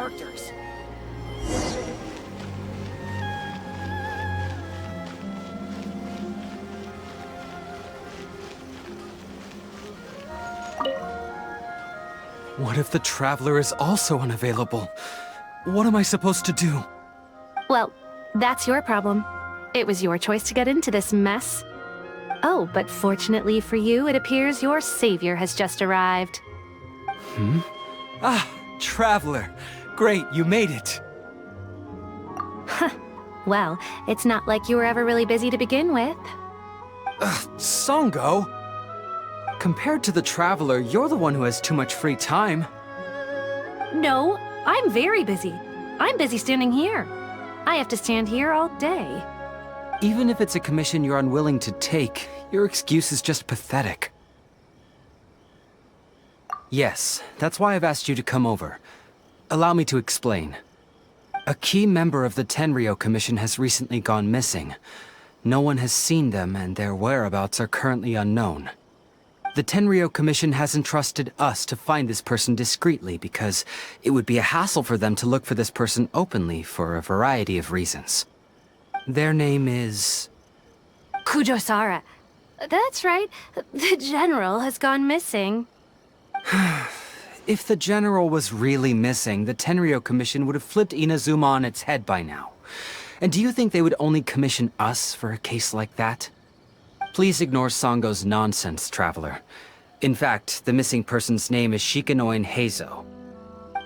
characters. What if the Traveler is also unavailable? What am I supposed to do? Well, that's your problem. It was your choice to get into this mess. Oh, but fortunately for you, it appears your savior has just arrived. Ah, Traveler. Great, you made it. Well, it's not like you were ever really busy to begin with. Songo? Compared to the Traveler, you're the one who has too much free time. No, I'm very busy. I'm busy standing here. I have to stand here all day. Even if it's a commission you're unwilling to take, your excuse is just pathetic. Yes, that's why I've asked you to come over. Allow me to explain. A key member of the Tenryou Commission has recently gone missing. No one has seen them, and their whereabouts are currently unknown. The Tenryou Commission has entrusted us to find this person discreetly because it would be a hassle for them to look for this person openly for a variety of reasons. Their name is... Kujosara. That's right. The General has gone missing. If the General was really missing, the Tenryou Commission would have flipped Inazuma on its head by now. And do you think they would only commission us for a case like that? Please ignore Songo's nonsense, Traveler. In fact, the missing person's name is Shikanoin Heizou.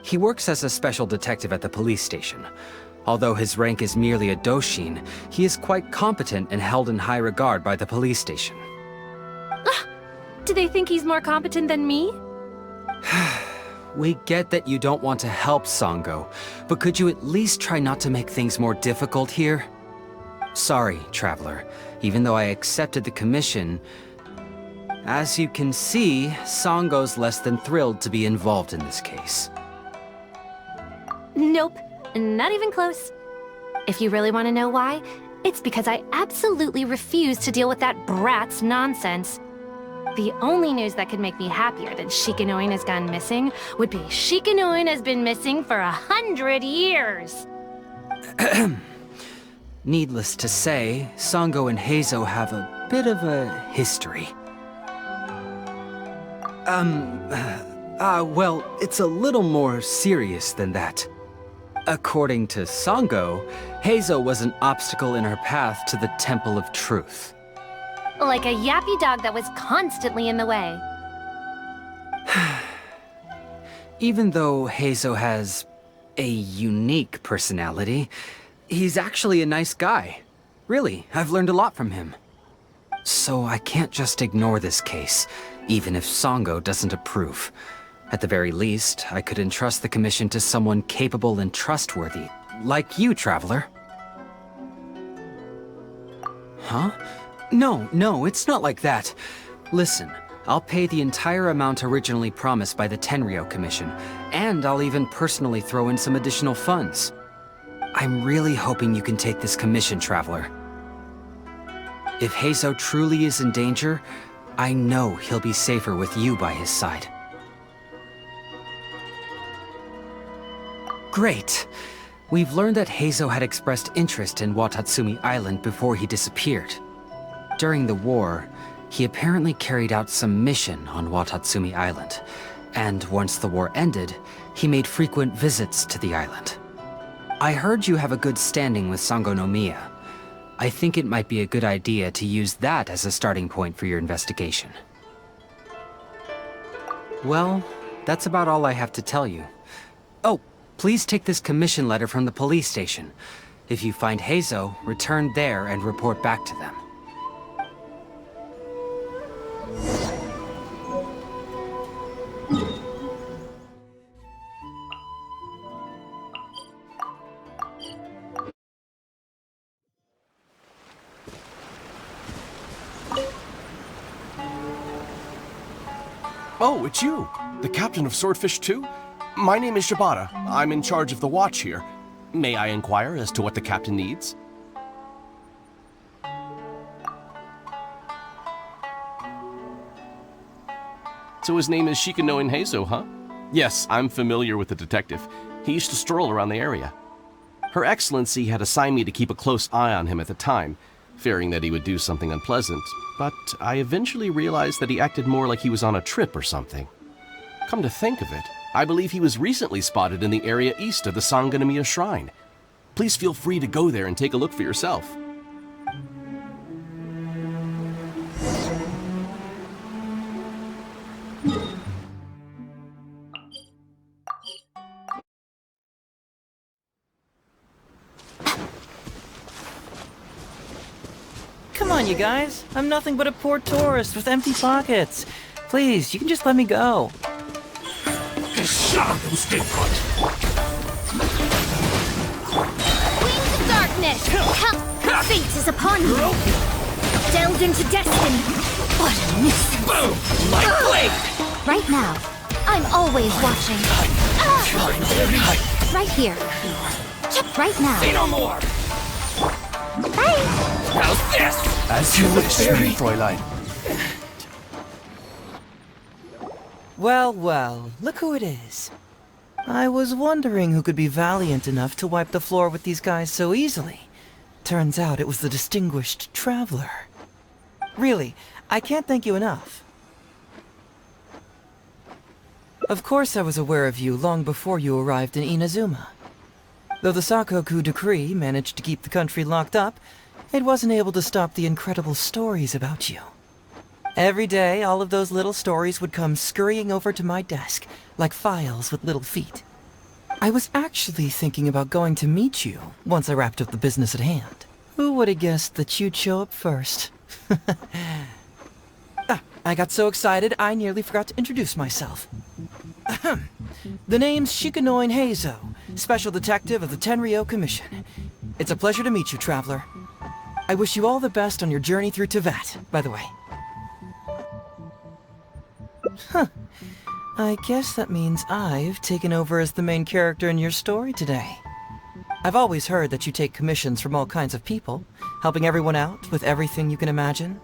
He works as a special detective at the police station. Although his rank is merely a doshin, he is quite competent and held in high regard by the police station. Do they think he's more competent than me? We get that you don't want to help Songo, but could you at least try not to make things more difficult here? Sorry, Traveler. Even though I accepted the commission, as you can see, Songo's less than thrilled to be involved in this case. Nope, not even close. If you really want to know why, it's because I absolutely refuse to deal with that brat's nonsense. The only news that could make me happier than Shikanoin has gone missing would be Shikanoin has been missing for 100 years. Needless to say, Songo and Heizou have a bit of a history. Well, it's a little more serious than that. According to Songo, Heizou was an obstacle in her path to the Temple of Truth. Like a yappy dog that was constantly in the way. Even though Heizou has a unique personality, he's actually a nice guy. Really, I've learned a lot from him. So I can't just ignore this case, even if Songo doesn't approve. At the very least, I could entrust the commission to someone capable and trustworthy, like you, Traveler. Huh? No, it's not like that. Listen, I'll pay the entire amount originally promised by the Tenryou Commission, and I'll even personally throw in some additional funds. I'm really hoping you can take this commission, Traveler. If Heizou truly is in danger, I know he'll be safer with you by his side. Great! We've learned that Heizou had expressed interest in Watatsumi Island before he disappeared. During the war, he apparently carried out some mission on Watatsumi Island, and once the war ended, he made frequent visits to the island. I heard you have a good standing with Sango no Miya. I think it might be a good idea to use that as a starting point for your investigation. Well, that's about all I have to tell you. Oh, please take this commission letter from the police station. If you find Heizou, return there and report back to them. Oh, it's you! The captain of Swordfish 2? My name is Shibata. I'm in charge of the watch here. May I inquire as to what the captain needs? So his name is Shikanoin Heizou, huh? Yes, I'm familiar with the detective. He used to stroll around the area. Her Excellency had assigned me to keep a close eye on him at the time, fearing that he would do something unpleasant, but I eventually realized that he acted more like he was on a trip or something. Come to think of it, I believe he was recently spotted in the area east of the Sanganamiya Shrine. Please feel free to go there and take a look for yourself. Come on, you guys. I'm nothing but a poor tourist with empty pockets. Please, you can just let me go. Wings of darkness! Come, fate is upon you! Delved into destiny! What a nuisance! Boom! My blade! Right now, I'm always watching. Right here. Right now. Say no more! Bye! How's this? As you wish, Fräulein. Well, well, look who it is. I was wondering who could be valiant enough to wipe the floor with these guys so easily. Turns out it was the distinguished traveler. Really, I can't thank you enough. Of course I was aware of you long before you arrived in Inazuma. Though the Sakoku decree managed to keep the country locked up, it wasn't able to stop the incredible stories about you. Every day, all of those little stories would come scurrying over to my desk, like files with little feet. I was actually thinking about going to meet you once I wrapped up the business at hand. Who would have guessed that you'd show up first? I got so excited I nearly forgot to introduce myself. The name's Shikanoin Heizou, Special Detective of the Tenryou Commission. It's a pleasure to meet you, traveler. I wish you all the best on your journey through Teyvat, by the way. Huh. I guess that means I've taken over as the main character in your story today. I've always heard that you take commissions from all kinds of people, helping everyone out with everything you can imagine.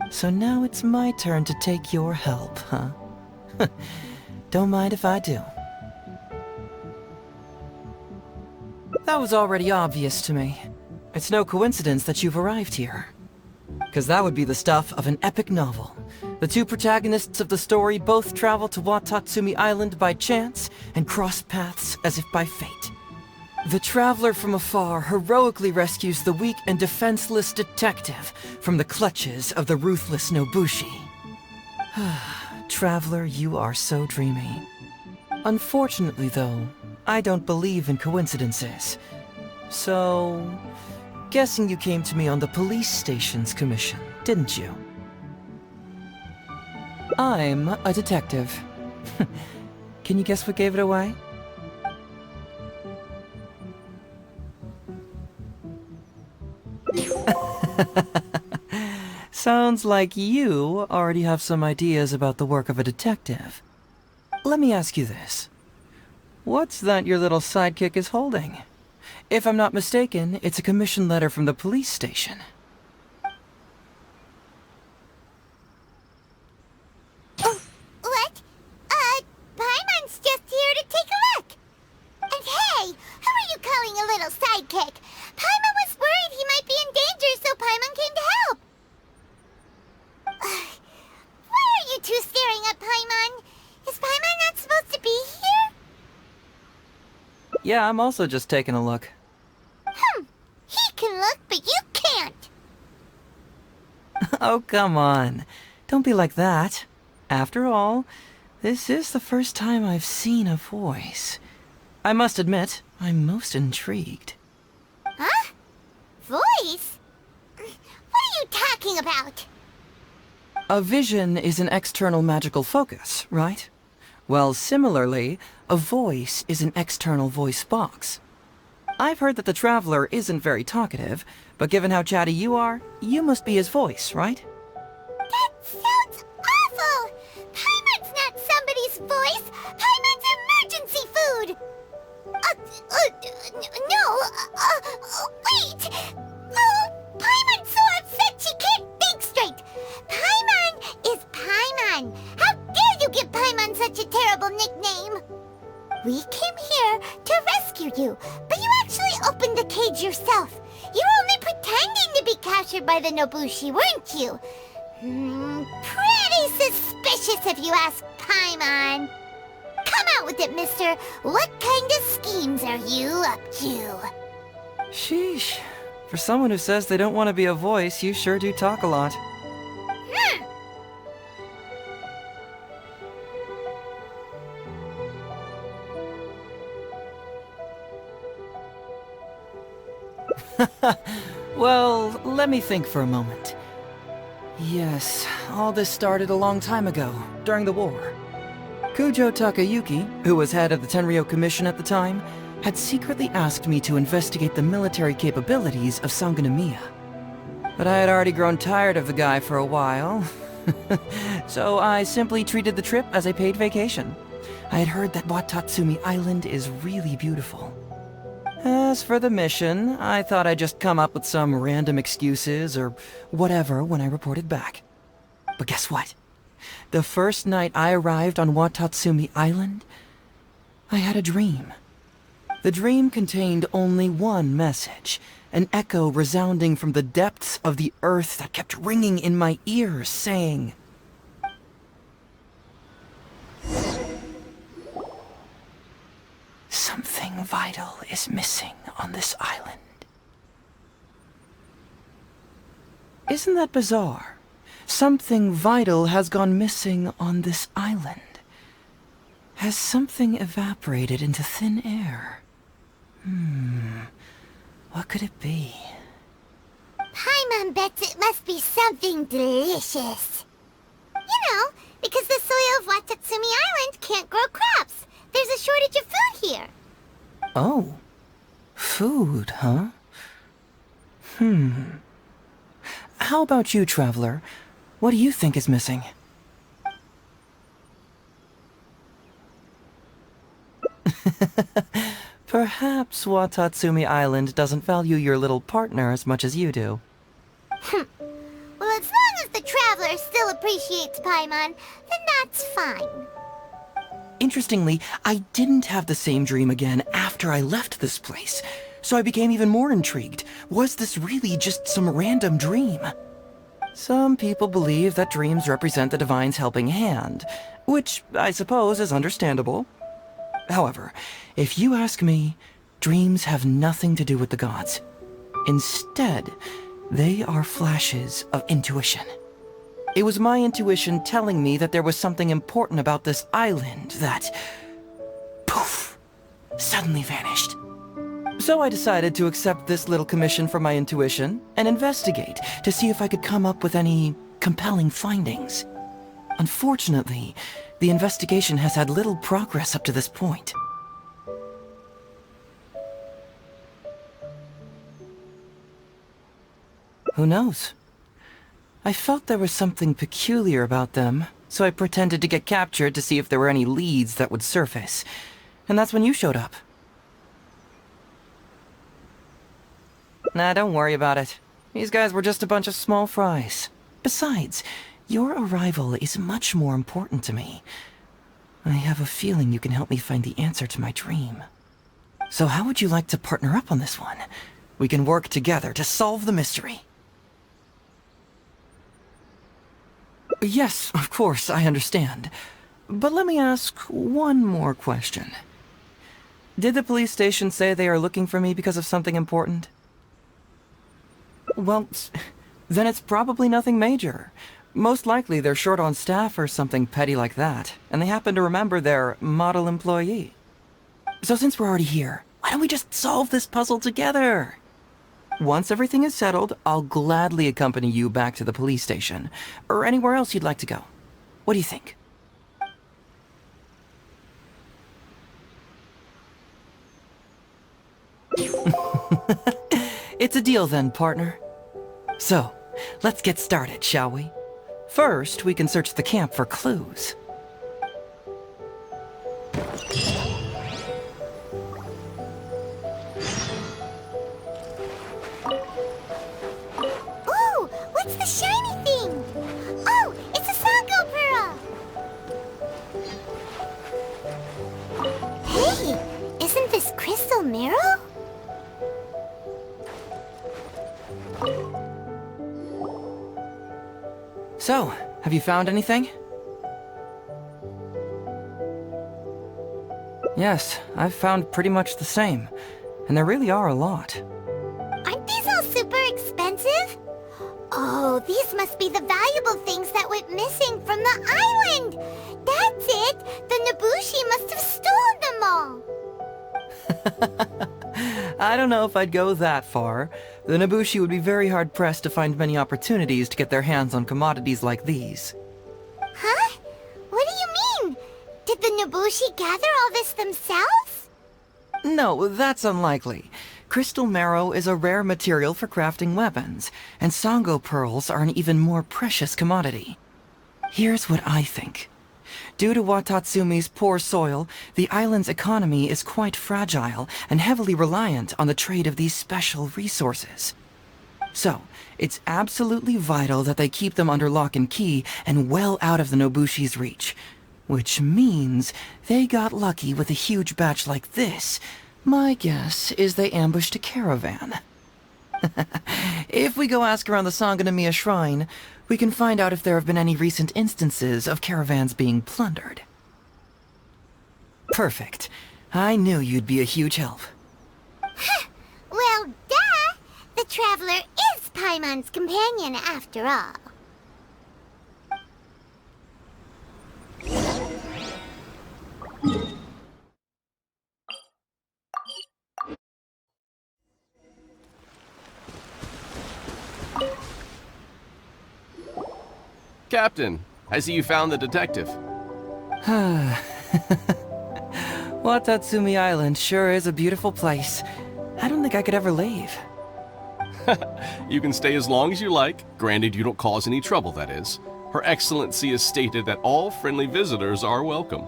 So now it's my turn to take your help, huh? Don't mind if I do. That was already obvious to me. It's no coincidence that you've arrived here. Because that would be the stuff of an epic novel. The two protagonists of the story both travel to Watatsumi Island by chance and cross paths as if by fate. The traveler from afar heroically rescues the weak and defenseless detective from the clutches of the ruthless Nobushi. Traveler, you are so dreamy. Unfortunately, though, I don't believe in coincidences. So, guessing you came to me on the police station's commission, didn't you? I'm a detective. Can you guess what gave it away? Sounds like you already have some ideas about the work of a detective. Let me ask you this. What's that your little sidekick is holding? If I'm not mistaken, it's a commission letter from the police station. What? Paimon's just here to take a look. And hey, who are you calling a little sidekick? Paimon was worried he might be in danger, so Paimon came to help. Why are you two staring at Paimon? Is Paimon not supposed to be here? Yeah, I'm also just taking a look. He can look, but you can't. Oh, come on. Don't be like that. After all, this is the first time I've seen a voice. I must admit, I'm most intrigued. Huh? Voice? What are you talking about? A vision is an external magical focus, right? Well, similarly, a voice is an external voice box. I've heard that the Traveler isn't very talkative, but given how chatty you are, you must be his voice, right? That sounds awful! Paimon's not somebody's voice! Paimon's emergency food! Wait! Oh, Paimon's so upset she can't think straight! Paimon is Paimon! How dare you give Paimon such a terrible nickname? We came here to rescue you, but you actually opened the cage yourself. You were only pretending to be captured by the Nobushi, weren't you? Pretty suspicious if you ask Paimon. Come out with it, mister. What kind of schemes are you up to? Sheesh. For someone who says they don't want to be a voice, you sure do talk a lot. Well, let me think for a moment. Yes, all this started a long time ago, during the war. Kujo Takayuki, who was head of the Tenryo Commission at the time, had secretly asked me to investigate the military capabilities of Sangonomiya. But I had already grown tired of the guy for a while, so I simply treated the trip as a paid vacation. I had heard that Watatsumi Island is really beautiful. As for the mission, I thought I'd just come up with some random excuses or whatever when I reported back. But guess what? The first night I arrived on Watatsumi Island, I had a dream. The dream contained only one message, an echo resounding from the depths of the earth that kept ringing in my ears, saying, "Something vital is missing on this island." Isn't that bizarre? Something vital has gone missing on this island. Has something evaporated into thin air? What could it be? Paimon bets it must be something delicious. You know, because the soil of Watatsumi Island can't grow crops. There's a shortage of food here. Oh. Food, huh? How about you, Traveler? What do you think is missing? Perhaps Watatsumi Island doesn't value your little partner as much as you do. Well, as long as the Traveler still appreciates Paimon, then that's fine. Interestingly, I didn't have the same dream again after I left this place, so I became even more intrigued. Was this really just some random dream? Some people believe that dreams represent the Divine's helping hand, which I suppose is understandable. However, if you ask me, dreams have nothing to do with the gods. Instead, they are flashes of intuition. It was my intuition telling me that there was something important about this island that, poof, suddenly vanished. So I decided to accept this little commission from my intuition and investigate to see if I could come up with any compelling findings. Unfortunately, the investigation has had little progress up to this point. Who knows? I felt there was something peculiar about them, so I pretended to get captured to see if there were any leads that would surface. And that's when you showed up. Nah, don't worry about it. These guys were just a bunch of small fries. Besides, your arrival is much more important to me. I have a feeling you can help me find the answer to my dream. So how would you like to partner up on this one? We can work together to solve the mystery. Yes, of course, I understand. But let me ask one more question. Did the police station say they are looking for me because of something important? Well, then it's probably nothing major. Most likely they're short on staff or something petty like that, and they happen to remember their model employee. So since we're already here, why don't we just solve this puzzle together? Once everything is settled, I'll gladly accompany you back to the police station, or anywhere else you'd like to go. What do you think? It's a deal then, partner. So, let's get started, shall we? First, we can search the camp for clues. Ooh, what's the shiny thing? Oh, it's a Sango pearl! Hey, isn't this crystal marrow? So, have you found anything? Yes, I've found pretty much the same. And there really are a lot. Aren't these all super expensive? Oh, these must be the valuable things that went missing from the island! That's it! The Nobushi must have stolen them all! I don't know if I'd go that far. The Nobushi would be very hard-pressed to find many opportunities to get their hands on commodities like these. Huh? What do you mean? Did the Nobushi gather all this themselves? No, that's unlikely. Crystal marrow is a rare material for crafting weapons, and Sango pearls are an even more precious commodity. Here's what I think. Due to Watatsumi's poor soil, the island's economy is quite fragile and heavily reliant on the trade of these special resources. So, it's absolutely vital that they keep them under lock and key and well out of the Nobushi's reach. Which means they got lucky with a huge batch like this. My guess is they ambushed a caravan. If we go ask around the Sangonomiya Shrine, we can find out if there have been any recent instances of caravans being plundered. Perfect. I knew you'd be a huge help. Well, duh! The Traveler is Paimon's companion after all. Captain, I see you found the detective. Watatsumi Island sure is a beautiful place. I don't think I could ever leave. You can stay as long as you like, granted you don't cause any trouble, that is. Her Excellency has stated that all friendly visitors are welcome.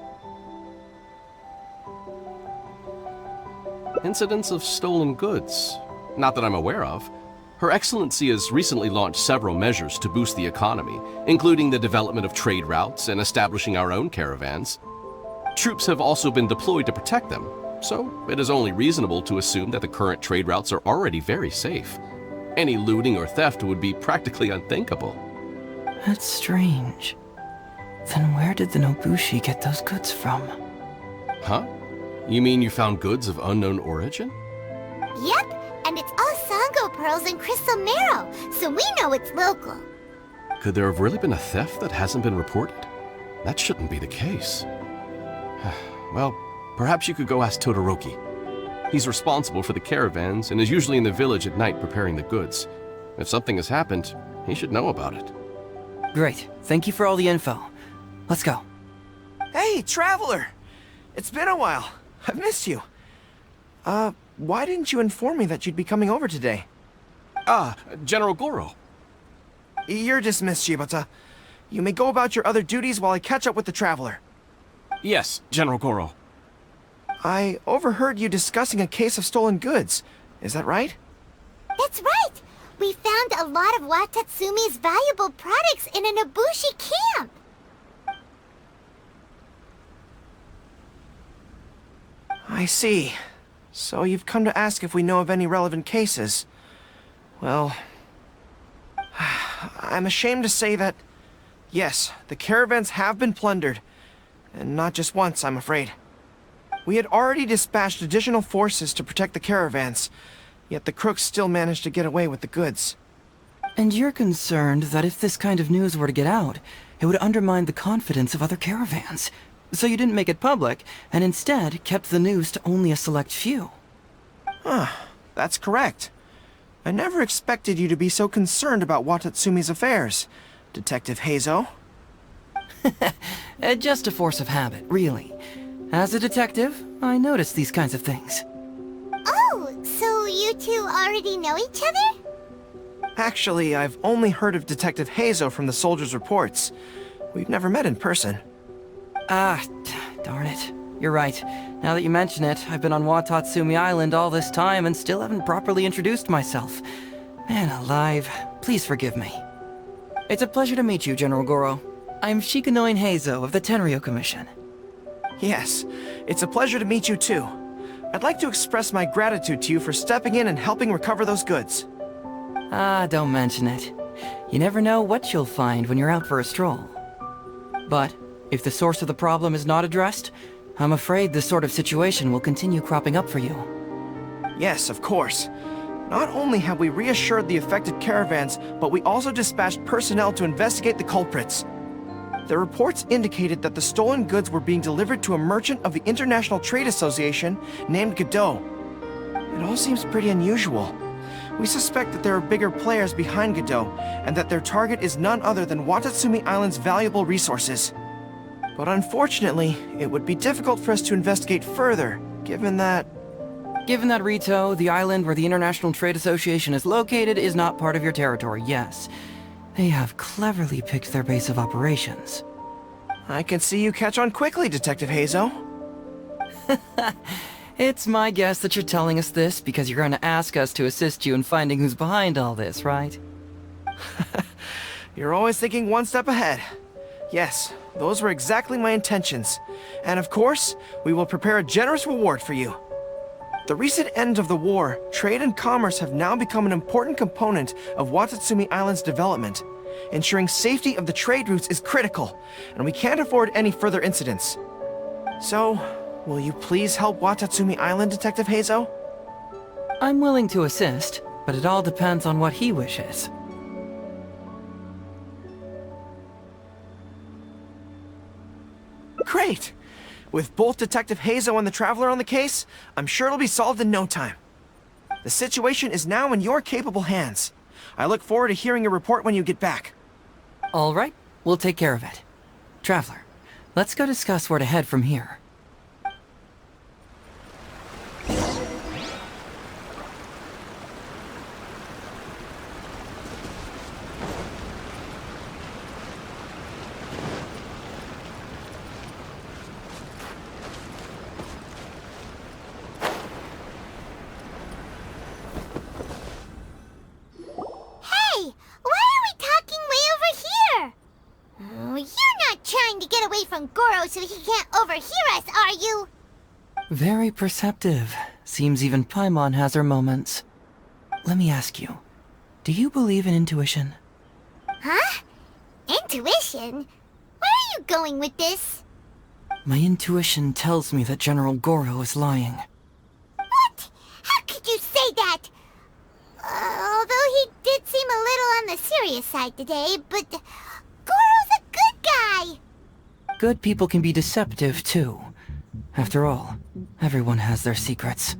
Incidents of stolen goods? Not that I'm aware of. Her Excellency has recently launched several measures to boost the economy, including the development of trade routes and establishing our own caravans. Troops have also been deployed to protect them, so it is only reasonable to assume that the current trade routes are already very safe. Any looting or theft would be practically unthinkable. That's strange. Then where did the Nobushi get those goods from? Huh? You mean you found goods of unknown origin? Yep, and it's all Sango pearls and crystal marrow, so we know it's local. Could there have really been a theft that hasn't been reported? That shouldn't be the case. Well, perhaps you could go ask Todoroki. He's responsible for the caravans and is usually in the village at night preparing the goods. If something has happened, he should know about it. Great. Thank you for all the info. Let's go. Hey, Traveler! It's been a while. I've missed you. Why didn't you inform me that you'd be coming over today? General Goro. You're dismissed, Shibata. You may go about your other duties while I catch up with the Traveler. Yes, General Goro. I overheard you discussing a case of stolen goods. Is that right? That's right! We found a lot of Watatsumi's valuable products in a Nobushi camp! I see. So you've come to ask if we know of any relevant cases. Well, I'm ashamed to say that, yes, the caravans have been plundered. And not just once, I'm afraid. We had already dispatched additional forces to protect the caravans, yet the crooks still managed to get away with the goods. And you're concerned that if this kind of news were to get out, it would undermine the confidence of other caravans. So you didn't make it public, and instead kept the news to only a select few. That's correct. I never expected you to be so concerned about Watatsumi's affairs, Detective Heizou. Just a force of habit, really. As a detective, I notice these kinds of things. Oh, so you two already know each other? Actually, I've only heard of Detective Heizou from the soldiers' reports. We've never met in person. Darn it. You're right. Now that you mention it, I've been on Watatsumi Island all this time and still haven't properly introduced myself. Man alive, please forgive me. It's a pleasure to meet you, General Goro. I'm Shikanoin Heizou of the Tenryo Commission. Yes, it's a pleasure to meet you too. I'd like to express my gratitude to you for stepping in and helping recover those goods. Ah, don't mention it. You never know what you'll find when you're out for a stroll. But, if the source of the problem is not addressed, I'm afraid this sort of situation will continue cropping up for you. Yes, of course. Not only have we reassured the affected caravans, but we also dispatched personnel to investigate the culprits. The reports indicated that the stolen goods were being delivered to a merchant of the International Trade Association named Godot. It all seems pretty unusual. We suspect that there are bigger players behind Godot, and that their target is none other than Watatsumi Island's valuable resources. But unfortunately, it would be difficult for us to investigate further, given that... Given that Rito, the island where the International Trade Association is located, is not part of your territory, yes. They have cleverly picked their base of operations. I can see you catch on quickly, Detective Heizou. It's my guess that you're telling us this because you're going to ask us to assist you in finding who's behind all this, right? You're always thinking one step ahead. Yes, those were exactly my intentions. And of course, we will prepare a generous reward for you. The recent end of the war, trade and commerce have now become an important component of Watatsumi Island's development. Ensuring safety of the trade routes is critical, and we can't afford any further incidents. So, will you please help Watatsumi Island, Detective Heizou? I'm willing to assist, but it all depends on what he wishes. Great! With both Detective Heizou and the Traveler on the case, I'm sure it'll be solved in no time. The situation is now in your capable hands. I look forward to hearing your report when you get back. All right, we'll take care of it. Traveler, let's go discuss where to head from here. Hey! Why are we talking way over here? Oh, you're not trying to get away from Goro so he can't overhear us, are you? Very perceptive. Seems even Paimon has her moments. Let me ask you, do you believe in intuition? Huh? Intuition? Where are you going with this? My intuition tells me that General Goro is lying. What? How could you say that? Although he did seem a little on the serious side today, but Goro's a good guy. Good people can be deceptive, too. After all, everyone has their secrets.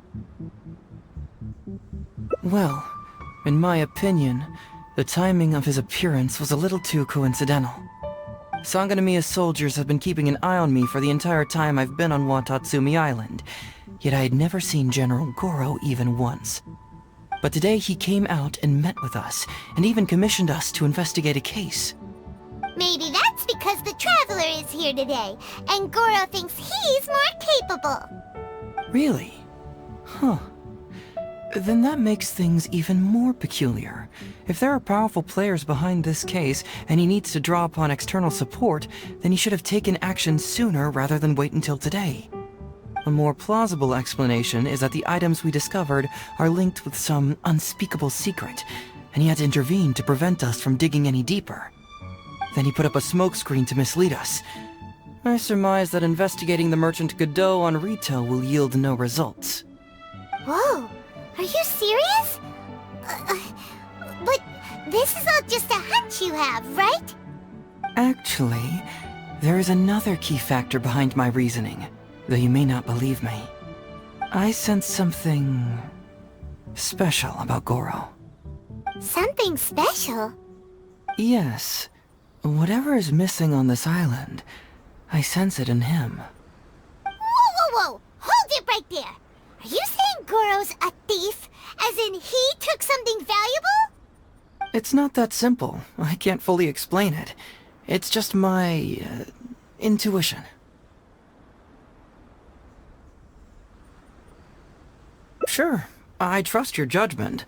Well, in my opinion, the timing of his appearance was a little too coincidental. Sangonomiya's soldiers have been keeping an eye on me for the entire time I've been on Watatsumi Island, yet I had never seen General Goro even once. But today he came out and met with us, and even commissioned us to investigate a case. Maybe that's because the Traveler is here today, and Goro thinks he's more capable. Really? Huh. Then that makes things even more peculiar. If there are powerful players behind this case, and he needs to draw upon external support, then he should have taken action sooner rather than wait until today. A more plausible explanation is that the items we discovered are linked with some unspeakable secret, and he had to intervene to prevent us from digging any deeper. Then he put up a smokescreen to mislead us. I surmise that investigating the merchant Godot on Rito will yield no results. Whoa, are you serious? But this is all just a hunch you have, right? Actually, there is another key factor behind my reasoning, though you may not believe me. I sense something special about Goro. Something special? Yes. Whatever is missing on this island, I sense it in him. Whoa! Hold it right there! Are you saying Goro's a thief? As in he took something valuable? It's not that simple. I can't fully explain it. It's just my intuition. Sure, I trust your judgment,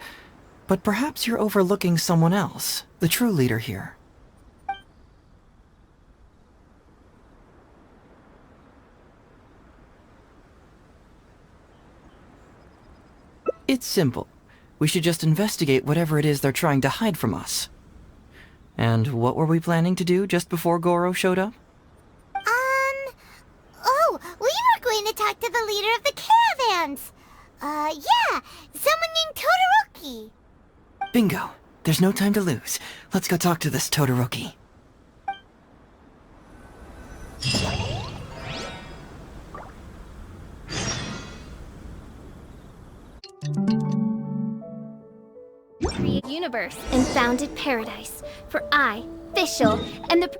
but perhaps you're overlooking someone else, the true leader here. It's simple. We should just investigate whatever it is they're trying to hide from us. And what were we planning to do just before Goro showed up? Oh, we were going to talk to the leader of the caravans. Yeah, someone named Todoroki. Bingo. There's no time to lose. Let's go talk to this Todoroki. Create universe and founded paradise. For I, Fischl, and the...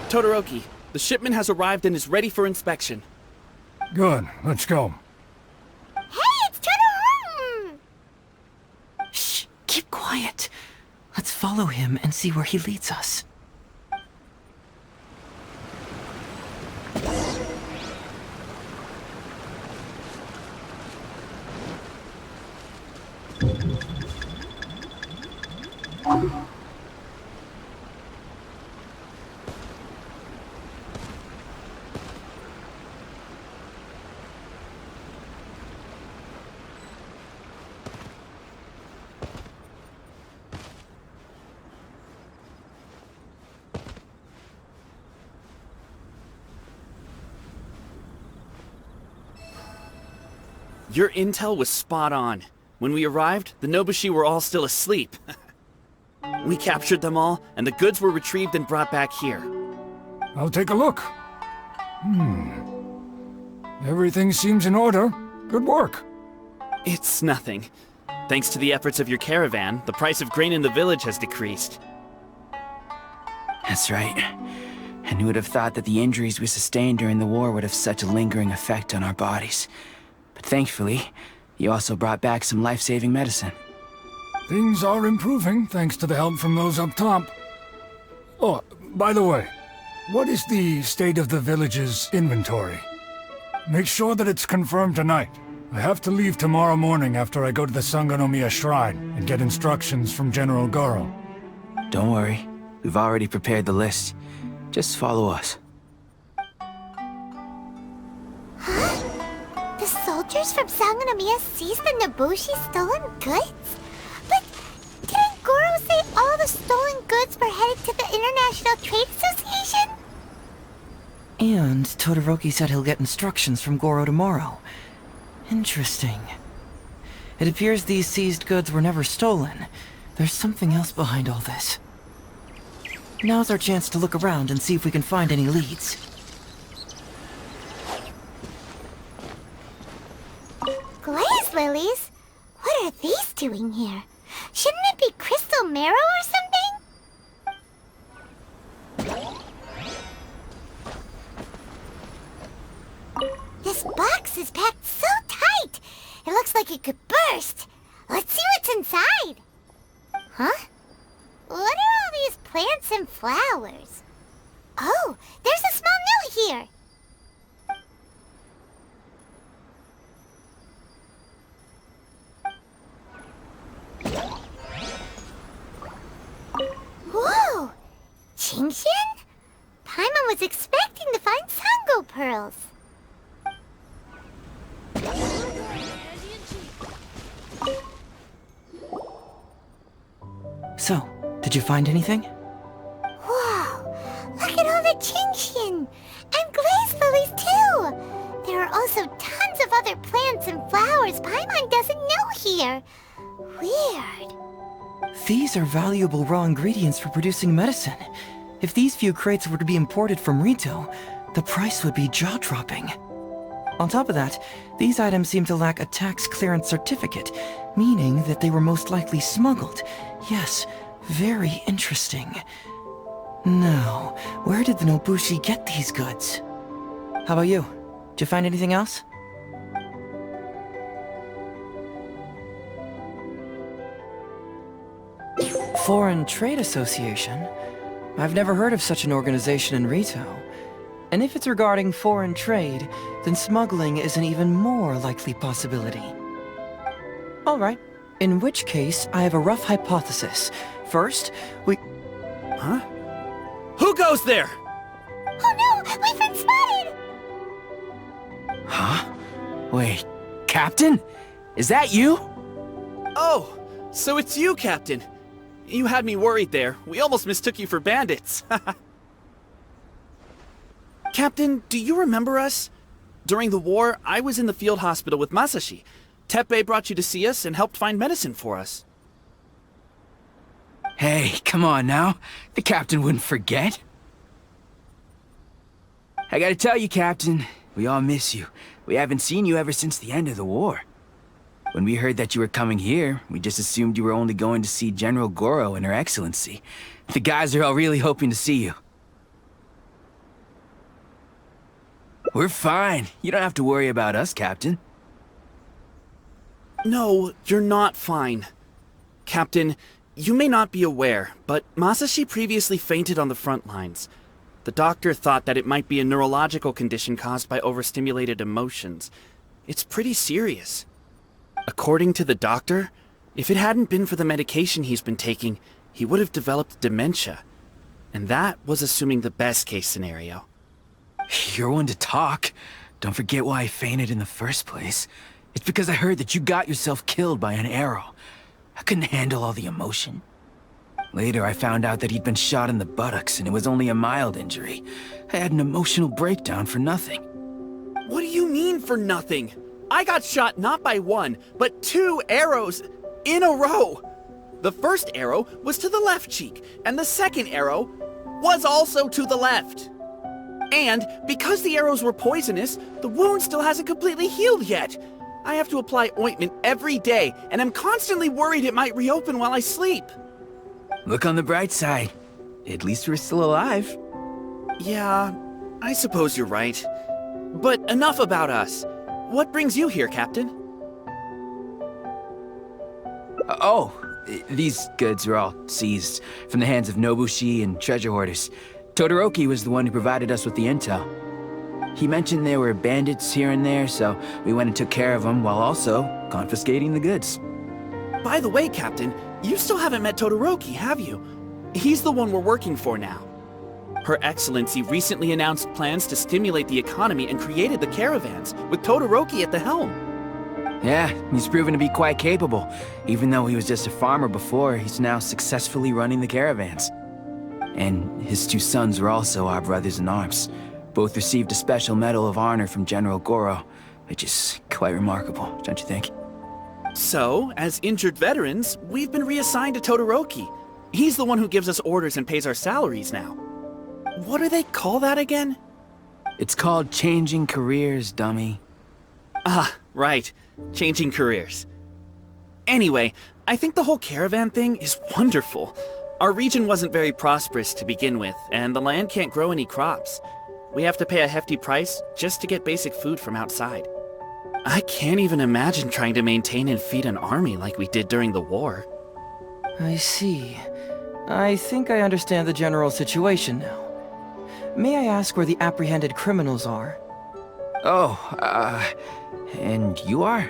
Todoroki, the shipment has arrived and is ready for inspection. Good, let's go. Hey, it's Todoroki! Shh, keep quiet. Let's follow him and see where he leads us. Your intel was spot on. When we arrived, the Nobushi were all still asleep. We captured them all, and the goods were retrieved and brought back here. I'll take a look. Everything seems in order. Good work. It's nothing. Thanks to the efforts of your caravan, the price of grain in the village has decreased. That's right. And who would have thought that the injuries we sustained during the war would have such a lingering effect on our bodies? But thankfully, you also brought back some life-saving medicine. Things are improving, thanks to the help from those up top. Oh, by the way, what is the state of the village's inventory? Make sure that it's confirmed tonight. I have to leave tomorrow morning after I go to the Sangonomiya Shrine and get instructions from General Goro. Don't worry, we've already prepared the list. Just follow us. The soldiers from Sangonomiya seized the Nobushi stolen goods? But didn't Goro say all the stolen goods were headed to the International Trade Association? And Todoroki said he'll get instructions from Goro tomorrow. Interesting. It appears these seized goods were never stolen. There's something else behind all this. Now's our chance to look around and see if we can find any leads. Glaze lilies? What are these doing here? Shouldn't it be crystal marrow or something? This box is packed so tight! It looks like it could burst! Let's see what's inside! Huh? What are all these plants and flowers? Oh, there's a small note here! Whoa! Qingxian? Paimon was expecting to find Sango pearls. So, did you find anything? Wow! Look at all the Qingxian! And glaze lilies too! There are also tons of other plants and flowers Paimon doesn't know here. Weird. These are valuable raw ingredients for producing medicine. If these few crates were to be imported from Rito, the price would be jaw-dropping. On top of that, these items seem to lack a tax clearance certificate, meaning that they were most likely smuggled. Yes, very interesting. Now, where did the Nobushi get these goods? How about you? Did you find anything else? Foreign Trade Association? I've never heard of such an organization in Rito. And if it's regarding foreign trade, then smuggling is an even more likely possibility. All right. In which case, I have a rough hypothesis. First, we... Huh? Who goes there? Oh no! We've been spotted! Huh? Wait, Captain? Is that you? Oh, so it's you, Captain. You had me worried there. We almost mistook you for bandits. Captain, do you remember us? During the war, I was in the field hospital with Masashi. Teppei brought you to see us and helped find medicine for us. Hey, come on now. The Captain wouldn't forget. I gotta tell you, Captain, we all miss you. We haven't seen you ever since the end of the war. When we heard that you were coming here, we just assumed you were only going to see General Goro and Her Excellency. The guys are all really hoping to see you. We're fine. You don't have to worry about us, Captain. No, you're not fine. Captain, you may not be aware, but Masashi previously fainted on the front lines. The doctor thought that it might be a neurological condition caused by overstimulated emotions. It's pretty serious. According to the doctor, if it hadn't been for the medication he's been taking, he would have developed dementia. And that was assuming the best case scenario. You're one to talk. Don't forget why I fainted in the first place. It's because I heard that you got yourself killed by an arrow. I couldn't handle all the emotion. Later, I found out that he'd been shot in the buttocks and it was only a mild injury. I had an emotional breakdown for nothing. What do you mean for nothing? I got shot not by one, but 2 arrows in a row. The first arrow was to the left cheek, and the second arrow was also to the left. And because the arrows were poisonous, the wound still hasn't completely healed yet. I have to apply ointment every day, and I'm constantly worried it might reopen while I sleep. Look on the bright side. At least we're still alive. Yeah, I suppose you're right. But enough about us. What brings you here, Captain? These goods are all seized from the hands of Nobushi and treasure hoarders. Todoroki was the one who provided us with the intel. He mentioned there were bandits here and there, so we went and took care of them while also confiscating the goods. By the way, Captain, you still haven't met Todoroki, have you? He's the one we're working for now. Her Excellency recently announced plans to stimulate the economy and created the caravans, with Todoroki at the helm. Yeah, he's proven to be quite capable. Even though he was just a farmer before, he's now successfully running the caravans. And his 2 sons are also our brothers in arms. Both received a special medal of honor from General Goro, which is quite remarkable, don't you think? So, as injured veterans, we've been reassigned to Todoroki. He's the one who gives us orders and pays our salaries now. What do they call that again? It's called changing careers, dummy. Ah, right. Changing careers. Anyway, I think the whole caravan thing is wonderful. Our region wasn't very prosperous to begin with, and the land can't grow any crops. We have to pay a hefty price just to get basic food from outside. I can't even imagine trying to maintain and feed an army like we did during the war. I see. I think I understand the general situation now. May I ask where the apprehended criminals are? And you are?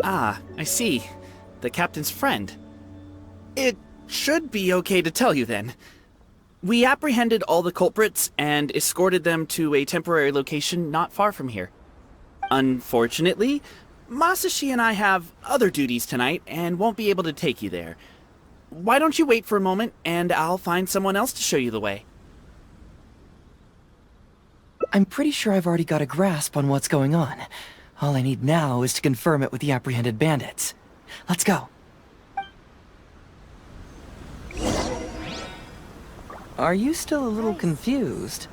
Ah, I see. The captain's friend. It should be okay to tell you then. We apprehended all the culprits and escorted them to a temporary location not far from here. Unfortunately, Masashi and I have other duties tonight and won't be able to take you there. Why don't you wait for a moment and I'll find someone else to show you the way. I'm pretty sure I've already got a grasp on what's going on. All I need now is to confirm it with the apprehended bandits. Let's go. Are you still a little confused?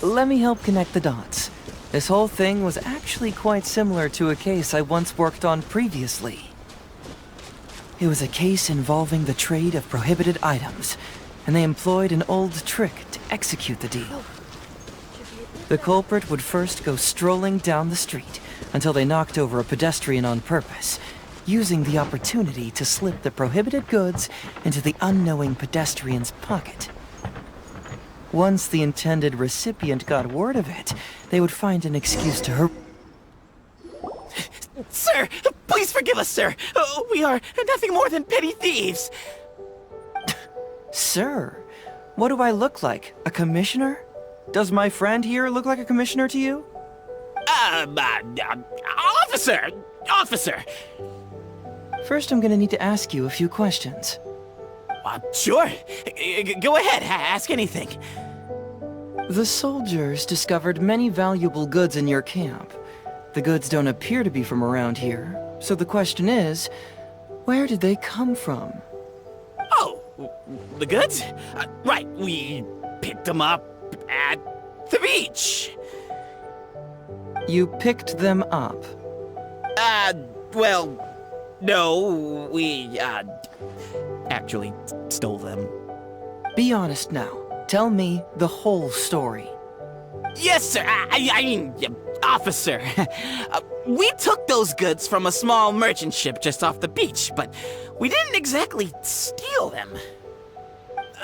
Let me help connect the dots. This whole thing was actually quite similar to a case I once worked on previously. It was a case involving the trade of prohibited items, and they employed an old trick to execute the deal. The culprit would first go strolling down the street until they knocked over a pedestrian on purpose, using the opportunity to slip the prohibited goods into the unknowing pedestrian's pocket. Once the intended recipient got word of it, they would find an excuse to hurry. Sir, please forgive us, sir. We are nothing more than petty thieves. Sir, what do I look like? A commissioner? Does my friend here look like a commissioner to you? Officer! Officer! First, I'm gonna need to ask you a few questions. Sure. Go ahead, ask anything. The soldiers discovered many valuable goods in your camp. The goods don't appear to be from around here, so the question is, where did they come from? Oh, the goods? Right, we picked them up at the beach. You picked them up? Well, no, we, actually stole them. Be honest now. Tell me the whole story. Yes, sir. I mean, officer. We took those goods from a small merchant ship just off the beach, but we didn't exactly steal them.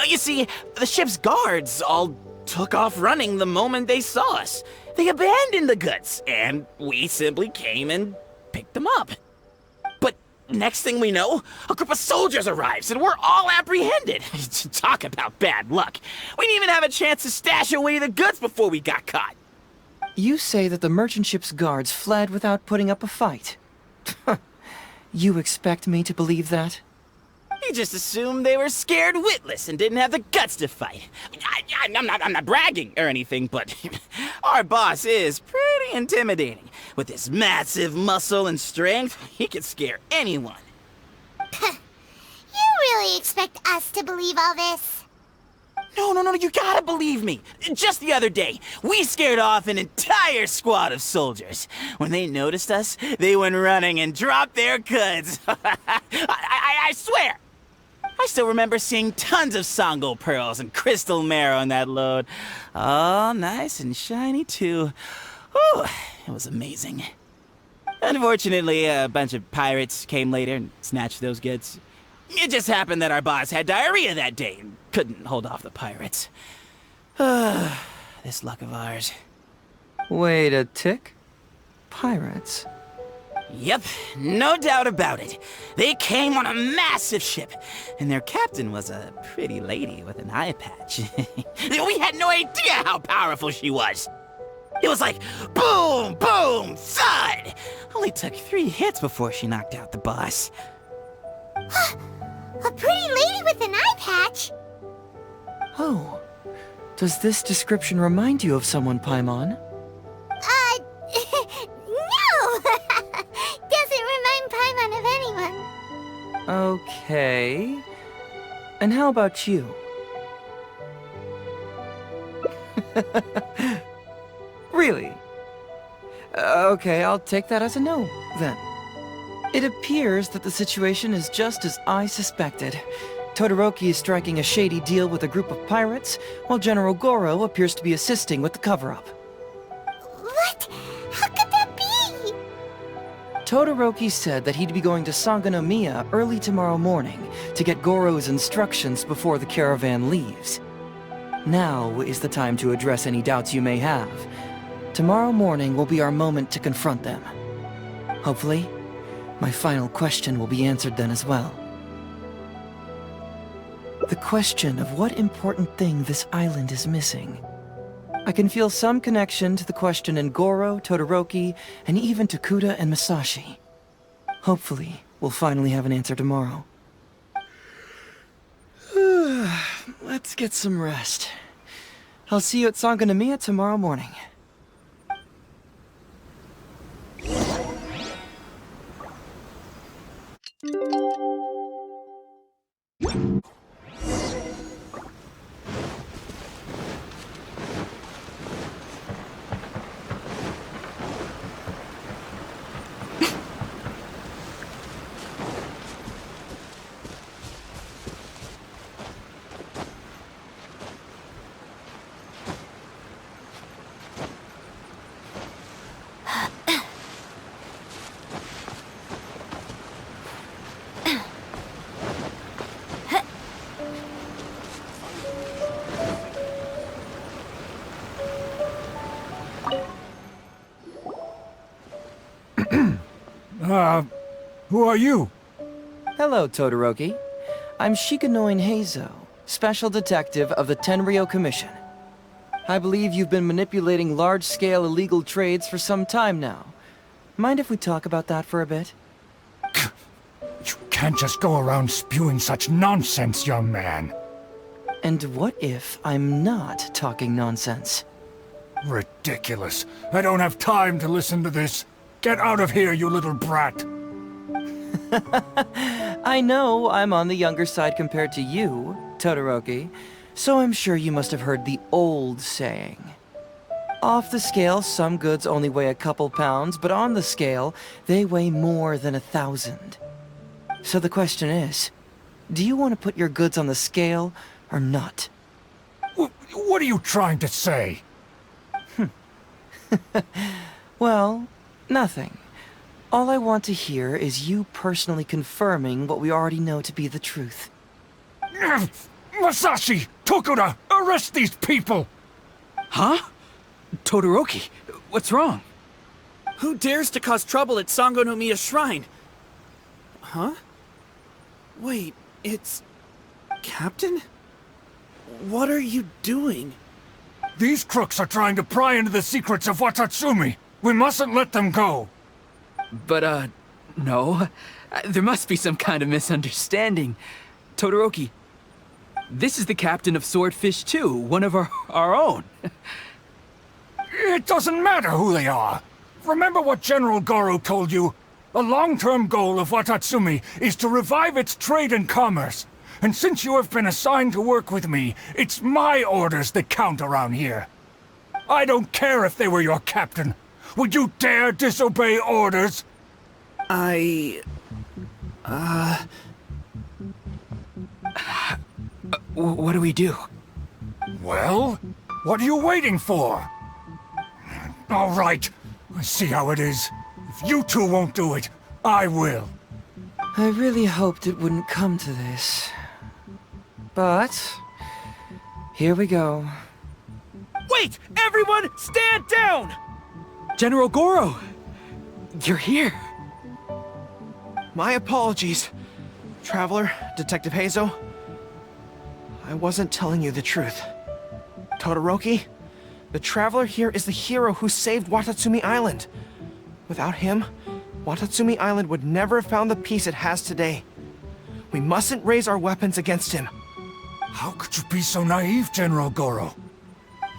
You see, the ship's guards all took off running the moment they saw us. They abandoned the goods, and we simply came and picked them up. But next thing we know, a group of soldiers arrives, and we're all apprehended. Talk about bad luck. We didn't even have a chance to stash away the goods before we got caught. You say that the merchant ship's guards fled without putting up a fight. You expect me to believe that? You just assumed they were scared witless and didn't have the guts to fight. I'm not bragging or anything, but our boss is pretty intimidating. With his massive muscle and strength, he could scare anyone. You really expect us to believe all this? No, you gotta believe me. Just the other day, we scared off an entire squad of soldiers. When they noticed us, they went running and dropped their goods. I swear. I still remember seeing tons of Sango pearls and crystal marrow in that load. All nice and shiny, too. Whew, it was amazing. Unfortunately, a bunch of pirates came later and snatched those goods. It just happened that our boss had diarrhea that day and couldn't hold off the pirates. This luck of ours. Wait a tick. Pirates? Yep, no doubt about it. They came on a massive ship, and their captain was a pretty lady with an eye patch. We had no idea how powerful she was. It was like boom, boom, thud. Only took 3 hits before she knocked out the boss. A pretty lady with an eye patch? Oh. Does this description remind you of someone, Paimon? No! Doesn't remind Paimon of anyone. Okay. And how about you? Really? Okay, I'll take that as a no, then. It appears that the situation is just as I suspected. Todoroki is striking a shady deal with a group of pirates, while General Goro appears to be assisting with the cover-up. What? How could that be? Todoroki said that he'd be going to Sangonomiya early tomorrow morning to get Goro's instructions before the caravan leaves. Now is the time to address any doubts you may have. Tomorrow morning will be our moment to confront them. Hopefully, my final question will be answered then as well. The question of what important thing this island is missing. I can feel some connection to the question in Goro, Todoroki, and even to Kuda and Masashi. Hopefully, we'll finally have an answer tomorrow. Let's get some rest. I'll see you at Sangonomiya tomorrow morning. Who are you? Hello, Todoroki. I'm Shikanoin Heizou, Special Detective of the Tenryou Commission. I believe you've been manipulating large-scale illegal trades for some time now. Mind if we talk about that for a bit? You can't just go around spewing such nonsense, young man. And what if I'm not talking nonsense? Ridiculous. I don't have time to listen to this. Get out of here, you little brat. I know I'm on the younger side compared to you, Todoroki, so I'm sure you must have heard the old saying. Off the scale, some goods only weigh a couple pounds, but on the scale, they weigh more than 1,000. So the question is, do you want to put your goods on the scale or not? What are you trying to say? Well, nothing. All I want to hear is you personally confirming what we already know to be the truth. Masashi! Tokuda! Arrest these people! Huh? Todoroki, what's wrong? Who dares to cause trouble at Sango no Miya Shrine? Huh? Wait, it's... Captain? What are you doing? These crooks are trying to pry into the secrets of Watatsumi. We mustn't let them go. But, no. There must be some kind of misunderstanding. Todoroki, this is the captain of Swordfish 2, one of our own. It doesn't matter who they are. Remember what General Goro told you? A long-term goal of Watatsumi is to revive its trade and commerce. And since you have been assigned to work with me, it's my orders that count around here. I don't care if they were your captain. Would you dare disobey orders? What do we do? Well, what are you waiting for? All right, I see how it is. If you two won't do it, I will. I really hoped it wouldn't come to this. But... here we go. Wait! Everyone, stand down! General Goro! You're here. My apologies, Traveler, Detective Heizou. I wasn't telling you the truth. Todoroki, the Traveler here is the hero who saved Watatsumi Island. Without him, Watatsumi Island would never have found the peace it has today. We mustn't raise our weapons against him. How could you be so naive, General Goro?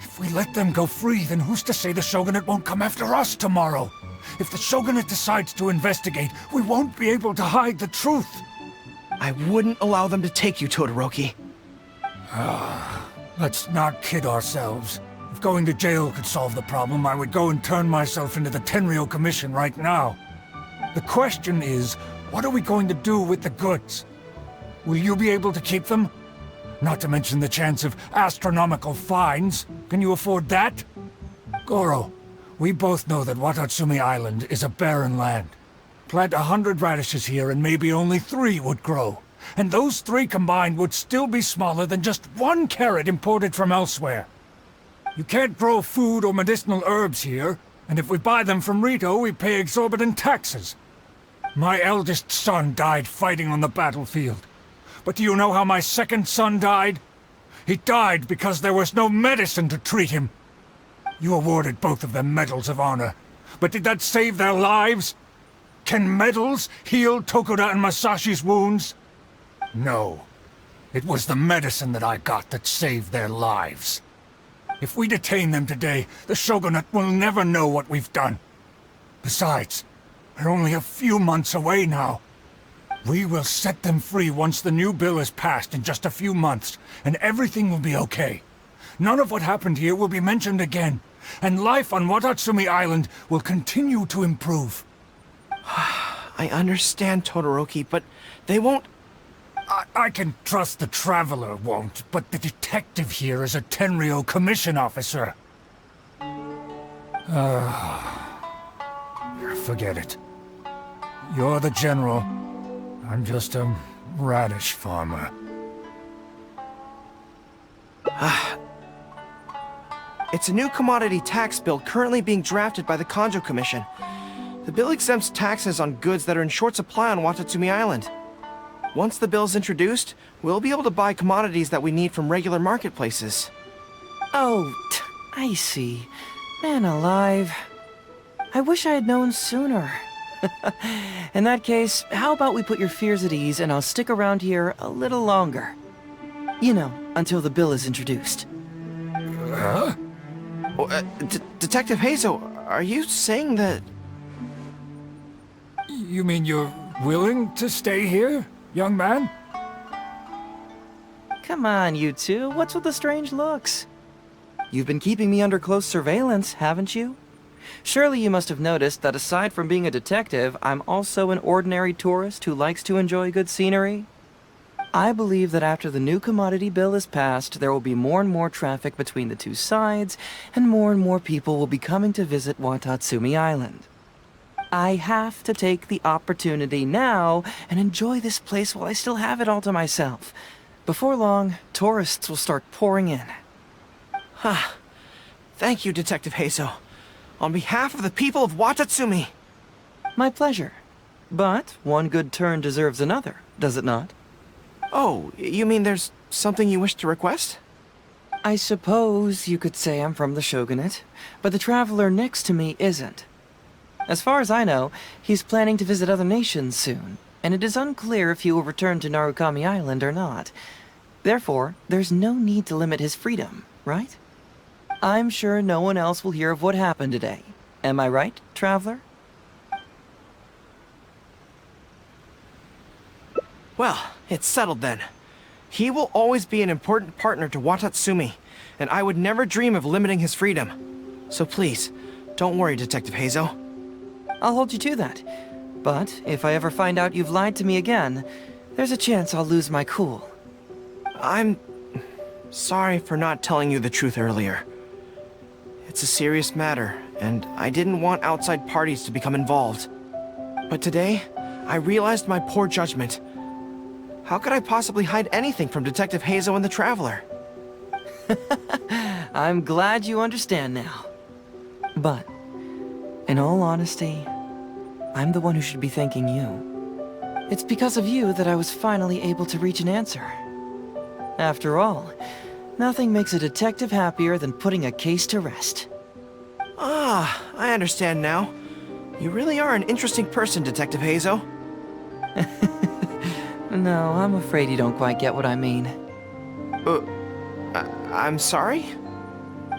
If we let them go free, then who's to say the Shogunate won't come after us tomorrow? If the Shogunate decides to investigate, we won't be able to hide the truth. I wouldn't allow them to take you, Todoroki. Let's not kid ourselves. If going to jail could solve the problem, I would go and turn myself into the Tenryou Commission right now. The question is, what are we going to do with the goods? Will you be able to keep them? Not to mention the chance of astronomical fines. Can you afford that? Goro, we both know that Watatsumi Island is a barren land. Plant 100 radishes here and maybe only 3 would grow. And those 3 combined would still be smaller than just 1 carrot imported from elsewhere. You can't grow food or medicinal herbs here, and if we buy them from Rito, we pay exorbitant taxes. My eldest son died fighting on the battlefield. But do you know how my second son died? He died because there was no medicine to treat him. You awarded both of them medals of honor, but did that save their lives? Can medals heal Tokuda and Masashi's wounds? No. It was the medicine that I got that saved their lives. If we detain them today, the Shogunate will never know what we've done. Besides, we're only a few months away now. We will set them free once the new bill is passed in just a few months, and everything will be okay. None of what happened here will be mentioned again, and life on Watatsumi Island will continue to improve. I understand, Todoroki, but they won't... I can trust the Traveler won't, but the detective here is a Tenryou Commission officer. Forget it. You're the General. I'm just a radish farmer. It's a new commodity tax bill currently being drafted by the Kanjo Commission. The bill exempts taxes on goods that are in short supply on Watatsumi Island. Once the bill's introduced, we'll be able to buy commodities that we need from regular marketplaces. Oh, I see. Man alive. I wish I had known sooner. In that case, how about we put your fears at ease and I'll stick around here a little longer. You know, until the bill is introduced. Huh? Detective Heizou, are you saying that... You mean you're willing to stay here, young man? Come on, you two. What's with the strange looks? You've been keeping me under close surveillance, haven't you? Surely you must have noticed that aside from being a detective, I'm also an ordinary tourist who likes to enjoy good scenery. I believe that after the new commodity bill is passed, there will be more and more traffic between the two sides, and more people will be coming to visit Watatsumi Island. I have to take the opportunity now and enjoy this place while I still have it all to myself. Before long, tourists will start pouring in. Thank you, Detective Heizou. On behalf of the people of Watatsumi. My pleasure. But one good turn deserves another, does it not? Oh, you mean there's something you wish to request? I suppose you could say I'm from the Shogunate, but the traveler next to me isn't. As far as I know, he's planning to visit other nations soon, and it is unclear if he will return to Narukami Island or not. Therefore, there's no need to limit his freedom, right? I'm sure no one else will hear of what happened today. Am I right, traveler? Well, it's settled then. He will always be an important partner to Watatsumi, and I would never dream of limiting his freedom. So please, don't worry, Detective Heizou. I'll hold you to that. But if I ever find out you've lied to me again, there's a chance I'll lose my cool. I'm sorry for not telling you the truth earlier. It's a serious matter, and I didn't want outside parties to become involved. But today, I realized my poor judgment. How could I possibly hide anything from Detective Heizou and the Traveler? I'm glad you understand now. But, in all honesty, I'm the one who should be thanking you. It's because of you that I was finally able to reach an answer. After all, nothing makes a detective happier than putting a case to rest. Ah, I understand now. You really are an interesting person, Detective Heizou. No, I'm afraid you don't quite get what I mean. I'm sorry?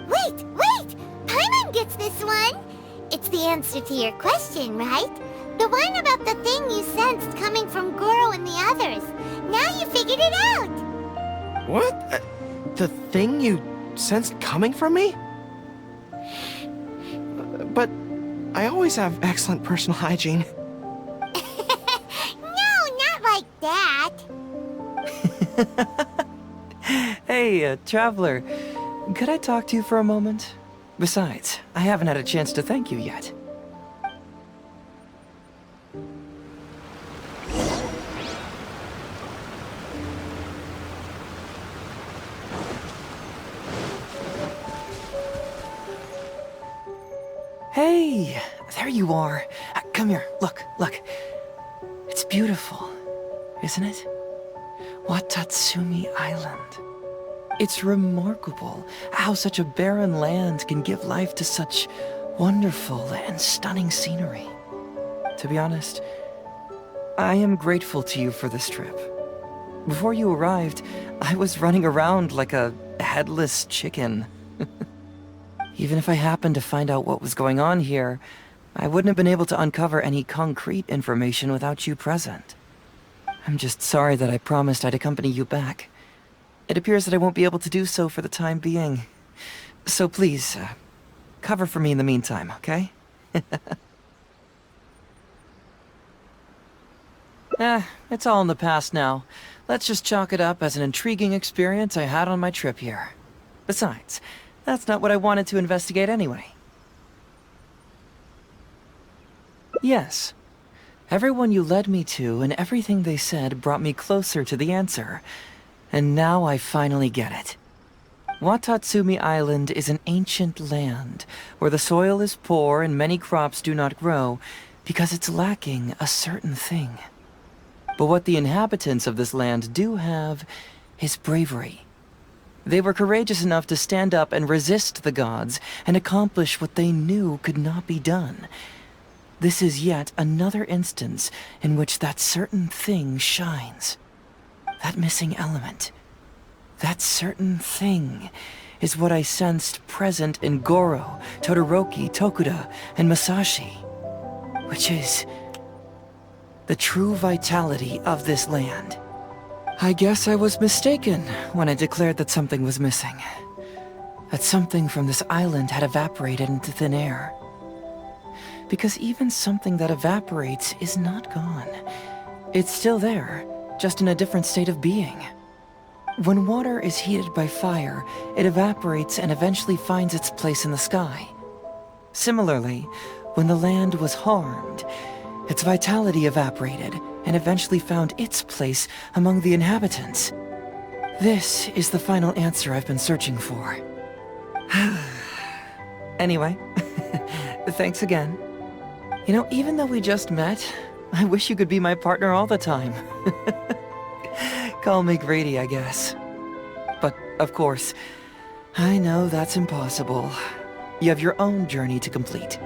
Wait! Paimon gets this one! It's the answer to your question, right? The one about the thing you sensed coming from Goro and the others. Now you figured it out! What? The thing you sensed coming from me? But I always have excellent personal hygiene. No, not like that! Hey, traveler, could I talk to you for a moment? Besides, I haven't had a chance to thank you yet. Hey, there you are. Come here, look. It's beautiful, isn't it? Watatsumi Island. It's remarkable how such a barren land can give life to such wonderful and stunning scenery. To be honest, I am grateful to you for this trip. Before you arrived, I was running around like a headless chicken. Even if I happened to find out what was going on here, I wouldn't have been able to uncover any concrete information without you present. I'm just sorry that I promised I'd accompany you back. It appears that I won't be able to do so for the time being. So please, cover for me in the meantime, okay? It's all in the past now. Let's just chalk it up as an intriguing experience I had on my trip here. Besides, that's not what I wanted to investigate anyway. Yes. Everyone you led me to and everything they said brought me closer to the answer. And now I finally get it. Watatsumi Island is an ancient land, where the soil is poor and many crops do not grow, because it's lacking a certain thing. But what the inhabitants of this land do have is bravery. They were courageous enough to stand up and resist the gods and accomplish what they knew could not be done. This is yet another instance in which that certain thing shines. That missing element. That certain thing is what I sensed present in Goro, Todoroki, Tokuda, and Masashi. Which is the true vitality of this land. I guess I was mistaken when I declared that something was missing. That something from this island had evaporated into thin air. Because even something that evaporates is not gone. It's still there, just in a different state of being. When water is heated by fire, it evaporates and eventually finds its place in the sky. Similarly, when the land was harmed, its vitality evaporated and eventually found its place among the inhabitants. This is the final answer I've been searching for. Anyway, thanks again. You know, even though we just met, I wish you could be my partner all the time. Call me Grady, I guess. But, of course, I know that's impossible. You have your own journey to complete.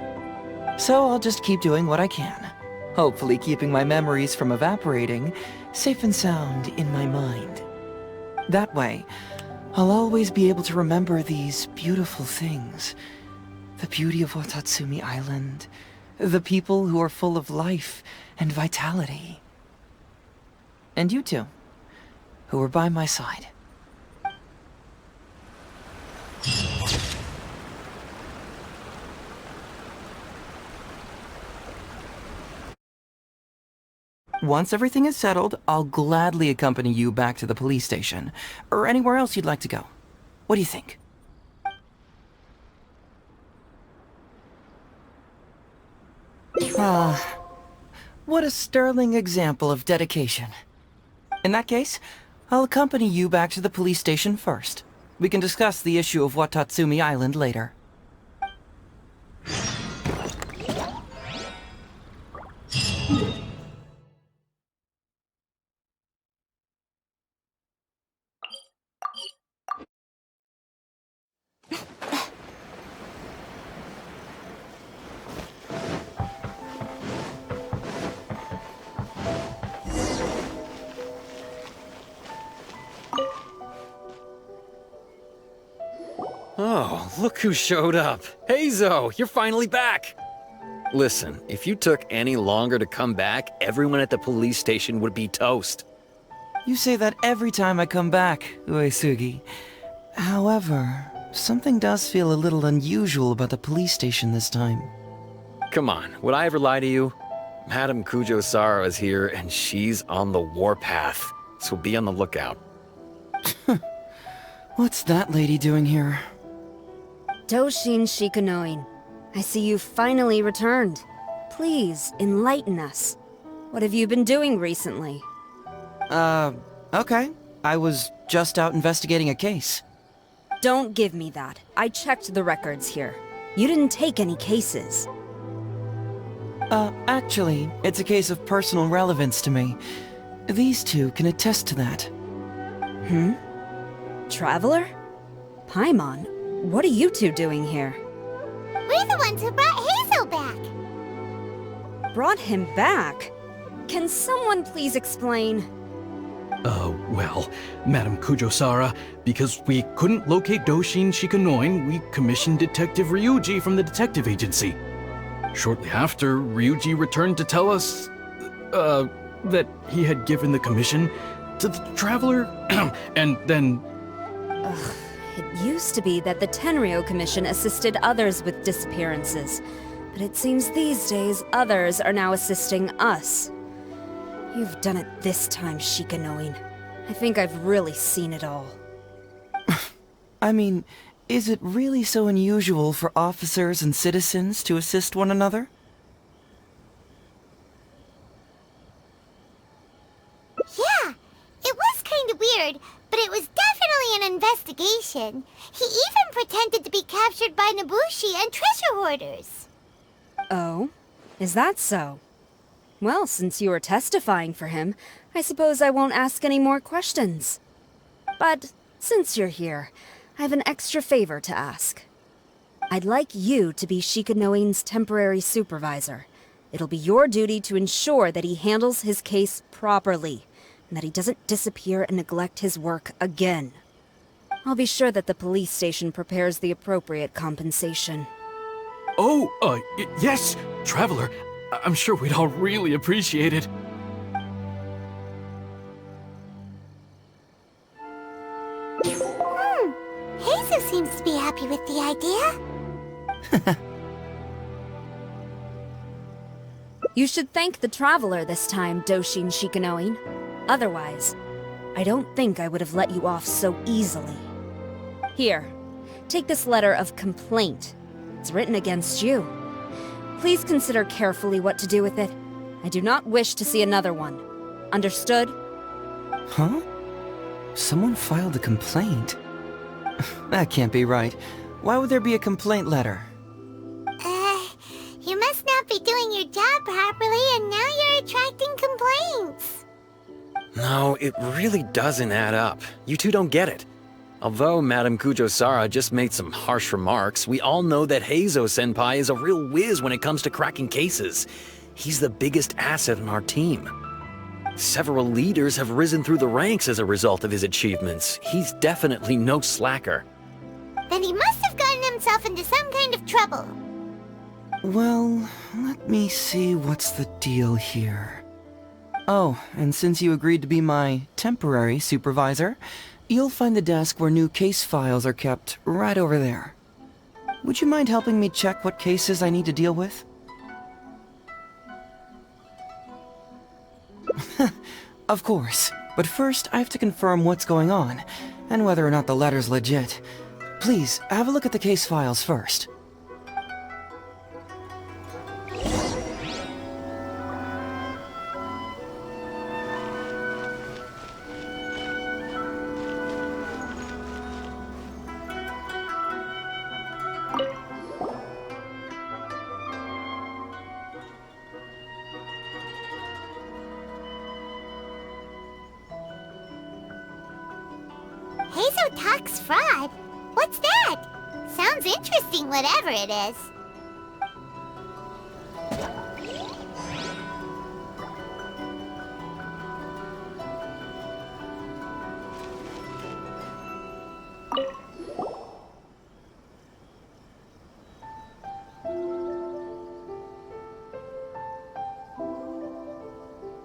So I'll just keep doing what I can. Hopefully keeping my memories from evaporating safe and sound in my mind. That way, I'll always be able to remember these beautiful things. The beauty of Watatsumi Island. The people who are full of life and vitality. And you two, who were by my side. Once everything is settled, I'll gladly accompany you back to the police station, or anywhere else you'd like to go. What do you think? What a sterling example of dedication. In that case, I'll accompany you back to the police station first. We can discuss the issue of Watatsumi Island later. Oh, look who showed up. Heizou, you're finally back! Listen, if you took any longer to come back, everyone at the police station would be toast. You say that every time I come back, Uesugi. However, something does feel a little unusual about the police station this time. Come on, would I ever lie to you? Madame Kujo-Sara is here, and she's on the warpath, so be on the lookout. What's that lady doing here? Doshin Shikanoin, I see you finally returned. Please, enlighten us. What have you been doing recently? Okay. I was just out investigating a case. Don't give me that. I checked the records here. You didn't take any cases. Actually, it's a case of personal relevance to me. These two can attest to that. Traveler? Paimon, what are you two doing here? We're the ones who brought Heizou back. Brought him back? Can someone please explain? Well, Madame Kujo-Sara, because we couldn't locate Doshin Shikanoin, we commissioned Detective Ryuji from the detective agency. Shortly after, Ryuji returned to tell us, that he had given the commission to the Traveler, and then... It used to be that the Tenryo Commission assisted others with disappearances, but it seems these days others are now assisting us. You've done it this time, Shikanoin. I think I've really seen it all. I mean, is it really so unusual for officers and citizens to assist one another? Yeah, it was kind of weird, but it was definitely an investigation. He even pretended to be captured by Nobushi and treasure hoarders. Oh? Is that so? Well, since you are testifying for him, I suppose I won't ask any more questions. But since you're here, I have an extra favor to ask. I'd like you to be Shikanoin's temporary supervisor. It'll be your duty to ensure that he handles his case properly, and that he doesn't disappear and neglect his work again. I'll be sure that the police station prepares the appropriate compensation. Oh, yes, Traveler. I'm sure we'd all really appreciate it. Heizou seems to be happy with the idea. You should thank the Traveler this time, Doshin Shikanoin. Otherwise, I don't think I would have let you off so easily. Here, take this letter of complaint. It's written against you. Please consider carefully what to do with it. I do not wish to see another one. Understood? Huh? Someone filed a complaint? That can't be right. Why would there be a complaint letter? You must not be doing your job properly, and now you're attracting complaints. No, it really doesn't add up. You two don't get it. Although Madame Kujo-Sara just made some harsh remarks, we all know that Heizou-senpai is a real whiz when it comes to cracking cases. He's the biggest asset in our team. Several leaders have risen through the ranks as a result of his achievements. He's definitely no slacker. Then he must have gotten himself into some kind of trouble. Well, let me see what's the deal here. Oh, and since you agreed to be my temporary supervisor, you'll find the desk where new case files are kept right over there. Would you mind helping me check what cases I need to deal with? Of course, but first I have to confirm what's going on, and whether or not the letter's legit. Please, have a look at the case files first. Heizou talks fraud? What's that? Sounds interesting, whatever it is.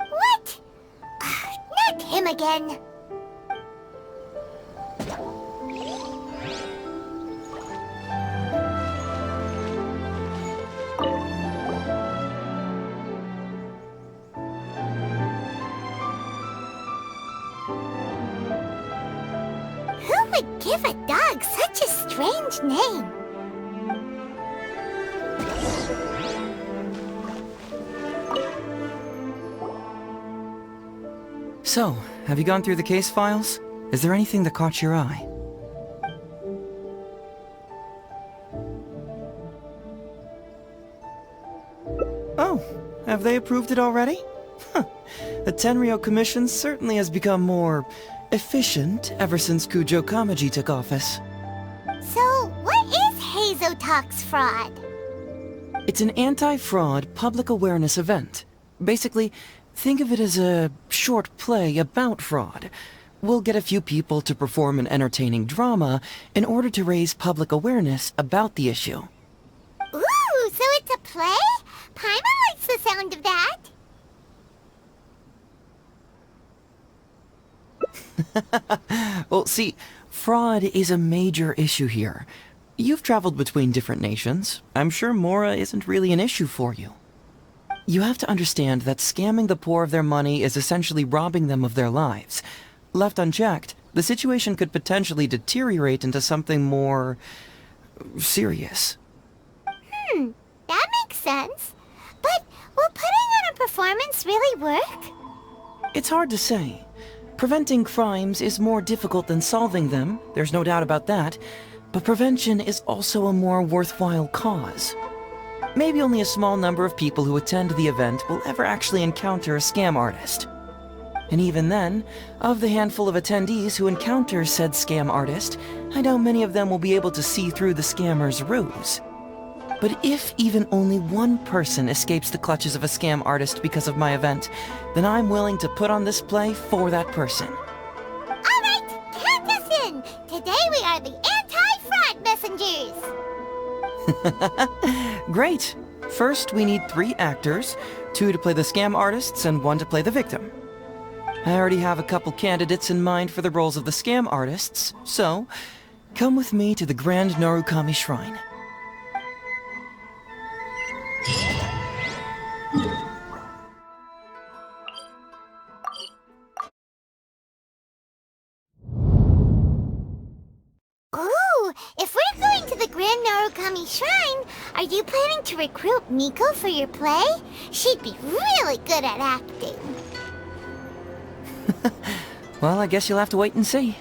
What? Not him again. Who would give a dog such a strange name? So, have you gone through the case files? Is there anything that caught your eye? Oh, have they approved it already? Huh. The Tenryo Commission certainly has become more efficient ever since Kujo Kamaji took office. So, what is Heizou Talks fraud? It's an anti-fraud public awareness event. Basically, think of it as a short play about fraud. We'll get a few people to perform an entertaining drama in order to raise public awareness about the issue. Ooh, so it's a play? Paimon likes the sound of that. Well, see, fraud is a major issue here. You've traveled between different nations. I'm sure Mora isn't really an issue for you. You have to understand that scamming the poor of their money is essentially robbing them of their lives. Left unchecked, the situation could potentially deteriorate into something more serious. That makes sense. But will putting on a performance really work? It's hard to say. Preventing crimes is more difficult than solving them, there's no doubt about that, but prevention is also a more worthwhile cause. maybe only a small number of people who attend the event will ever actually encounter a scam artist. And even then, of the handful of attendees who encounter said scam artist, I doubt many of them will be able to see through the scammer's ruse. But if even only one person escapes the clutches of a scam artist because of my event, then I'm willing to put on this play for that person. All right, count us in! Today we are the anti-fraud messengers! Great! First, we need 3 actors, 2 to play the scam artists and 1 to play the victim. I already have a couple candidates in mind for the roles of the scam artists, so come with me to the Grand Narukami Shrine. Ooh, if we're going to the Grand Narukami Shrine, are you planning to recruit Miko for your play? She'd be really good at acting. Well, I guess you'll have to wait and see.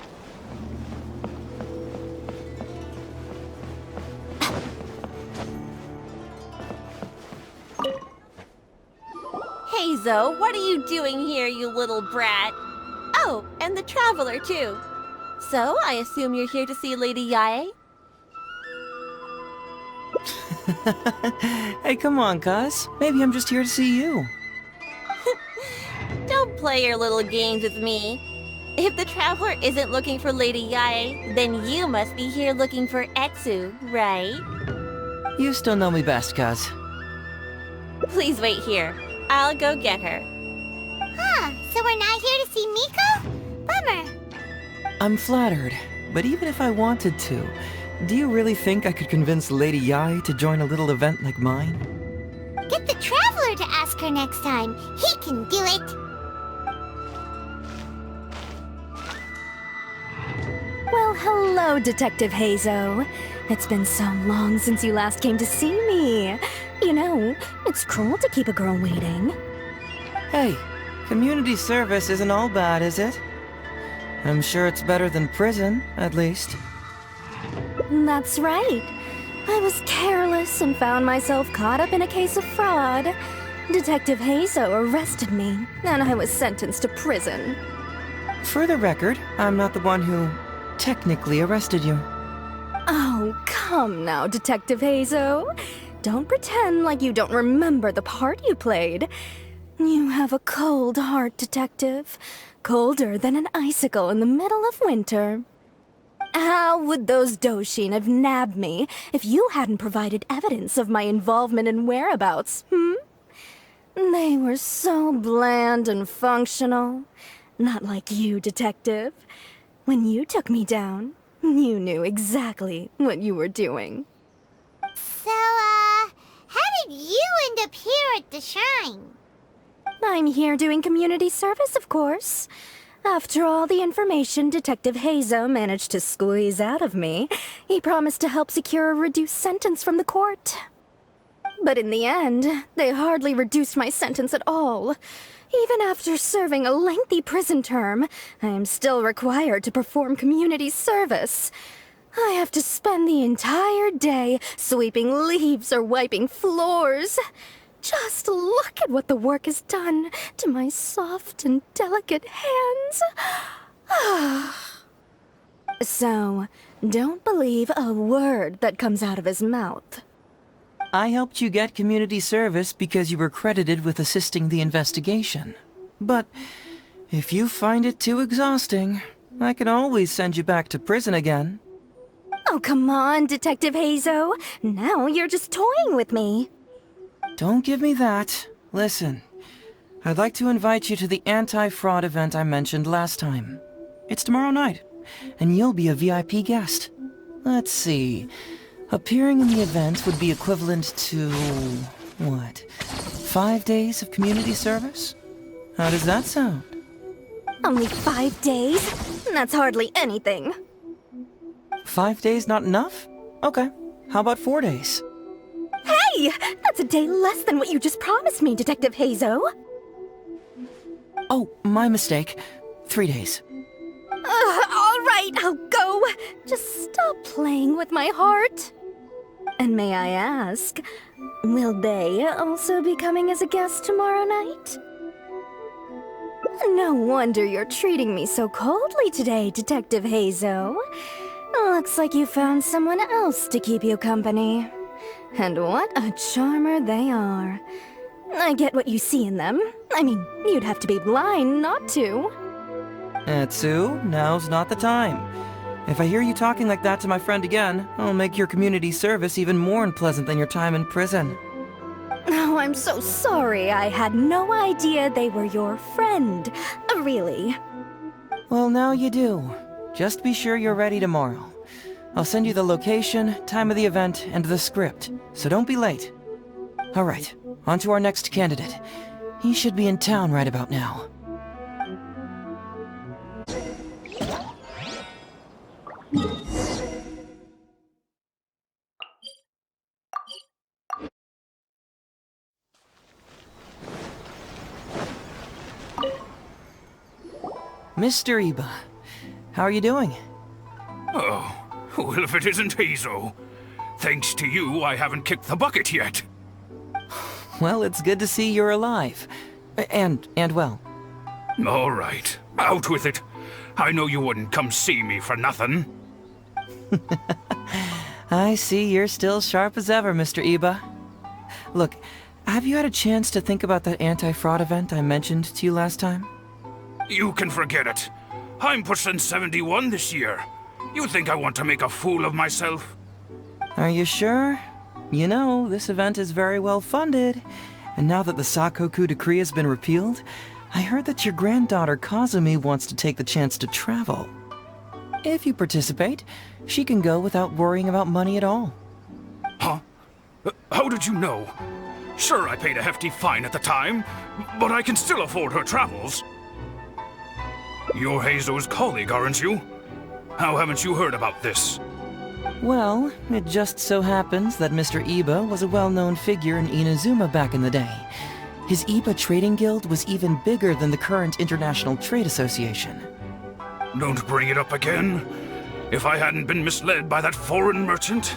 Heizou, what are you doing here, you little brat? Oh, and the Traveler, too. So, I assume you're here to see Lady Yae? Hey, come on, cuz. Maybe I'm just here to see you. Don't play your little games with me. If the Traveler isn't looking for Lady Yae, then you must be here looking for Etsu, right? You still know me best, cuz. Please wait here. I'll go get her. Huh, so we're not here to see Miko? Bummer. I'm flattered, but even if I wanted to, do you really think I could convince Lady Yae to join a little event like mine? Get the Traveler to ask her next time. He can do it. Well, hello, Detective Heizou. It's been so long since you last came to see me. You know, it's cruel to keep a girl waiting. Hey, community service isn't all bad, is it? I'm sure it's better than prison, at least. That's right. I was careless and found myself caught up in a case of fraud. Detective Heizou arrested me, and I was sentenced to prison. For the record, I'm not the one who technically arrested you. Oh, come now, Detective Heizou. Don't pretend like you don't remember the part you played. You have a cold heart, Detective. Colder than an icicle in the middle of winter. How would those Doshin have nabbed me if you hadn't provided evidence of my involvement and whereabouts, They were so bland and functional. Not like you, Detective. When you took me down, you knew exactly what you were doing. So, how did you end up here at the shrine? I'm here doing community service, of course. After all the information Detective Heizou managed to squeeze out of me, he promised to help secure a reduced sentence from the court. But in the end, they hardly reduced my sentence at all. Even after serving a lengthy prison term, I am still required to perform community service. I have to spend the entire day sweeping leaves or wiping floors. Just look at what the work has done to my soft and delicate hands. So, don't believe a word that comes out of his mouth. I helped you get community service because you were credited with assisting the investigation. But if you find it too exhausting, I can always send you back to prison again. Oh, come on, Detective Heizou. Now you're just toying with me. Don't give me that. Listen, I'd like to invite you to the anti-fraud event I mentioned last time. It's tomorrow night, and you'll be a VIP guest. Let's see. Appearing in the event would be equivalent to, what, 5 days of community service? How does that sound? Only 5 days? That's hardly anything. 5 days not enough? Okay, how about 4 days? Hey! That's a day less than what you just promised me, Detective Heizou. Oh, my mistake. 3 days. All right, I'll go. Just stop playing with my heart. And may I ask, will they also be coming as a guest tomorrow night? No wonder you're treating me so coldly today, Detective Heizou. Looks like you found someone else to keep you company. And what a charmer they are. I get what you see in them. I mean, you'd have to be blind not to. Etsu, now's not the time. If I hear you talking like that to my friend again, I'll make your community service even more unpleasant than your time in prison. Oh, I'm so sorry. I had no idea they were your friend. Really. Well, now you do. Just be sure you're ready tomorrow. I'll send you the location, time of the event, and the script, so don't be late. Alright, on to our next candidate. He should be in town right about now. Mr. Iba, how are you doing? Oh, well, if it isn't Heizou. Thanks to you, I haven't kicked the bucket yet. Well, it's good to see you're alive. And well. All right, out with it. I know you wouldn't come see me for nothing. I see you're still sharp as ever, Mr. Iba. Look, have you had a chance to think about that anti-fraud event I mentioned to you last time? You can forget it. I'm pushing 71 this year. You think I want to make a fool of myself? Are you sure? You know, this event is very well funded. And now that the Sakoku decree has been repealed, I heard that your granddaughter Kazumi wants to take the chance to travel. If you participate, she can go without worrying about money at all. Huh? How did you know? Sure, I paid a hefty fine at the time, but I can still afford her travels. You're Heizou's colleague, aren't you? How haven't you heard about this? Well, it just so happens that Mr. Iba was a well-known figure in Inazuma back in the day. His Iba Trading Guild was even bigger than the current International Trade Association. Don't bring it up again. If I hadn't been misled by that foreign merchant,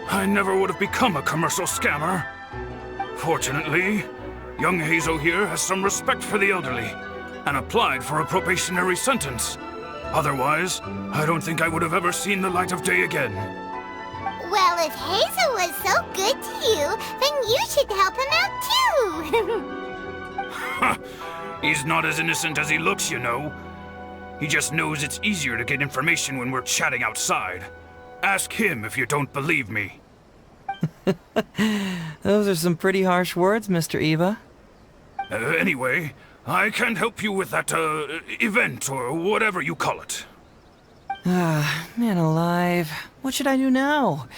I never would have become a commercial scammer. Fortunately, young Heizou here has some respect for the elderly, and applied for a probationary sentence. Otherwise, I don't think I would have ever seen the light of day again. Well, if Heizou was so good to you, then you should help him out too. He's not as innocent as he looks, you know. He just knows it's easier to get information when we're chatting outside. Ask him if you don't believe me. Those are some pretty harsh words, Mr. Iba. Anyway, I can't help you with that, event, or whatever you call it. Man alive. What should I do now?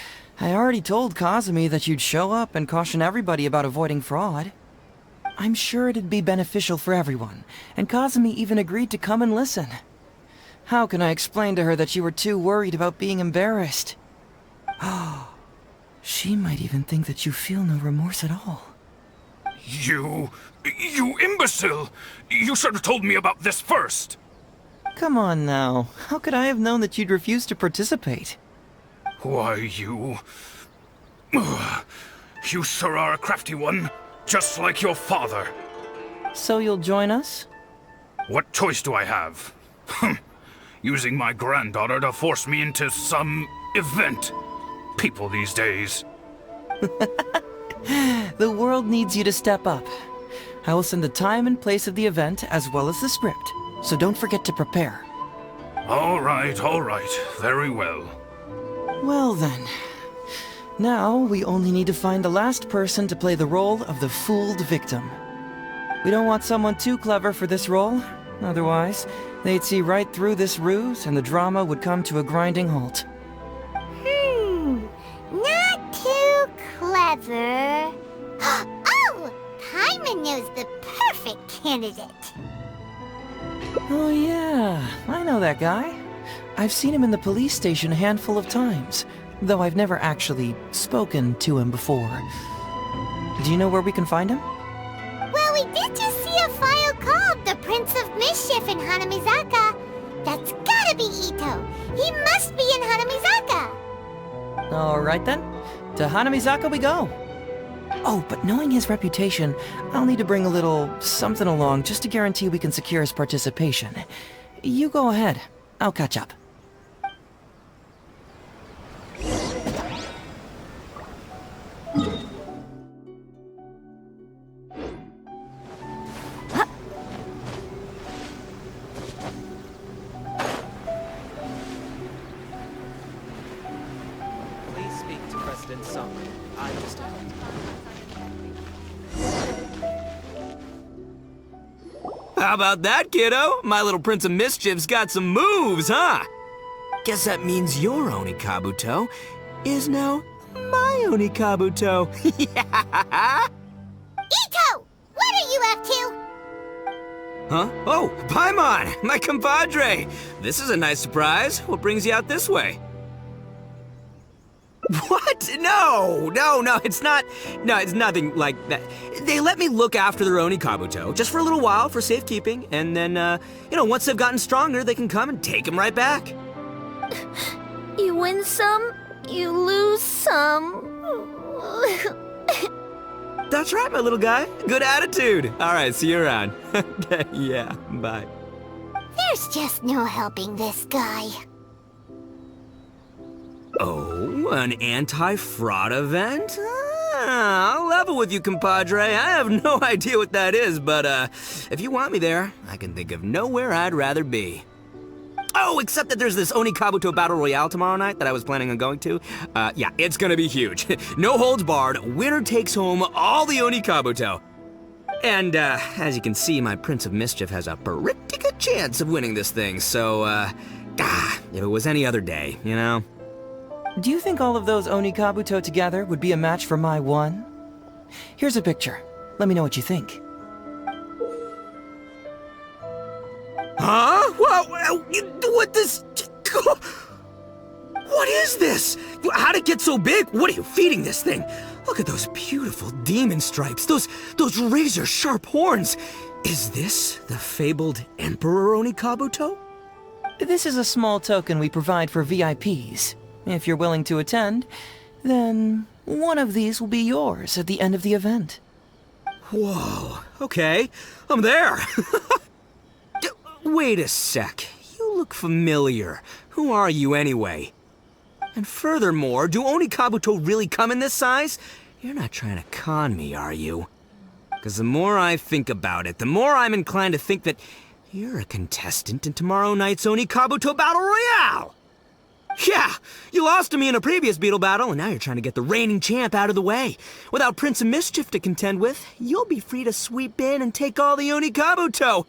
I already told Kazumi that you'd show up and caution everybody about avoiding fraud. I'm sure it'd be beneficial for everyone, and Kazumi even agreed to come and listen. How can I explain to her that you were too worried about being embarrassed? She might even think that you feel no remorse at all. You imbecile! You should have told me about this first! Come on now. How could I have known that you'd refuse to participate? Why, you sure are a crafty one, just like your father. So you'll join us? What choice do I have? Using my granddaughter to force me into some event. People these days. The world needs you to step up. I will send the time and place of the event as well as the script, so don't forget to prepare. All right, very well. Well then. Now, we only need to find the last person to play the role of the fooled victim. We don't want someone too clever for this role, otherwise, they'd see right through this ruse and the drama would come to a grinding halt. Not too clever. Oh! Paimon knows the perfect candidate. Oh yeah, I know that guy. I've seen him in the police station a handful of times, though I've never actually spoken to him before. Do you know where we can find him? Well, we did just see a file called The Prince of Mischief in Hanamizaka. That's gotta be Ito. He must be in Hanamizaka. Alright then. To Hanamizaka we go. Oh, but knowing his reputation, I'll need to bring a little something along just to guarantee we can secure his participation. You go ahead. I'll catch up. Please speak to President Song. I understand. How about that, kiddo? My little Prince of Mischief's got some moves, huh? Guess that means your Onikabuto is now my Onikabuto. Yeah! Ito! What are you up to? Huh? Oh, Paimon, my compadre. This is a nice surprise. What brings you out this way? What? No, it's not. No, it's nothing like that. They let me look after their Onikabuto just for a little while for safekeeping, and then, once they've gotten stronger, they can come and take him right back. You win some, you lose some. That's right, my little guy. Good attitude. All right, see you around. Okay, yeah, bye. There's just no helping this guy. Oh, an anti-fraud event? I'll level with you, compadre. I have no idea what that is, but if you want me there, I can think of nowhere I'd rather be. Oh, except that there's this Onikabuto Battle Royale tomorrow night that I was planning on going to. Yeah, it's gonna be huge. No holds barred, winner takes home all the Onikabuto. And, as you can see, my Prince of Mischief has a pretty good chance of winning this thing, so, if it was any other day, you know? Do you think all of those Onikabuto together would be a match for my one? Here's a picture. Let me know what you think. Huh? What this? What is this? How'd it get so big? What are you feeding this thing? Look at those beautiful demon stripes, those razor-sharp horns. Is this the fabled Emperor Onikabuto? This is a small token we provide for VIPs. If you're willing to attend, then one of these will be yours at the end of the event. Whoa, okay, I'm there. Wait a sec, you look familiar. Who are you anyway? And furthermore, do Onikabuto really come in this size? You're not trying to con me, are you? Because the more I think about it, the more I'm inclined to think that you're a contestant in tomorrow night's Onikabuto Battle Royale! Yeah, you lost to me in a previous beetle battle, and now you're trying to get the reigning champ out of the way. Without Prince of Mischief to contend with, you'll be free to sweep in and take all the Onikabuto.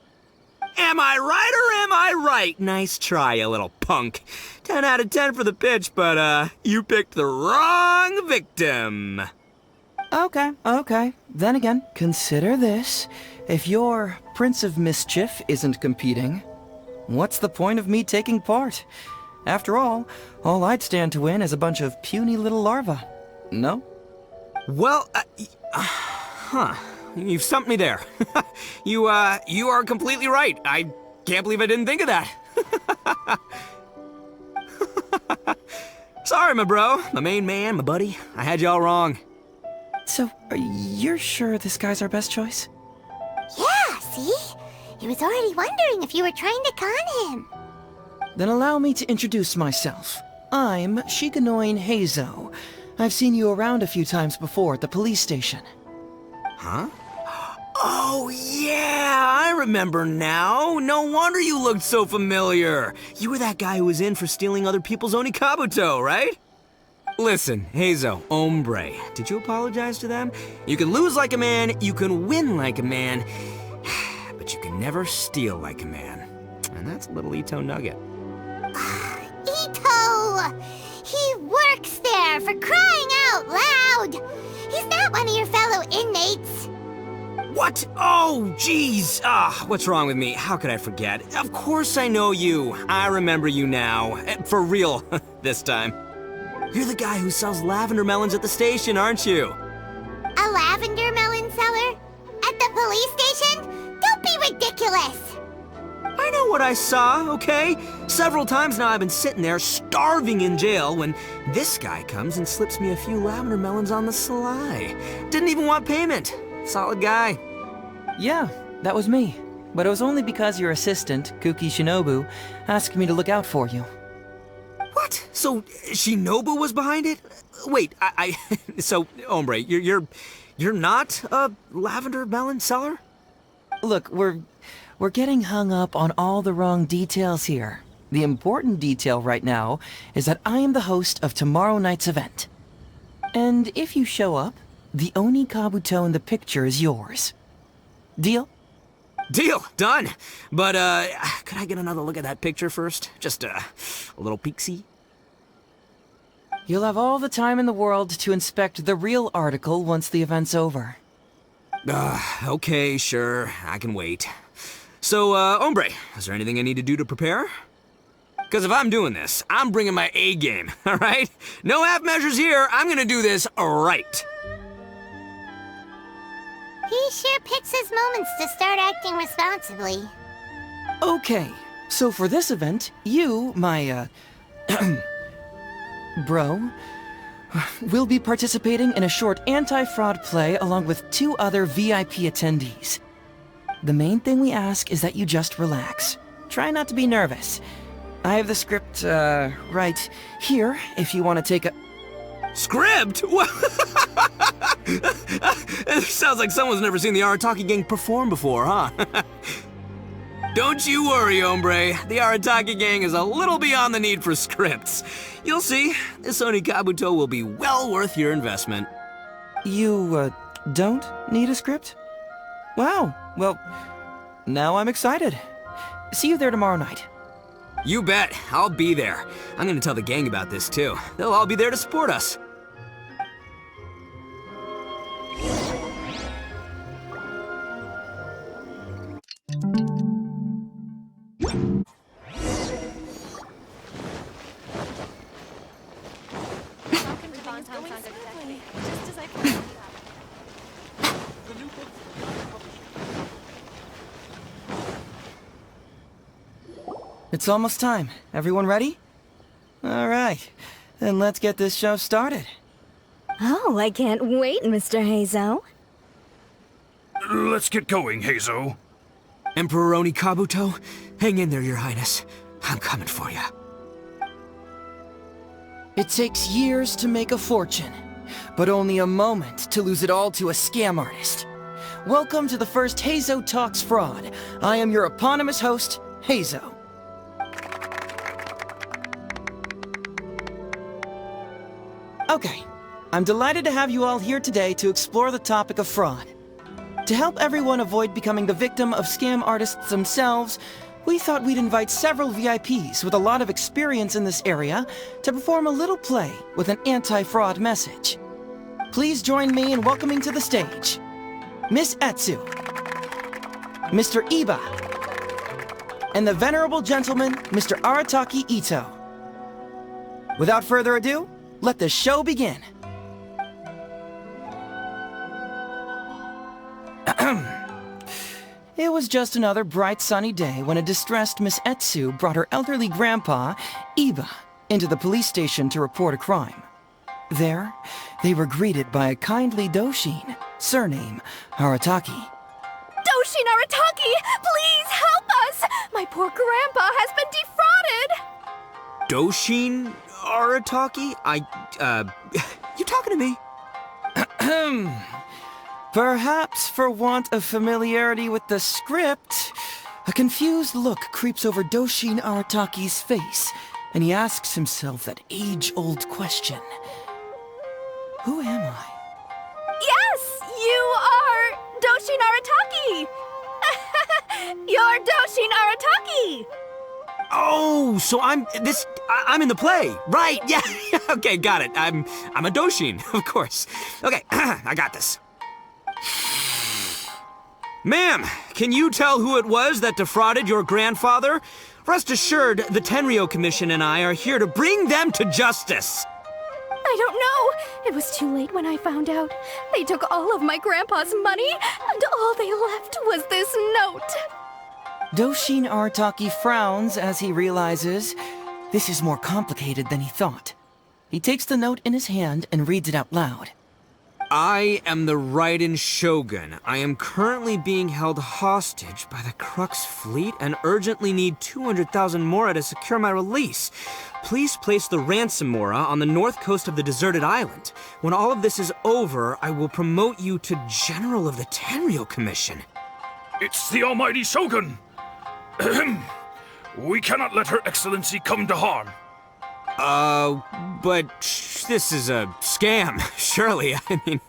Am I right or am I right? Nice try, you little punk. 10 out of 10 for the pitch, but, you picked the wrong victim. Okay. Then again, consider this. If your Prince of Mischief isn't competing, what's the point of me taking part? After all I'd stand to win is a bunch of puny little larvae. No? Well, you've stumped me there. You are completely right. I can't believe I didn't think of that. Sorry, my bro, my main man, my buddy. I had you all wrong. So, you're sure this guy's our best choice? Yeah, see? He was already wondering if you were trying to con him. Then allow me to introduce myself. I'm Shikanoin Heizou. I've seen you around a few times before at the police station. Huh? Oh, yeah, I remember now. No wonder you looked so familiar. You were that guy who was in for stealing other people's Onikabuto, right? Listen, Heizou, hombre, did you apologize to them? You can lose like a man, you can win like a man, but you can never steal like a man. And that's a little Ito nugget. Ito! He works there, for crying out loud! He's not one of your fellow inmates. What? Oh, jeez. What's wrong with me? How could I forget? Of course I know you. I remember you now. For real, this time. You're the guy who sells lavender melons at the station, aren't you? A lavender melon seller? At the police station? Don't be ridiculous! I know what I saw, okay? Several times now I've been sitting there starving in jail when this guy comes and slips me a few lavender melons on the sly. Didn't even want payment. Solid guy. Yeah, that was me. But it was only because your assistant, Kuki Shinobu, asked me to look out for you. What? So Shinobu was behind it? Wait, so hombre, you're not a lavender melon seller? Look, we're getting hung up on all the wrong details here. The important detail right now is that I am the host of tomorrow night's event. And if you show up, the Oni Kabuto in the picture is yours. Deal? Deal, done. But, could I get another look at that picture first? Just, a little peek-see? You'll have all the time in the world to inspect the real article once the event's over. Okay, sure. I can wait. So, hombre, is there anything I need to do to prepare? Because if I'm doing this, I'm bringing my A game, alright? No half measures here. I'm gonna do this right. He sure picks his moments to start acting responsibly. Okay, so for this event, you, my, bro, will be participating in a short anti-fraud play along with 2 other VIP attendees. The main thing we ask is that you just relax. Try not to be nervous. I have the script, right here, if you want to take a... Script? It sounds like someone's never seen the Arataki gang perform before, huh? Don't you worry, hombre. The Arataki gang is a little beyond the need for scripts. You'll see, this Oni Kabuto will be well worth your investment. You, don't need a script? Wow, well, now I'm excited. See you there tomorrow night. You bet. I'll be there. I'm gonna tell the gang about this, too. They'll all be there to support us. It's almost time. Everyone ready? All right, then let's get this show started. Oh, I can't wait, Mr. Heizou. Let's get going, Heizou. Emperor Oni Kabuto, hang in there, Your Highness. I'm coming for you. It takes years to make a fortune, but only a moment to lose it all to a scam artist. Welcome to the first Heizou Talks Fraud. I am your eponymous host, Heizou. Okay, I'm delighted to have you all here today to explore the topic of fraud. To help everyone avoid becoming the victim of scam artists themselves, we thought we'd invite several VIPs with a lot of experience in this area to perform a little play with an anti-fraud message. Please join me in welcoming to the stage Miss Etsu, Mr. Iba, and the venerable gentleman, Mr. Arataki Ito. Without further ado, let the show begin. It was just another bright sunny day when a distressed Miss Etsu brought her elderly grandpa, Iba, into the police station to report a crime. There, they were greeted by a kindly Doshin, surname Arataki. Doshin Arataki, please help us! My poor grandpa has been defrauded! Doshin Arataki? You talking to me? Perhaps for want of familiarity with the script, a confused look creeps over Doshin Arataki's face, and he asks himself that age-old question. Who am I? Yes! You are Doshin Arataki! You're Doshin Arataki! Oh, so I'm in the play. Right, yeah. Okay, got it. I'm a Doshin, of course. Okay, I got this. Ma'am, can you tell who it was that defrauded your grandfather? Rest assured, the Tenryo Commission and I are here to bring them to justice. I don't know. It was too late when I found out. They took all of my grandpa's money, and all they left was this note. Doshin Arataki frowns as he realizes this is more complicated than he thought. He takes the note in his hand and reads it out loud. I am the Raiden Shogun. I am currently being held hostage by the Crux fleet and urgently need 200,000 mora to secure my release. Please place the ransom mora on the north coast of the deserted island. When all of this is over, I will promote you to General of the Tenryo Commission. It's the almighty Shogun! We cannot let Her Excellency come to harm. But this is a scam, surely. I mean,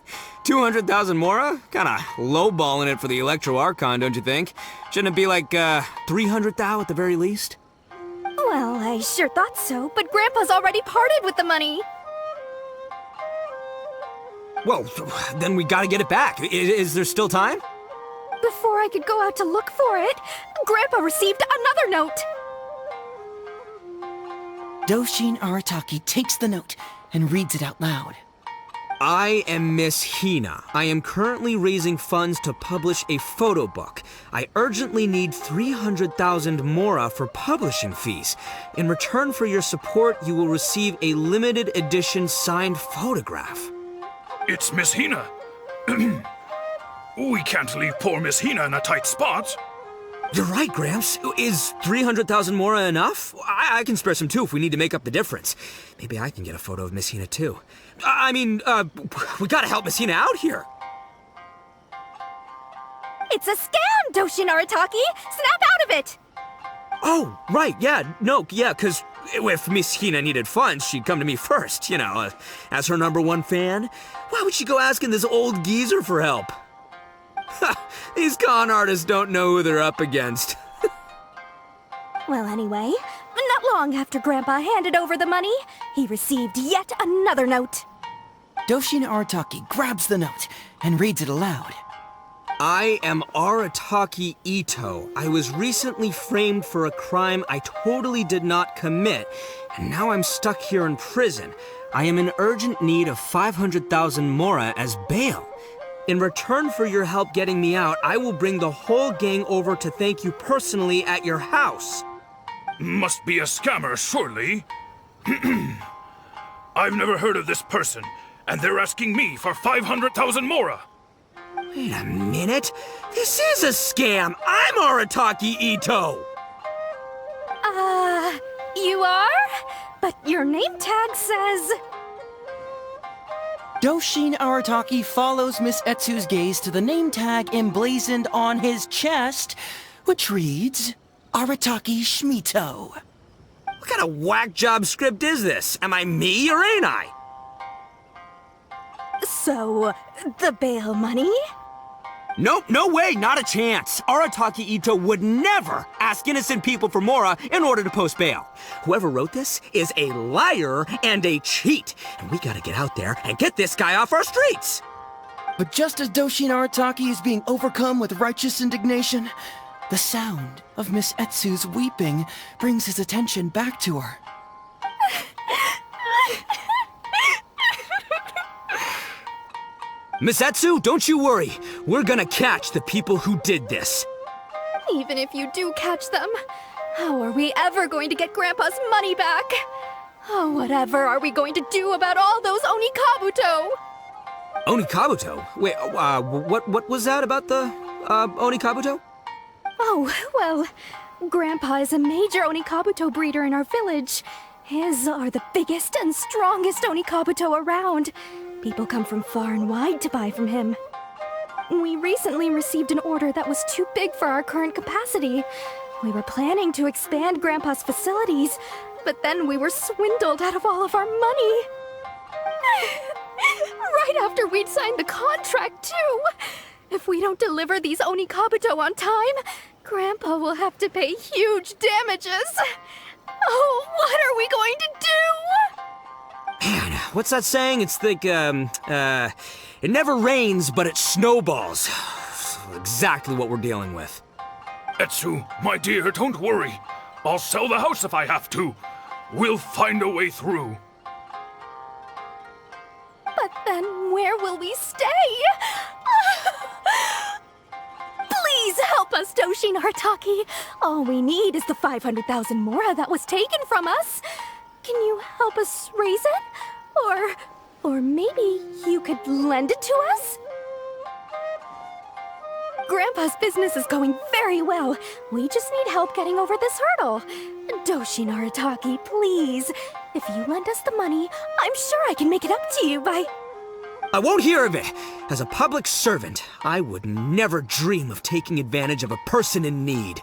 200,000 mora? Kinda lowballing it for the Electro Archon, don't you think? Shouldn't it be like, 300 thou at the very least? Well, I sure thought so, but Grandpa's already parted with the money. Well, then we gotta get it back. Is there still time? Before I could go out to look for it, Grandpa received another note. Doshin Arataki takes the note and reads it out loud. I am Miss Hina. I am currently raising funds to publish a photo book. I urgently need 300,000 mora for publishing fees. In return for your support, you will receive a limited edition signed photograph. It's Miss Hina. We can't leave poor Miss Hina in a tight spot. You're right, Gramps. Is 300,000 mora enough? I can spare some too if we need to make up the difference. Maybe I can get a photo of Miss Hina too. We gotta help Miss Hina out here. It's a scam, Doshin Arataki! Snap out of it! Oh, right, cause if Miss Hina needed funds, she'd come to me first, as her #1 fan. Why would she go asking this old geezer for help? These con artists don't know who they're up against. Well, anyway, not long after Grandpa handed over the money, he received yet another note. Doshin Arataki grabs the note and reads it aloud. I am Arataki Ito. I was recently framed for a crime I totally did not commit, and now I'm stuck here in prison. I am in urgent need of 500,000 mora as bail. In return for your help getting me out, I will bring the whole gang over to thank you personally at your house. Must be a scammer, surely. I've never heard of this person, and they're asking me for 500,000 mora. Wait a minute. This is a scam. I'm Arataki Ito. You are? But your name tag says... Doshin Arataki follows Miss Etsu's gaze to the name tag emblazoned on his chest, which reads, Arataki Shmito. What kind of whack job script is this? Am I me or ain't I? So, the bail money? Nope, no way, not a chance. Arataki Ito would never ask innocent people for mora in order to post bail. Whoever wrote this is a liar and a cheat, and we gotta get out there and get this guy off our streets. But just as Doshin Arataki is being overcome with righteous indignation, the sound of Miss Etsu's weeping brings his attention back to her. Miss Etsu, don't you worry. We're gonna catch the people who did this. Even if you do catch them, how are we ever going to get Grandpa's money back? Oh, whatever are we going to do about all those Onikabuto? Onikabuto? Wait, what was that about the, Onikabuto? Oh, well, Grandpa is a major Onikabuto breeder in our village. His are the biggest and strongest Onikabuto around. People come from far and wide to buy from him. We recently received an order that was too big for our current capacity. We were planning to expand Grandpa's facilities, but then we were swindled out of all of our money. Right after we'd signed the contract, too. If we don't deliver these Onikabuto on time, Grandpa will have to pay huge damages. Oh, what are we going to do? Man, what's that saying? It's like, it never rains, but it snowballs. Exactly what we're dealing with. Etsu, my dear, don't worry. I'll sell the house if I have to. We'll find a way through. But then where will we stay? Please help us, us, Doshin Artaki. All we need is the 500,000 mora that was taken from us. Can you help us raise it? Or maybe you could lend it to us? Grandpa's business is going very well. We just need help getting over this hurdle. Doshin Arataki, please. If you lend us the money, I'm sure I can make it up to you by... I won't hear of it! As a public servant, I would never dream of taking advantage of a person in need.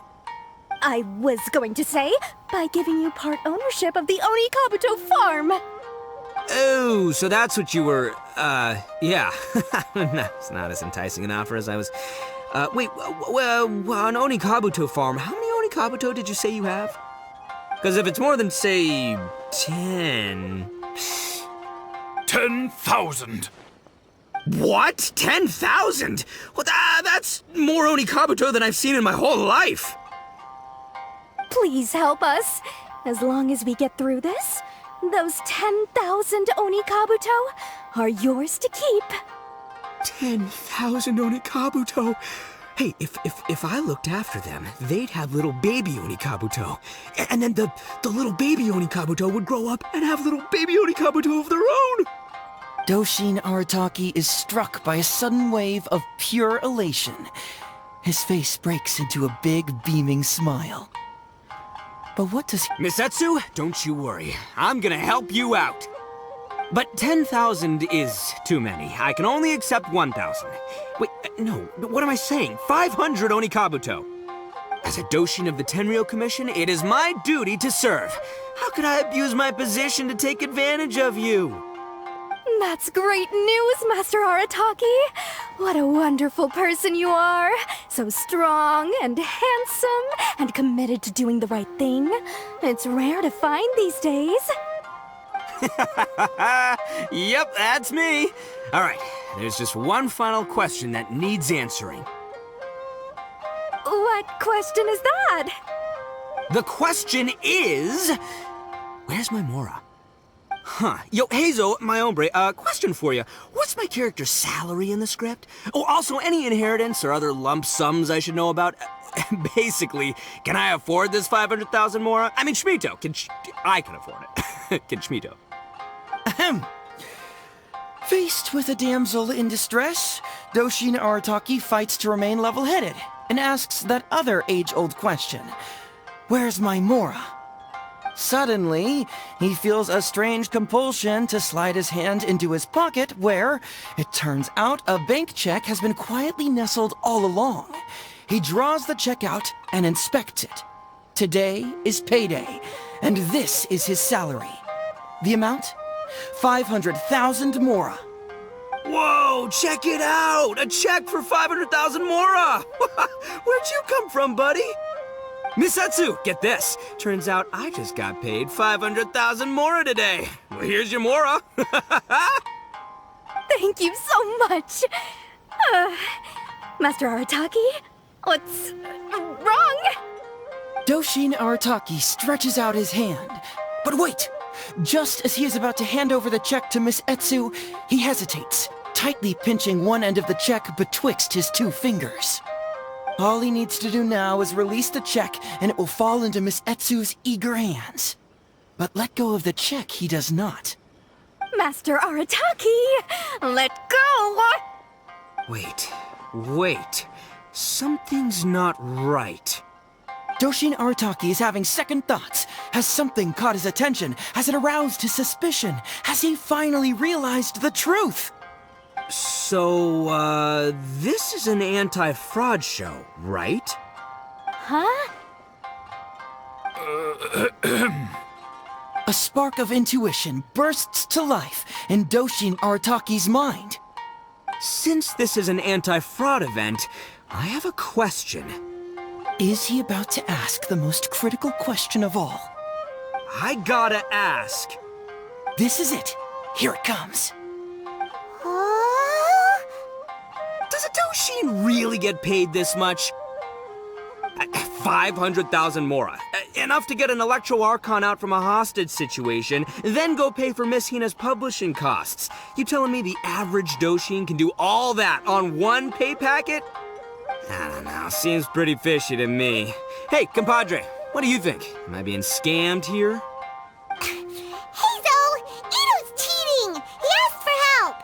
I was going to say, by giving you part ownership of the Onikabuto farm. Oh, so that's what you were, yeah. That's not as enticing an offer as I was... wait, an Onikabuto farm, how many Onikabuto did you say you have? Because if it's more than, say, 10... 10,000. What? 10,000? Well, that's more Onikabuto than I've seen in my whole life. Please help us. As long as we get through this, those 10,000 Onikabuto are yours to keep. 10,000 Onikabuto? Hey, if I looked after them, they'd have little baby Onikabuto. And then the little baby Onikabuto would grow up and have little baby Onikabuto of their own. Doshin Arataki is struck by a sudden wave of pure elation. His face breaks into a big, beaming smile. But what does he... Miss Etsu, don't you worry. I'm gonna help you out. But 10,000 is too many. I can only accept 1,000. Wait, no, what am I saying? 500 Onikabuto. As a Doshin of the Tenryou Commission, it is my duty to serve. How could I abuse my position to take advantage of you? That's great news, Master Arataki. What a wonderful person you are. So strong and handsome and committed to doing the right thing. It's rare to find these days. Yep, that's me. All right, there's just one final question that needs answering. What question is that? The question is... Where's my Mora? Huh. Yo, Heizou, my hombre, question for you. What's my character's salary in the script? Oh, also, any inheritance or other lump sums I should know about? Basically, can I afford this 500,000 Mora? I mean, Shmito, I can afford it. Can Shmito? Ahem. Faced with a damsel in distress, Doshin Arataki fights to remain level-headed and asks that other age-old question. Where's my Mora? Suddenly, he feels a strange compulsion to slide his hand into his pocket where, it turns out, a bank check has been quietly nestled all along. He draws the check out and inspects it. Today is payday, and this is his salary. The amount? 500,000 Mora. Whoa, check it out! A check for 500,000 Mora! Where'd you come from, buddy? Miss Etsu, get this. Turns out I just got paid 500,000 Mora today. Well, here's your Mora. Thank you so much. Master Arataki, what's wrong? Doshin Arataki stretches out his hand. But wait! Just as he is about to hand over the check to Miss Etsu, he hesitates, tightly pinching one end of the check betwixt his two fingers. All he needs to do now is release the check, and it will fall into Miss Etsu's eager hands. But let go of the check he does not. Master Arataki, let go! Wait. Something's not right. Doshin Arataki is having second thoughts. Has something caught his attention? Has it aroused his suspicion? Has he finally realized the truth? So, this is an anti-fraud show, right? Huh? A spark of intuition bursts to life in Doshin Arataki's mind. Since this is an anti-fraud event, I have a question. Is he about to ask the most critical question of all? I gotta ask. This is it. Here it comes. Does a Doshin really get paid this much? 500,000 Mora. Enough to get an Electro Archon out from a hostage situation, then go pay for Miss Hina's publishing costs. You telling me the average Doshin can do all that on one pay packet? I don't know, seems pretty fishy to me. Hey, compadre, what do you think? Am I being scammed here? Heizou! Ito's cheating! He asked for help!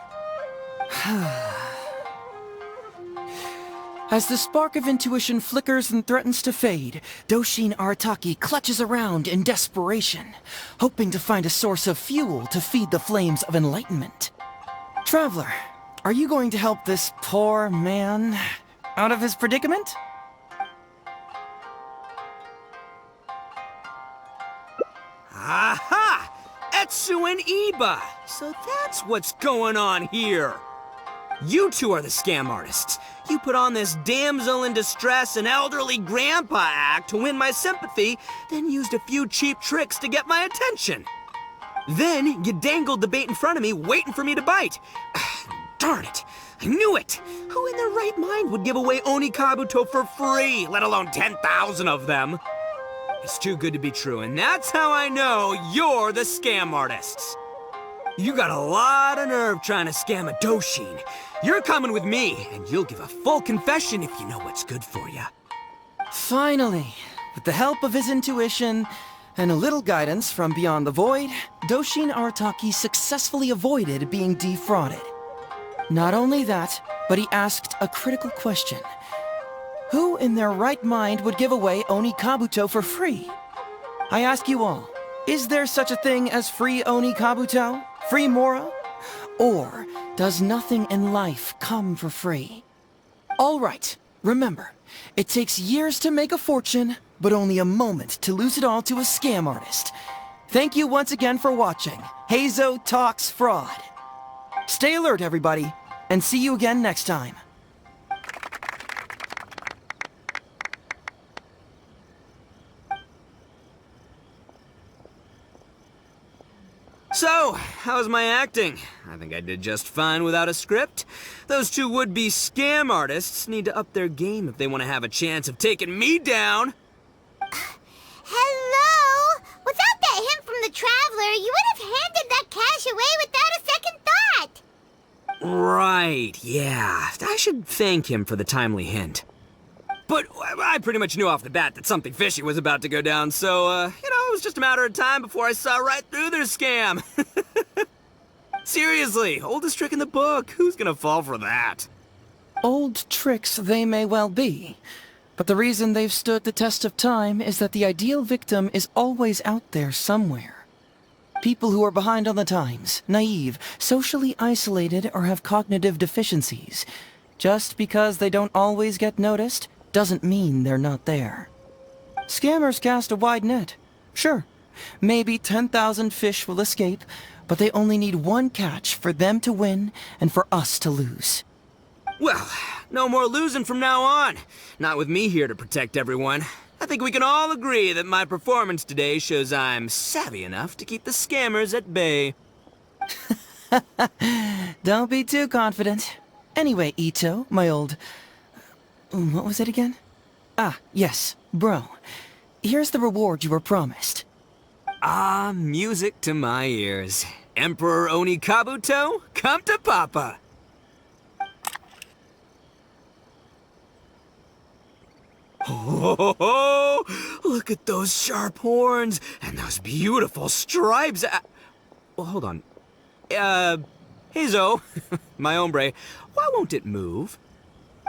As the spark of intuition flickers and threatens to fade, Doshin Arataki clutches around in desperation, hoping to find a source of fuel to feed the flames of enlightenment. Traveler, are you going to help this poor man out of his predicament? Aha! Etsu and Iba! So that's what's going on here! You two are the scam artists. You put on this damsel in distress and elderly grandpa act to win my sympathy, then used a few cheap tricks to get my attention. Then you dangled the bait in front of me, waiting for me to bite. Darn it! I knew it! Who in their right mind would give away Oni Kabuto for free, let alone 10,000 of them? It's too good to be true, and that's how I know you're the scam artists. You got a lot of nerve trying to scam a Doshin. You're coming with me, and you'll give a full confession if you know what's good for you. Finally, with the help of his intuition and a little guidance from beyond the void, Doshin Arataki successfully avoided being defrauded. Not only that, but he asked a critical question. Who in their right mind would give away Oni Kabuto for free? I ask you all, is there such a thing as free Oni Kabuto? Free Mora? Or does nothing in life come for free? All right, remember, it takes years to make a fortune, but only a moment to lose it all to a scam artist. Thank you once again for watching Heizou Talks Fraud. Stay alert, everybody, and see you again next time. So, how's my acting? I think I did just fine without a script. Those two would-be scam artists need to up their game if they want to have a chance of taking me down. Hello? Without that hint from the Traveler, you would have handed that cash away without a second thought. Right, yeah. I should thank him for the timely hint. But I pretty much knew off the bat that something fishy was about to go down, so, it was just a matter of time before I saw right through their scam. Seriously, oldest trick in the book. Who's gonna fall for that? Old tricks they may well be, but the reason they've stood the test of time is that the ideal victim is always out there somewhere. People who are behind on the times, naive, socially isolated, or have cognitive deficiencies. Just because they don't always get noticed doesn't mean they're not there. Scammers cast a wide net. Sure, maybe 10,000 fish will escape, but they only need one catch for them to win and for us to lose. Well, no more losing from now on. Not with me here to protect everyone. I think we can all agree that my performance today shows I'm savvy enough to keep the scammers at bay. Don't be too confident. Anyway, Ito, my old... what was it again? Ah, yes, bro. Here's the reward you were promised. Ah, music to my ears. Emperor Oni Kabuto, come to Papa! Oh, look at those sharp horns and those beautiful stripes. Well, hold on. Heizou, my hombre, why won't it move?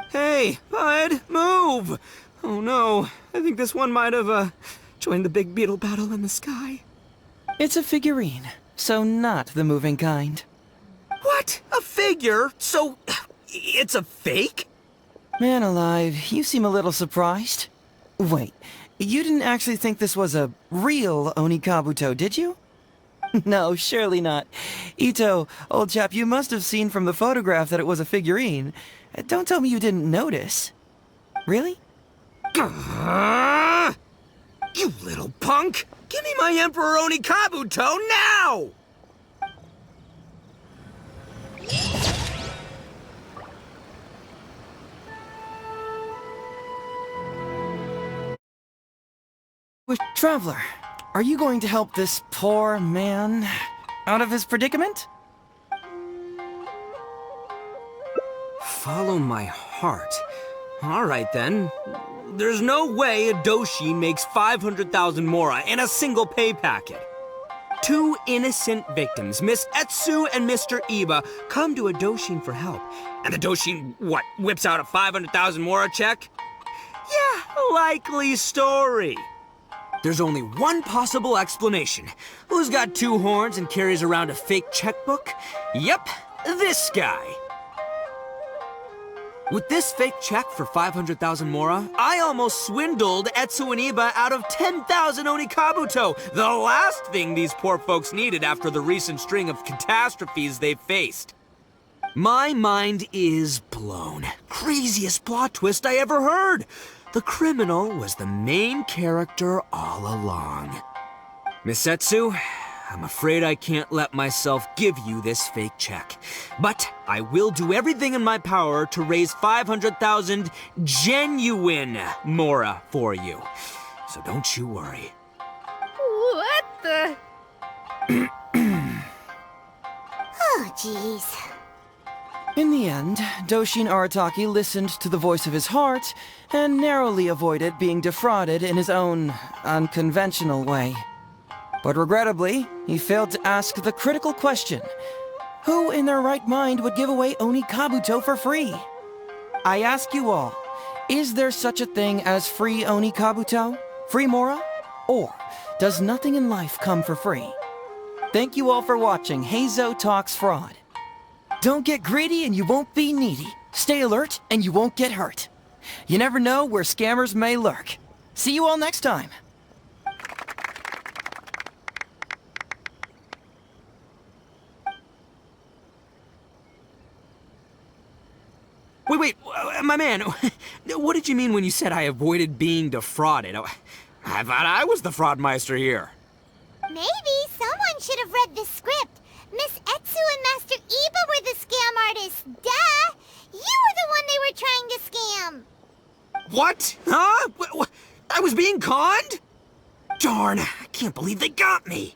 Hey, bud, move! Oh no, I think this one might have, joined the big beetle battle in the sky. It's a figurine, so not the moving kind. What? A figure? So, it's a fake? Man alive, you seem a little surprised. Wait, you didn't actually think this was a real Oni Kabuto, did you? No, surely not. Ito, old chap, you must have seen from the photograph that it was a figurine. Don't tell me you didn't notice. Really? You little punk! Give me my Emperor Oni Kabuto now! Traveler, are you going to help this poor man out of his predicament? Follow my heart. Alright then. There's no way a Doshin makes 500,000 mora in a single pay packet. Two innocent victims, Miss Etsu and Mr. Iba, come to a Doshin for help. And the Doshin, what, whips out a 500,000 mora check? Yeah, likely story. There's only one possible explanation. Who's got two horns and carries around a fake checkbook? Yep, this guy. With this fake check for 500,000 mora, I almost swindled Etsu and Iba out of 10,000 Onikabuto, the last thing these poor folks needed after the recent string of catastrophes they've faced. My mind is blown. Craziest plot twist I ever heard. The criminal was the main character all along. Miss Etsu, I'm afraid I can't let myself give you this fake check. But I will do everything in my power to raise 500,000 genuine mora for you. So don't you worry. What the? Oh, jeez. In the end, Doshin Arataki listened to the voice of his heart and narrowly avoided being defrauded in his own unconventional way. But regrettably, he failed to ask the critical question: who in their right mind would give away Onikabuto for free? I ask you all, is there such a thing as free Onikabuto? Free mora? Or does nothing in life come for free? Thank you all for watching Heizou Talks Fraud. Don't get greedy and you won't be needy. Stay alert and you won't get hurt. You never know where scammers may lurk. See you all next time. Wait, my man, what did you mean when you said I avoided being defrauded? I thought I was the fraudmeister here. Maybe someone should have read the script. Miss Etsu and Master Iba were the scam artists. Duh! You were the one they were trying to scam. What? Huh? I was being conned? Darn, I can't believe they got me.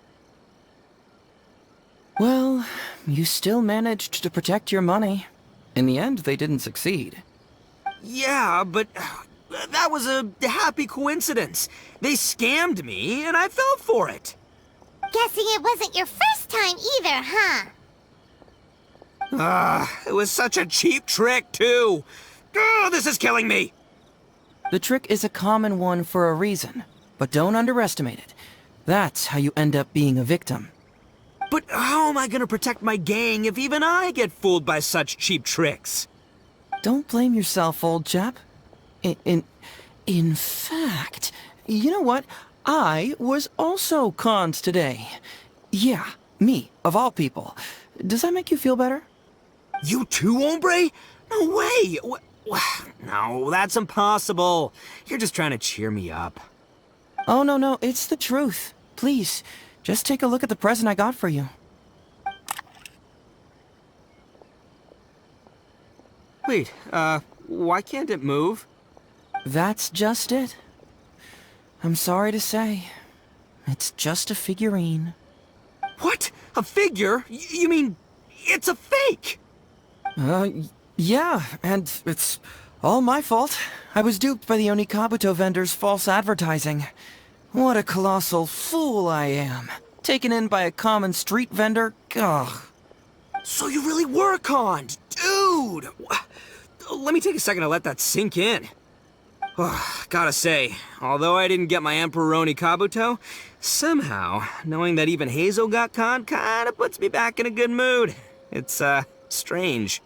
Well, you still managed to protect your money. In the end, they didn't succeed. Yeah, but that was a happy coincidence. They scammed me, and I fell for it. Guessing it wasn't your first time either, huh? It was such a cheap trick, too. Oh, this is killing me. The trick is a common one for a reason, but don't underestimate it. That's how you end up being a victim. But how am I gonna protect my gang if even I get fooled by such cheap tricks? Don't blame yourself, old chap. In fact, you know what? I was also conned today. Yeah, me, of all people. Does that make you feel better? You too, hombre? No way! No, that's impossible. You're just trying to cheer me up. Oh, no, it's the truth. Please, just take a look at the present I got for you. Wait, why can't it move? That's just it. I'm sorry to say, it's just a figurine. What? A figure? You mean it's a fake? Yeah, and it's all my fault. I was duped by the Onikabuto vendor's false advertising. What a colossal fool I am. Taken in by a common street vendor? Ugh. So you really were conned, dude! Let me take a second to let that sink in. Gotta say, although I didn't get my Emperor Onikabuto, somehow, knowing that even Heizou got conned kinda puts me back in a good mood. It's, strange.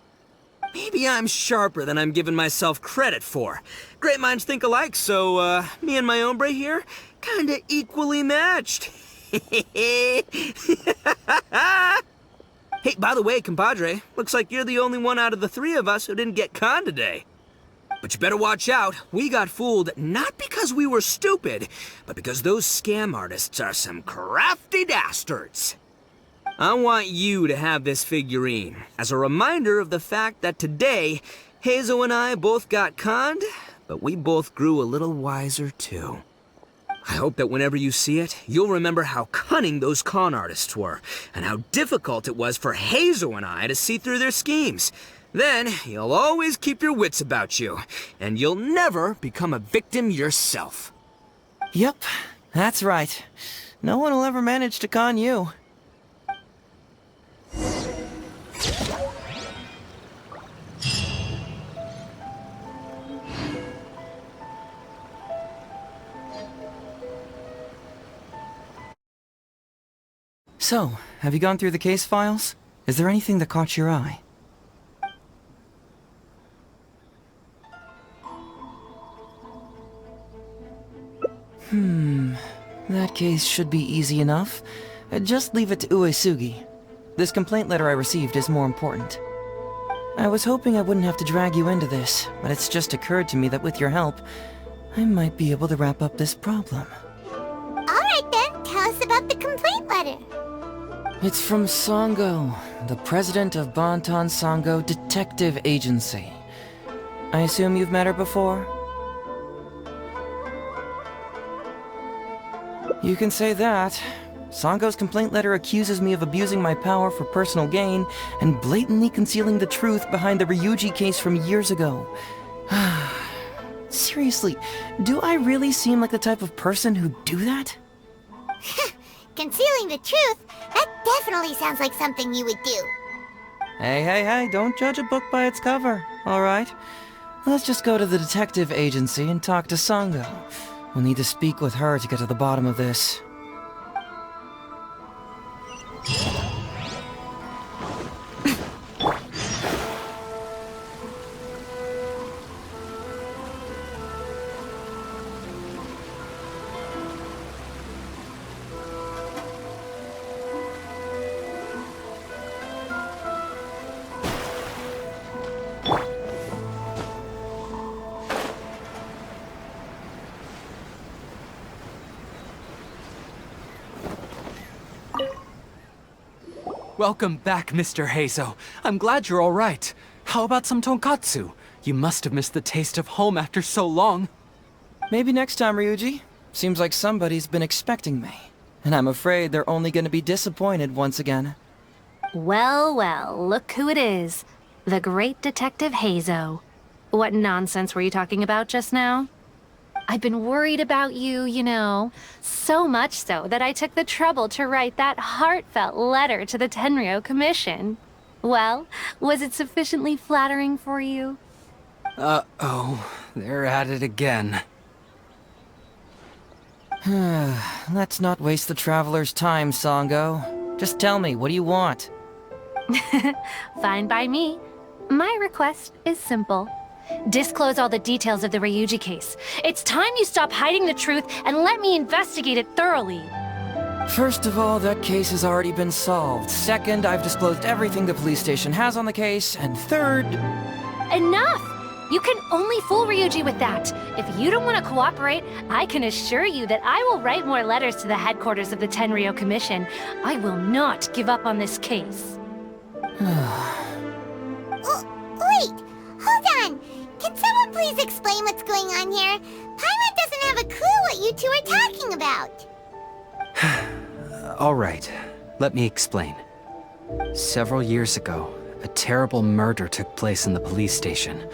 Maybe I'm sharper than I'm giving myself credit for. Great minds think alike, so, me and my hombre here, kinda equally matched. Hey, by the way, compadre, looks like you're the only one out of the three of us who didn't get conned today. But you better watch out. We got fooled not because we were stupid, but because those scam artists are some crafty dastards. I want you to have this figurine as a reminder of the fact that today, Heizou and I both got conned, but we both grew a little wiser too. I hope that whenever you see it, you'll remember how cunning those con artists were, and how difficult it was for Heizou and I to see through their schemes. Then you'll always keep your wits about you, and you'll never become a victim yourself. Yep, that's right. No one will ever manage to con you. So, have you gone through the case files? Is there anything that caught your eye? That case should be easy enough. Just leave it to Uesugi. This complaint letter I received is more important. I was hoping I wouldn't have to drag you into this, but it's just occurred to me that with your help, I might be able to wrap up this problem. Alright then, tell us about the complaint letter. It's from Sango, the president of Bantan Sango Detective Agency. I assume you've met her before? You can say that. Sango's complaint letter accuses me of abusing my power for personal gain and blatantly concealing the truth behind the Ryuji case from years ago. Seriously, do I really seem like the type of person who'd do that? Concealing the truth? That definitely sounds like something you would do. Hey, don't judge a book by its cover, alright? Let's just go to the detective agency and talk to Sango. We'll need to speak with her to get to the bottom of this. Welcome back, Mr. Heizou. I'm glad you're all right. How about some tonkatsu? You must have missed the taste of home after so long. Maybe next time, Ryuji. Seems like somebody's been expecting me. And I'm afraid they're only gonna be disappointed once again. Well, look who it is. The great Detective Heizou. What nonsense were you talking about just now? I've been worried about you, you know. So much so that I took the trouble to write that heartfelt letter to the Tenryo Commission. Well, was it sufficiently flattering for you? Uh-oh, they're at it again. Let's not waste the traveler's time, Sango. Just tell me, what do you want? Fine by me. My request is simple. Disclose all the details of the Ryuji case. It's time you stop hiding the truth and let me investigate it thoroughly. First of all, that case has already been solved. Second, I've disclosed everything the police station has on the case. And third... Enough! You can only fool Ryuji with that. If you don't want to cooperate, I can assure you that I will write more letters to the headquarters of the Tenryo Commission. I will not give up on this case. Wait! Hold on! Can someone please explain what's going on here? Paimon doesn't have a clue what you two are talking about. All right, let me explain. Several years ago, a terrible murder took place in the police station.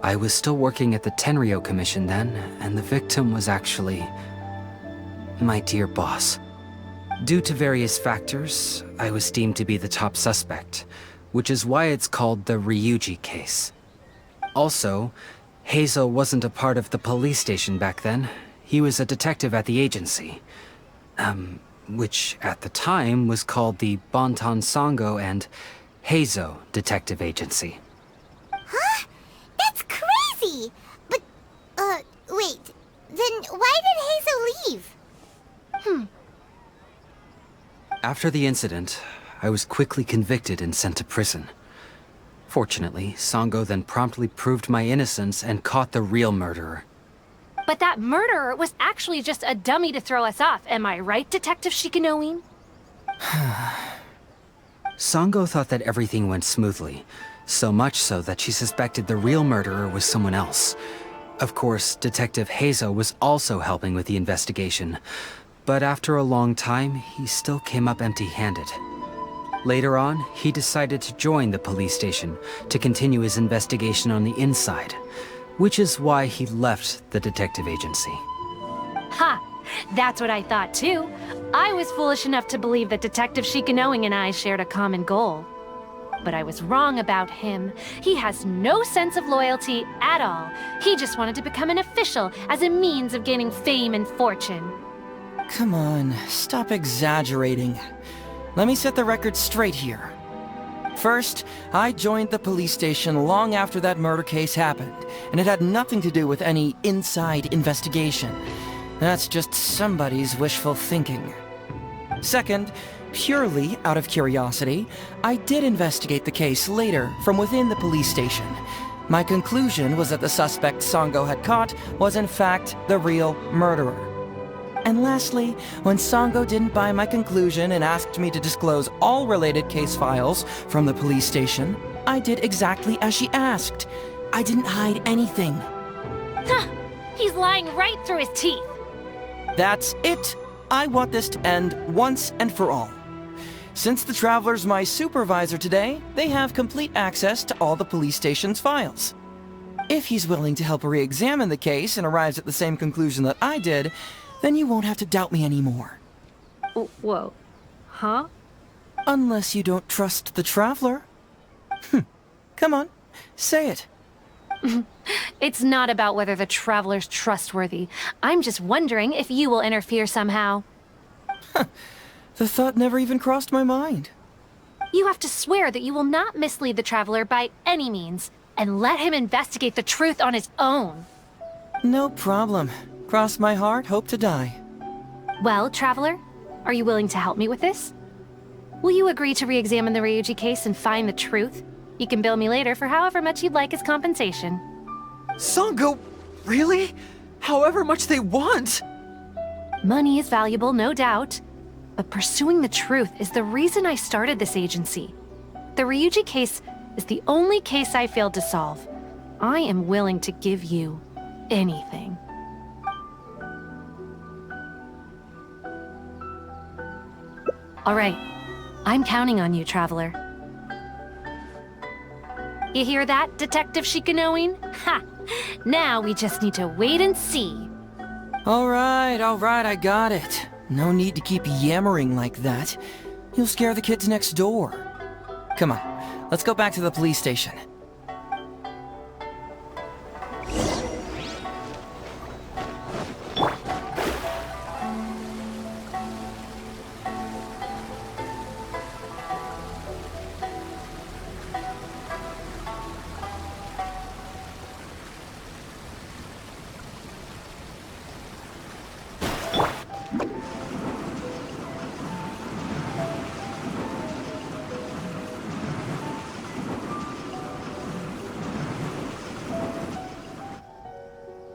I was still working at the Tenryo Commission then, and the victim was actually my dear boss. Due to various factors, I was deemed to be the top suspect, which is why it's called the Ryuji case. Also, Heizou wasn't a part of the police station back then. He was a detective at the agency. Which at the time was called the Bantan Sango and Heizou Detective Agency. Huh? That's crazy! But, wait. Then why did Heizou leave? After the incident, I was quickly convicted and sent to prison. Fortunately, Sango then promptly proved my innocence and caught the real murderer. But that murderer was actually just a dummy to throw us off, am I right, Detective Shikanoin? Sango thought that everything went smoothly, so much so that she suspected the real murderer was someone else. Of course, Detective Heizou was also helping with the investigation, but after a long time, he still came up empty-handed. Later on, he decided to join the police station to continue his investigation on the inside, which is why he left the detective agency. Ha! That's what I thought too. I was foolish enough to believe that Detective Shikanoin and I shared a common goal. But I was wrong about him. He has no sense of loyalty at all. He just wanted to become an official as a means of gaining fame and fortune. Come on, stop exaggerating. Let me set the record straight here. First, I joined the police station long after that murder case happened, and it had nothing to do with any inside investigation. That's just somebody's wishful thinking. Second, purely out of curiosity, I did investigate the case later from within the police station. My conclusion was that the suspect Sango had caught was in fact the real murderer. And lastly, when Sango didn't buy my conclusion and asked me to disclose all related case files from the police station, I did exactly as she asked. I didn't hide anything. Huh! He's lying right through his teeth. That's it. I want this to end once and for all. Since the Traveler's my supervisor today, they have complete access to all the police station's files. If he's willing to help re-examine the case and arrives at the same conclusion that I did, then you won't have to doubt me anymore. Whoa. Huh? Unless you don't trust the Traveler. Come on, say it. It's not about whether the Traveler's trustworthy. I'm just wondering if you will interfere somehow. The thought never even crossed my mind. You have to swear that you will not mislead the Traveler by any means, and let him investigate the truth on his own. No problem. Cross my heart, hope to die. Well, Traveler, are you willing to help me with this? Will you agree to re-examine the Ryuji case and find the truth? You can bill me later for however much you'd like as compensation. Sango, really? However much they want? Money is valuable, no doubt. But pursuing the truth is the reason I started this agency. The Ryuji case is the only case I failed to solve. I am willing to give you anything. All right. I'm counting on you, Traveler. You hear that, Detective Shikanoin? Ha! Now we just need to wait and see. All right, I got it. No need to keep yammering like that. You'll scare the kids next door. Come on, let's go back to the police station.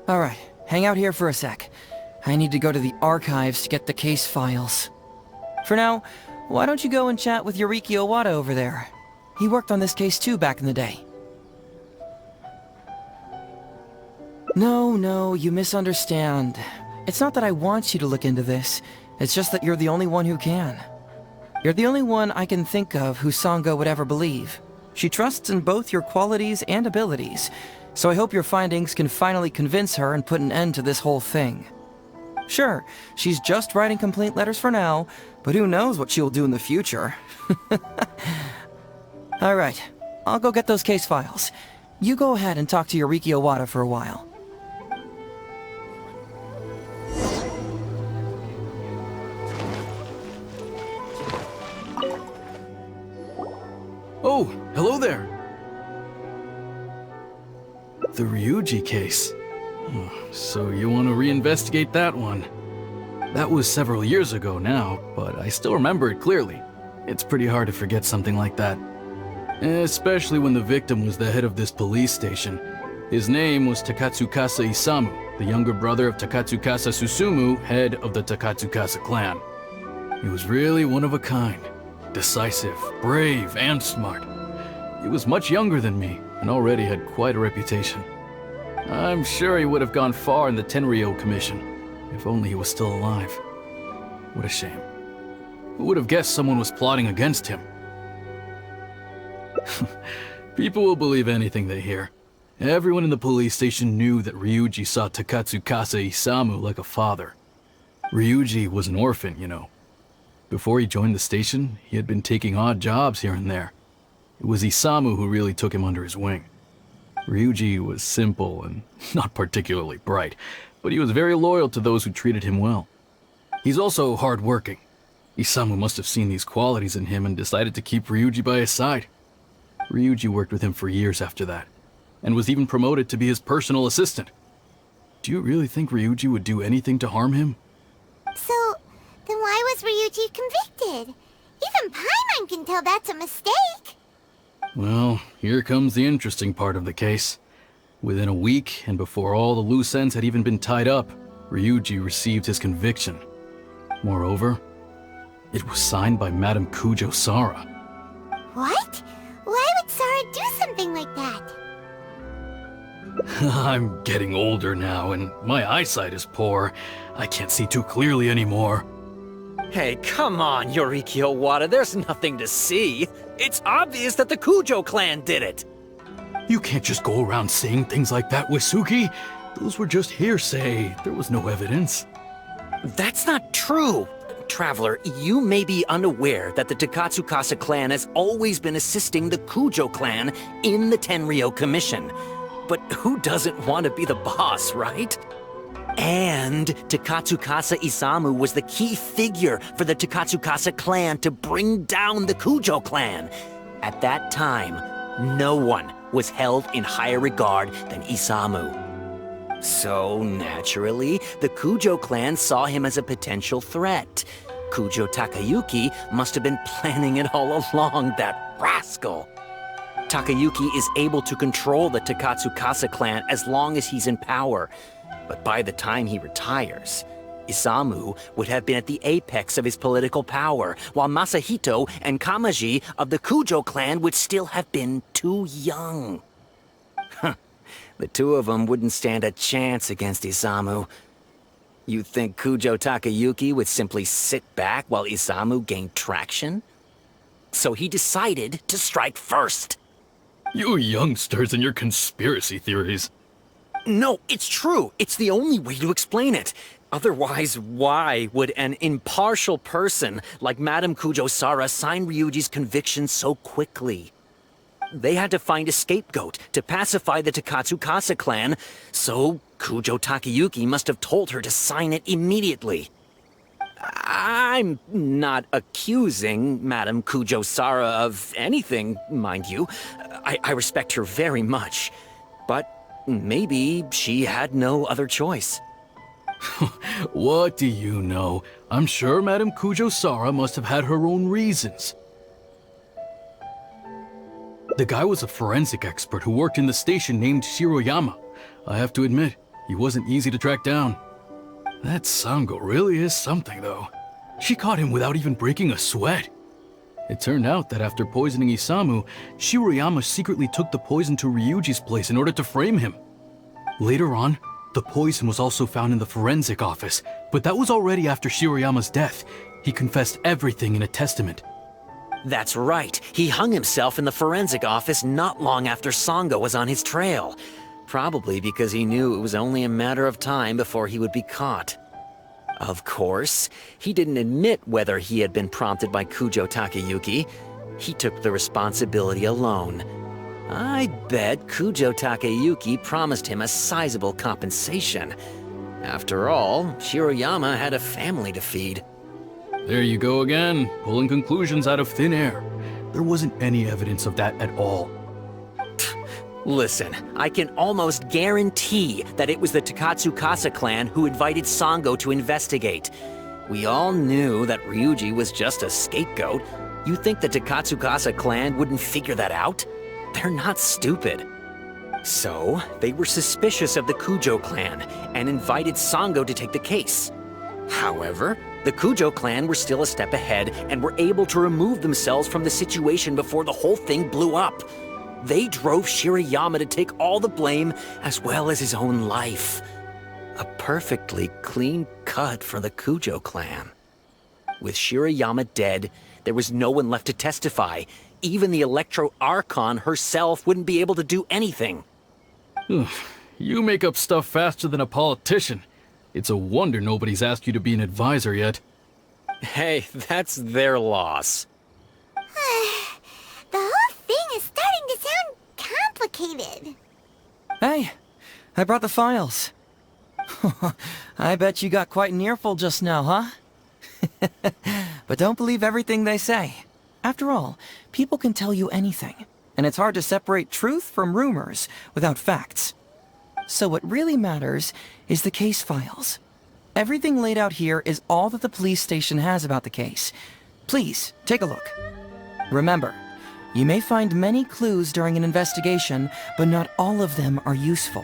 Alright, hang out here for a sec. I need to go to the archives to get the case files. For now, why don't you go and chat with Yoriki Owada over there? He worked on this case too back in the day. No, you misunderstand. It's not that I want you to look into this. It's just that you're the only one who can. You're the only one I can think of who Sango would ever believe. She trusts in both your qualities and abilities, so I hope your findings can finally convince her and put an end to this whole thing. Sure, she's just writing complaint letters for now, but who knows what she'll do in the future. Alright, I'll go get those case files. You go ahead and talk to Yoriki Owada for a while. Oh, hello there. The Ryuji case. So you want to reinvestigate that one? That was several years ago now, but I still remember it clearly. It's pretty hard to forget something like that. Especially when the victim was the head of this police station. His name was Takatsukasa Isamu, the younger brother of Takatsukasa Susumu, head of the Takatsukasa clan. He was really one of a kind. Decisive, brave, and smart. He was much younger than me, and already had quite a reputation. I'm sure he would have gone far in the Tenryou Commission, if only he was still alive. What a shame. Who would have guessed someone was plotting against him? People will believe anything they hear. Everyone in the police station knew that Ryuji saw Takatsukasa Isamu like a father. Ryuji was an orphan, you know. Before he joined the station, he had been taking odd jobs here and there. It was Isamu who really took him under his wing. Ryuji was simple and not particularly bright, but he was very loyal to those who treated him well. He's also hard-working. Isamu must have seen these qualities in him and decided to keep Ryuji by his side. Ryuji worked with him for years after that, and was even promoted to be his personal assistant. Do you really think Ryuji would do anything to harm him? So, then why was Ryuji convicted? Even Paimon can tell that's a mistake. Well, here comes the interesting part of the case. Within a week, and before all the loose ends had even been tied up, Ryuji received his conviction. Moreover, it was signed by Madame Kujo-Sara. What? Why would Sara do something like that? I'm getting older now, and my eyesight is poor. I can't see too clearly anymore. Hey, come on, Yoriki Owada, there's nothing to see. It's obvious that the Kujo clan did it. You can't just go around saying things like that, Wisuki. Those were just hearsay. There was no evidence. That's not true. Traveler, you may be unaware that the Takatsukasa clan has always been assisting the Kujo clan in the Tenryou Commission. But who doesn't want to be the boss, right? And Takatsukasa Isamu was the key figure for the Takatsukasa clan to bring down the Kujo clan. At that time, no one was held in higher regard than Isamu. So, naturally, the Kujo clan saw him as a potential threat. Kujo Takayuki must have been planning it all along, that rascal. Takayuki is able to control the Takatsukasa clan as long as he's in power. But by the time he retires, Isamu would have been at the apex of his political power, while Masahito and Kamaji of the Kujo clan would still have been too young. The two of them wouldn't stand a chance against Isamu. You think Kujo Takayuki would simply sit back while Isamu gained traction? So he decided to strike first. You youngsters and your conspiracy theories. No, it's true. It's the only way to explain it. Otherwise, why would an impartial person like Madame Kujo-Sara sign Ryuji's conviction so quickly? They had to find a scapegoat to pacify the Takatsukasa clan, so Kujo Takayuki must have told her to sign it immediately. I'm not accusing Madame Kujo-Sara of anything, mind you. I respect her very much. But maybe she had no other choice. What do you know? I'm sure Madame Kujo-Sara must have had her own reasons. The guy was a forensic expert who worked in the station named Shiroyama. I have to admit, he wasn't easy to track down. That Sango really is something, though. She caught him without even breaking a sweat. It turned out that after poisoning Isamu, Shiroyama secretly took the poison to Ryuji's place in order to frame him. Later on, the poison was also found in the forensic office, but that was already after Shiroyama's death. He confessed everything in a testament. That's right. He hung himself in the forensic office not long after Sango was on his trail. Probably because he knew it was only a matter of time before he would be caught. Of course, he didn't admit whether he had been prompted by Kujo Takayuki. He took the responsibility alone. I bet Kujo Takayuki promised him a sizable compensation. After all, Shiroyama had a family to feed. There you go again, pulling conclusions out of thin air. There wasn't any evidence of that at all. Listen, I can almost guarantee that it was the Takatsukasa clan who invited Sango to investigate. We all knew that Ryuji was just a scapegoat. You think the Takatsukasa clan wouldn't figure that out? They're not stupid. So, they were suspicious of the Kujo clan and invited Sango to take the case. However, the Kujo clan were still a step ahead and were able to remove themselves from the situation before the whole thing blew up. They drove Shiroyama to take all the blame as well as his own life. A perfectly clean cut for the Kujo clan. With Shiroyama dead, there was no one left to testify, even the Electro Archon herself wouldn't be able to do anything. You make up stuff faster than a politician. It's a wonder nobody's asked you to be an advisor yet. Hey, that's their loss. The whole thing is starting to sound complicated. Hey, I brought the files. I bet you got quite an earful just now, huh? But don't believe everything they say. After all, people can tell you anything, and it's hard to separate truth from rumors without facts. So what really matters is the case files. Everything laid out here is all that the police station has about the case. Please, take a look. Remember, you may find many clues during an investigation, but not all of them are useful.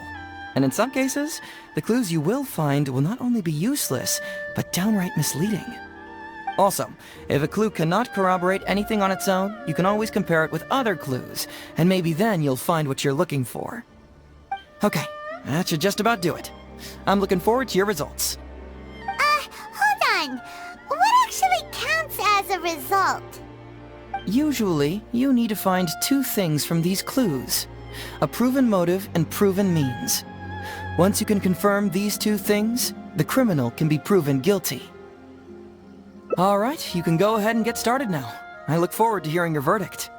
And in some cases, the clues you will find will not only be useless, but downright misleading. Also, if a clue cannot corroborate anything on its own, you can always compare it with other clues, and maybe then you'll find what you're looking for. Okay, that should just about do it. I'm looking forward to your results. Hold on. What actually counts as a result? Usually, you need to find two things from these clues: a proven motive and proven means. Once you can confirm these two things, the criminal can be proven guilty. All right, you can go ahead and get started now. I look forward to hearing your verdict.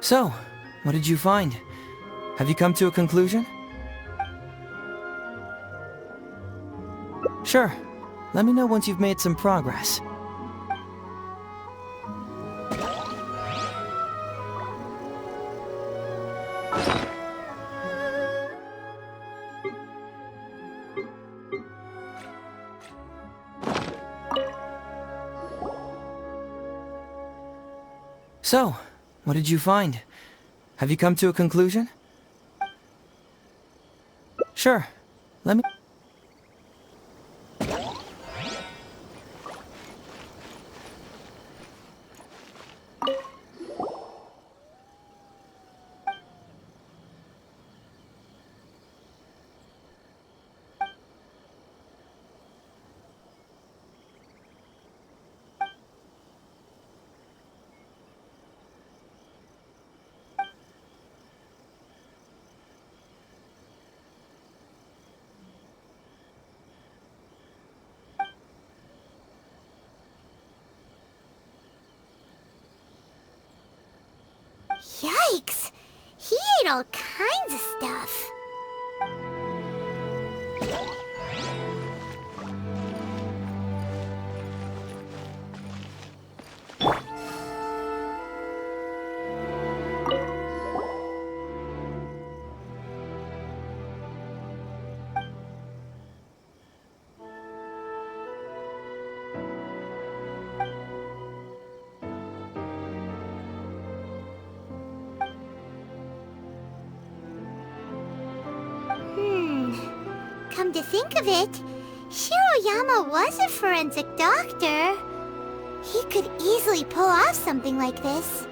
So, what did you find? Have you come to a conclusion? Sure. Let me know once you've made some progress. So, what did you find? Have you come to a conclusion? Sure. Let me... Yikes! He ate all kinds of stuff. Come to think of it, Shiroyama was a forensic doctor. He could easily pull off something like this.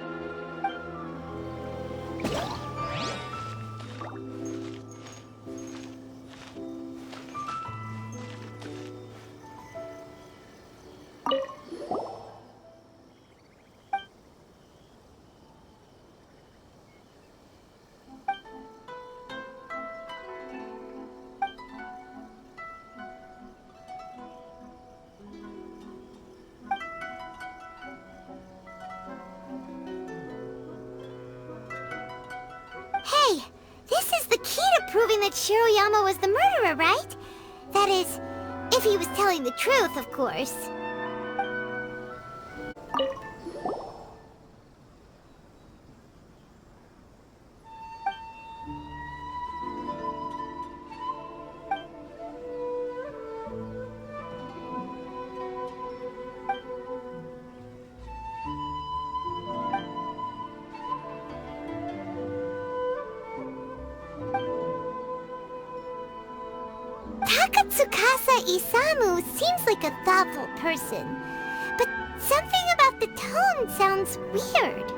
Hey, this is the key to proving that Shiroyama was the murderer, right? That is, if he was telling the truth, of course. Tsukasa Isamu seems like a thoughtful person, but something about the tone sounds weird.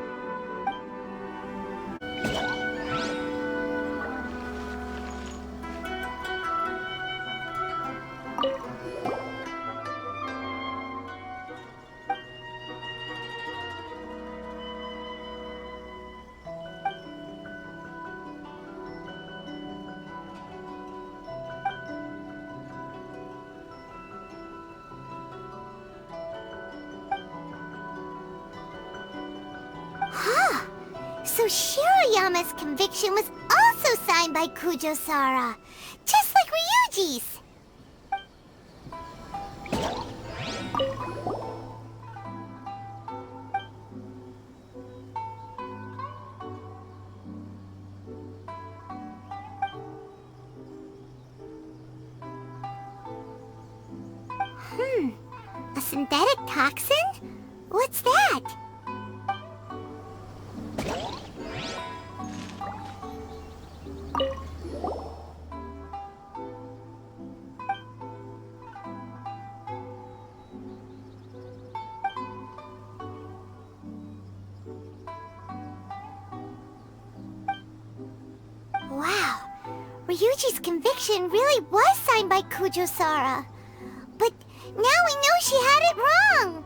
So Shiroyama's conviction was also signed by Kujo-Sara, just like Ryuji's. A synthetic toxin? What's that? Wow, Ryuji's conviction really was signed by Kujo-Sara. But now we know she had it wrong!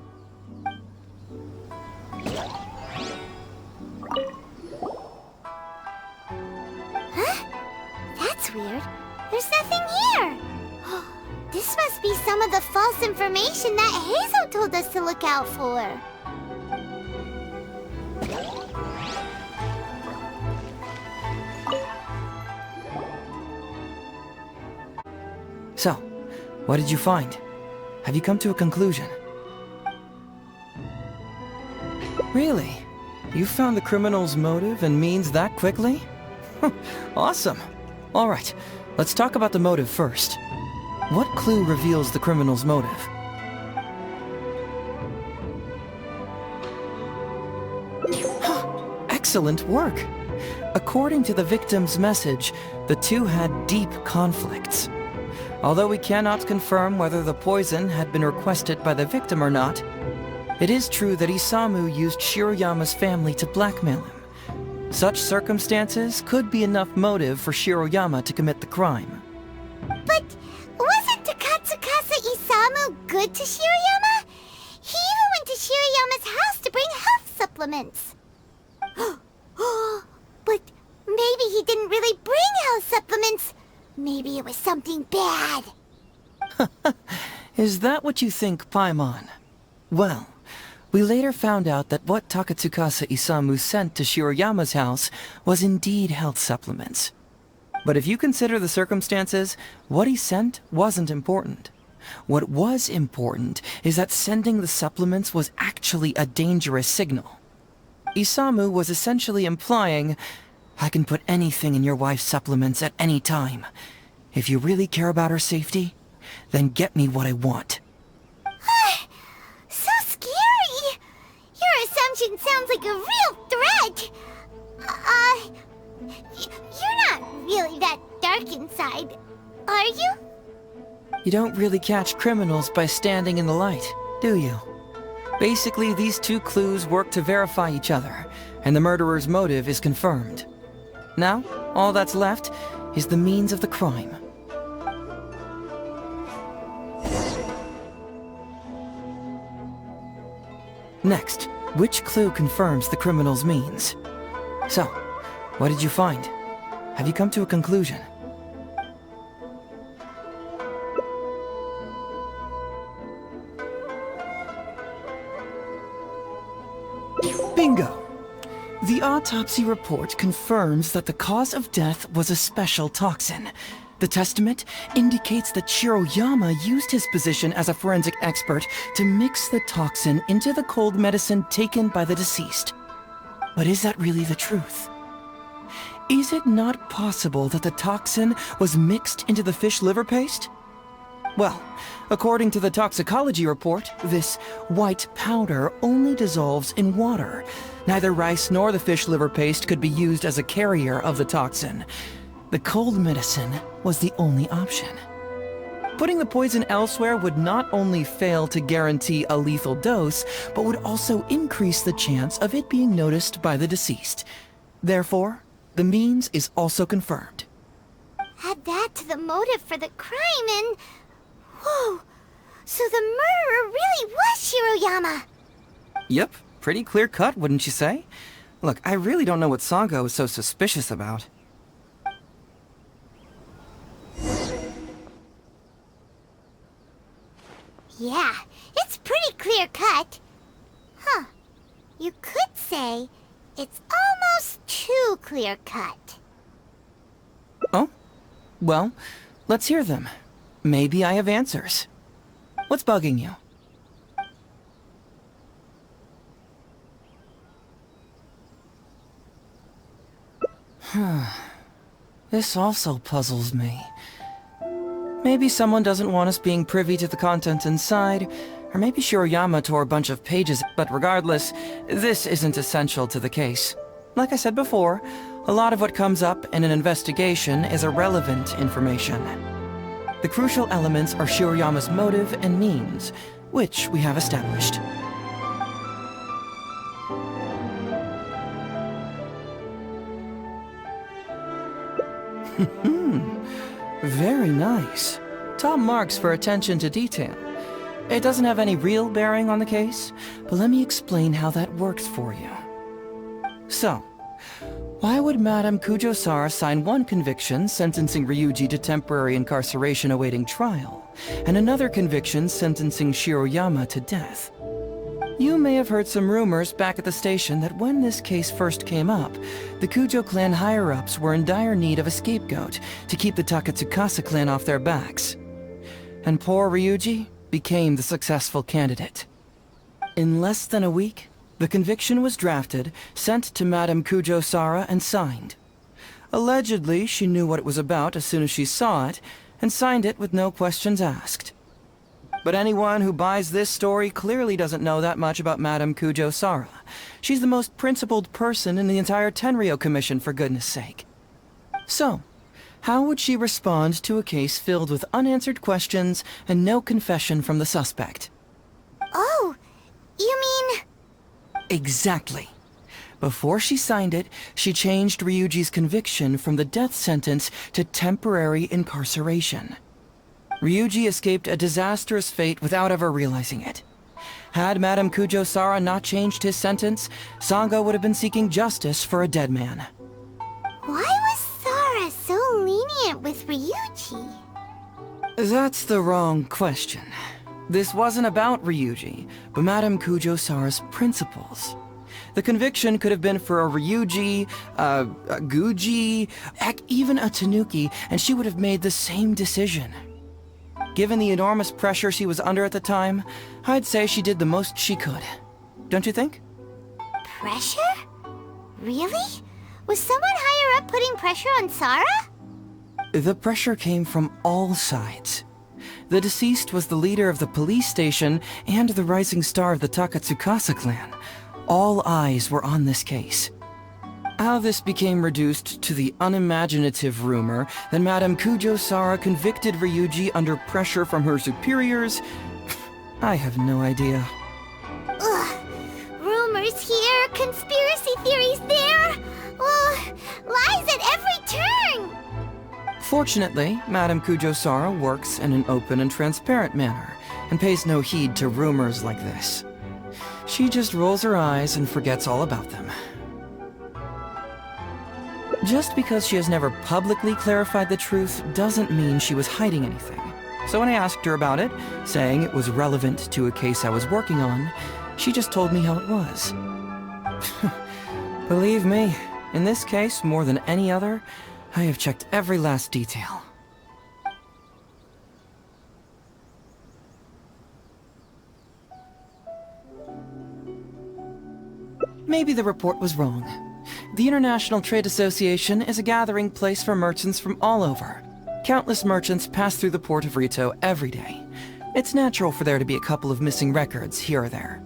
Huh? That's weird. There's nothing here! This must be some of the false information that Heizou told us to look out for. So, what did you find? Have you come to a conclusion? Really? You found the criminal's motive and means that quickly? Awesome. Alright, let's talk about the motive first. What clue reveals the criminal's motive? Excellent work! According to the victim's message, the two had deep conflicts. Although we cannot confirm whether the poison had been requested by the victim or not, it is true that Isamu used Shiroyama's family to blackmail him. Such circumstances could be enough motive for Shiroyama to commit the crime. But wasn't Takatsukasa Isamu good to Shiroyama? He even went to Shiroyama's house to bring health supplements. But maybe he didn't really bring health supplements. Maybe it was something bad. Is that what you think, Paimon? Well, we later found out that what Takatsukasa Isamu sent to Shiroyama's house was indeed health supplements. But if you consider the circumstances, what he sent wasn't important. What was important is that sending the supplements was actually a dangerous signal. Isamu was essentially implying, I can put anything in your wife's supplements at any time. If you really care about her safety, then get me what I want. So scary! Your assumption sounds like a real threat! You're not really that dark inside, are you? You don't really catch criminals by standing in the light, do you? Basically, these two clues work to verify each other, and the murderer's motive is confirmed. Now, all that's left is the means of the crime. Next, which clue confirms the criminal's means? So, what did you find? Have you come to a conclusion? Bingo! The autopsy report confirms that the cause of death was a special toxin. The testament indicates that Shiroyama used his position as a forensic expert to mix the toxin into the cold medicine taken by the deceased. But is that really the truth? Is it not possible that the toxin was mixed into the fish liver paste? Well, according to the toxicology report, this white powder only dissolves in water. Neither rice nor the fish liver paste could be used as a carrier of the toxin. The cold medicine was the only option. Putting the poison elsewhere would not only fail to guarantee a lethal dose, but would also increase the chance of it being noticed by the deceased. Therefore, the means is also confirmed. Add that to the motive for the crime and... Whoa! So the murderer really was Shiroyama! Yep, pretty clear cut, wouldn't you say? Look, I really don't know what Sango is so suspicious about. Yeah, it's pretty clear cut. Huh. You could say it's almost too clear-cut. Oh? Well, let's hear them. Maybe I have answers. What's bugging you? This also puzzles me. Maybe someone doesn't want us being privy to the content inside, or maybe Shiroyama tore a bunch of pages, but regardless, this isn't essential to the case. Like I said before, a lot of what comes up in an investigation is irrelevant information. The crucial elements are Shiroyama's motive and means, which we have established. Very nice. Top marks for attention to detail. It doesn't have any real bearing on the case, but let me explain how that works for you. So, why would Madame Kujo-Sara sign one conviction sentencing Ryuji to temporary incarceration awaiting trial, and another conviction sentencing Shiroyama to death? You may have heard some rumors back at the station that when this case first came up, the Kujo clan higher-ups were in dire need of a scapegoat to keep the Takatsukasa clan off their backs. And poor Ryuji became the successful candidate. In less than a week, the conviction was drafted, sent to Madame Kujo-Sara, and signed. Allegedly, she knew what it was about as soon as she saw it, and signed it with no questions asked. But anyone who buys this story clearly doesn't know that much about Madame Kujo-Sara. She's the most principled person in the entire Tenryo Commission, for goodness sake. So, how would she respond to a case filled with unanswered questions and no confession from the suspect? Oh, you mean... Exactly. Before she signed it, she changed Ryuji's conviction from the death sentence to temporary incarceration. Ryuji escaped a disastrous fate without ever realizing it. Had Madame Kujo-Sara not changed his sentence, Sanga would have been seeking justice for a dead man. Why was Sara so lenient with Ryuji? That's the wrong question. This wasn't about Ryuji, but Madame Kujo-Sara's principles. The conviction could have been for a Ryuji, a Guji, heck, even a Tanuki, and she would have made the same decision. Given the enormous pressure she was under at the time, I'd say she did the most she could. Don't you think? Pressure? Really? Was someone higher up putting pressure on Sara? The pressure came from all sides. The deceased was the leader of the police station and the rising star of the Takatsukasa clan. All eyes were on this case. How this became reduced to the unimaginative rumor that Madame Kujo-Sara convicted Ryuji under pressure from her superiors, I have no idea. Ugh. Rumors here, conspiracy theories there. Ugh. Lies at every turn. Fortunately, Madame Kujo-Sara works in an open and transparent manner, and pays no heed to rumors like this. She just rolls her eyes and forgets all about them. Just because she has never publicly clarified the truth doesn't mean she was hiding anything. So when I asked her about it, saying it was relevant to a case I was working on, she just told me how it was. Believe me, in this case, more than any other, I have checked every last detail. Maybe the report was wrong. The International Trade Association is a gathering place for merchants from all over. Countless merchants pass through the port of Rito every day. It's natural for there to be a couple of missing records here or there.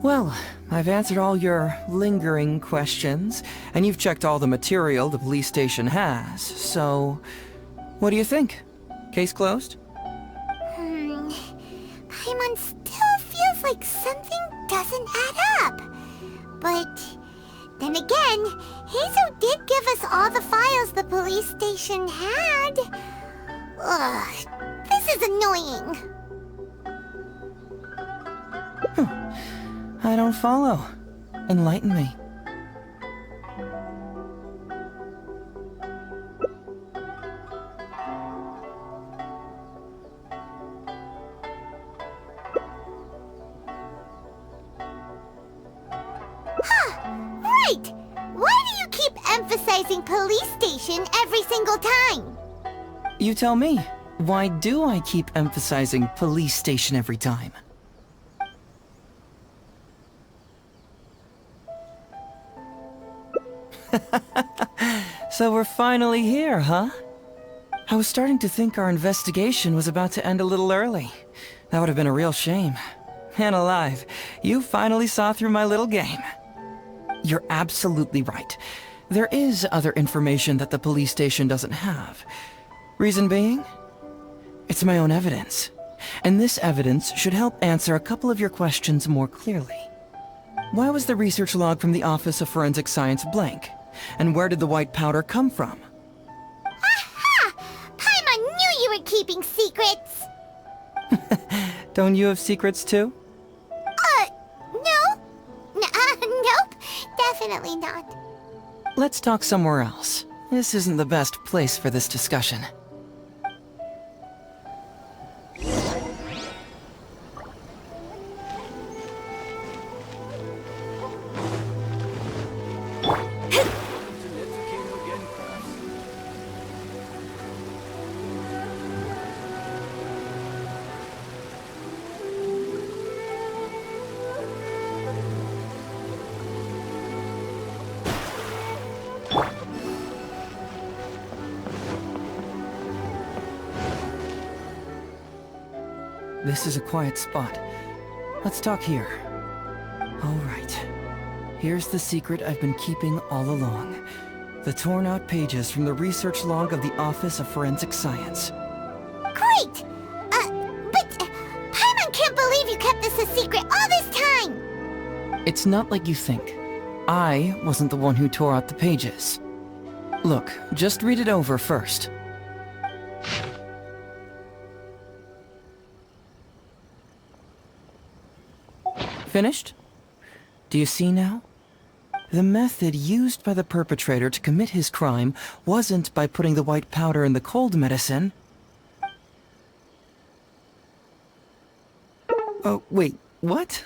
Well, I've answered all your lingering questions, and you've checked all the material the police station has, so... what do you think? Case closed? Paimon still feels like something doesn't add up. But... then again, Heizou did give us all the files the police station had. Ugh, this is annoying. I don't follow. Enlighten me. Right! Why do you emphasizing police station every single time? You tell me. Why do I keep emphasizing police station every time? So we're finally here, huh? I was starting to think our investigation was about to end a little early. That would have been a real shame. And alive, you finally saw through my little game. You're absolutely right. There is other information that the police station doesn't have. Reason being? It's my own evidence. And this evidence should help answer a couple of your questions more clearly. Why was the research log from the Office of Forensic Science blank? And where did the white powder come from? Aha! Paimon knew you were keeping secrets! Don't you have secrets too? No? Nope. Definitely not. Let's talk somewhere else. This isn't the best place for this discussion. This is a quiet spot. Let's talk here. All right. Here's the secret I've been keeping all along. The torn-out pages from the research log of the Office of Forensic Science. Great! But Paimon can't believe you kept this a secret all this time! It's not like you think. I wasn't the one who tore out the pages. Look, just read it over first. Finished? Do you see now? The method used by the perpetrator to commit his crime wasn't by putting the white powder in the cold medicine. Oh, wait, what?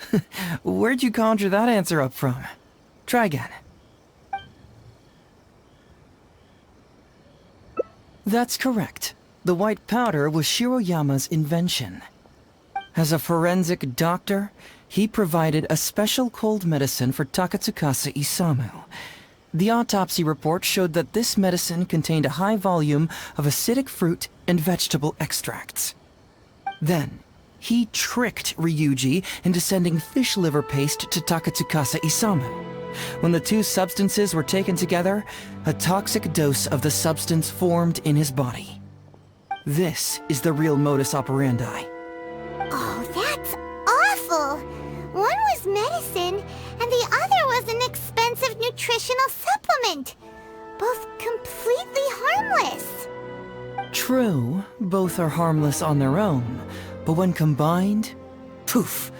Where'd you conjure that answer up from? Try again. That's correct. The white powder was Shiroyama's invention. As a forensic doctor, he provided a special cold medicine for Takatsukasa Isamu. The autopsy report showed that this medicine contained a high volume of acidic fruit and vegetable extracts. Then, he tricked Ryuji into sending fish liver paste to Takatsukasa Isamu. When the two substances were taken together, a toxic dose of the substance formed in his body. This is the real modus operandi. Oh, that's awful! One was medicine, and the other was an expensive nutritional supplement. Both completely harmless. True, both are harmless on their own, but when combined, poof,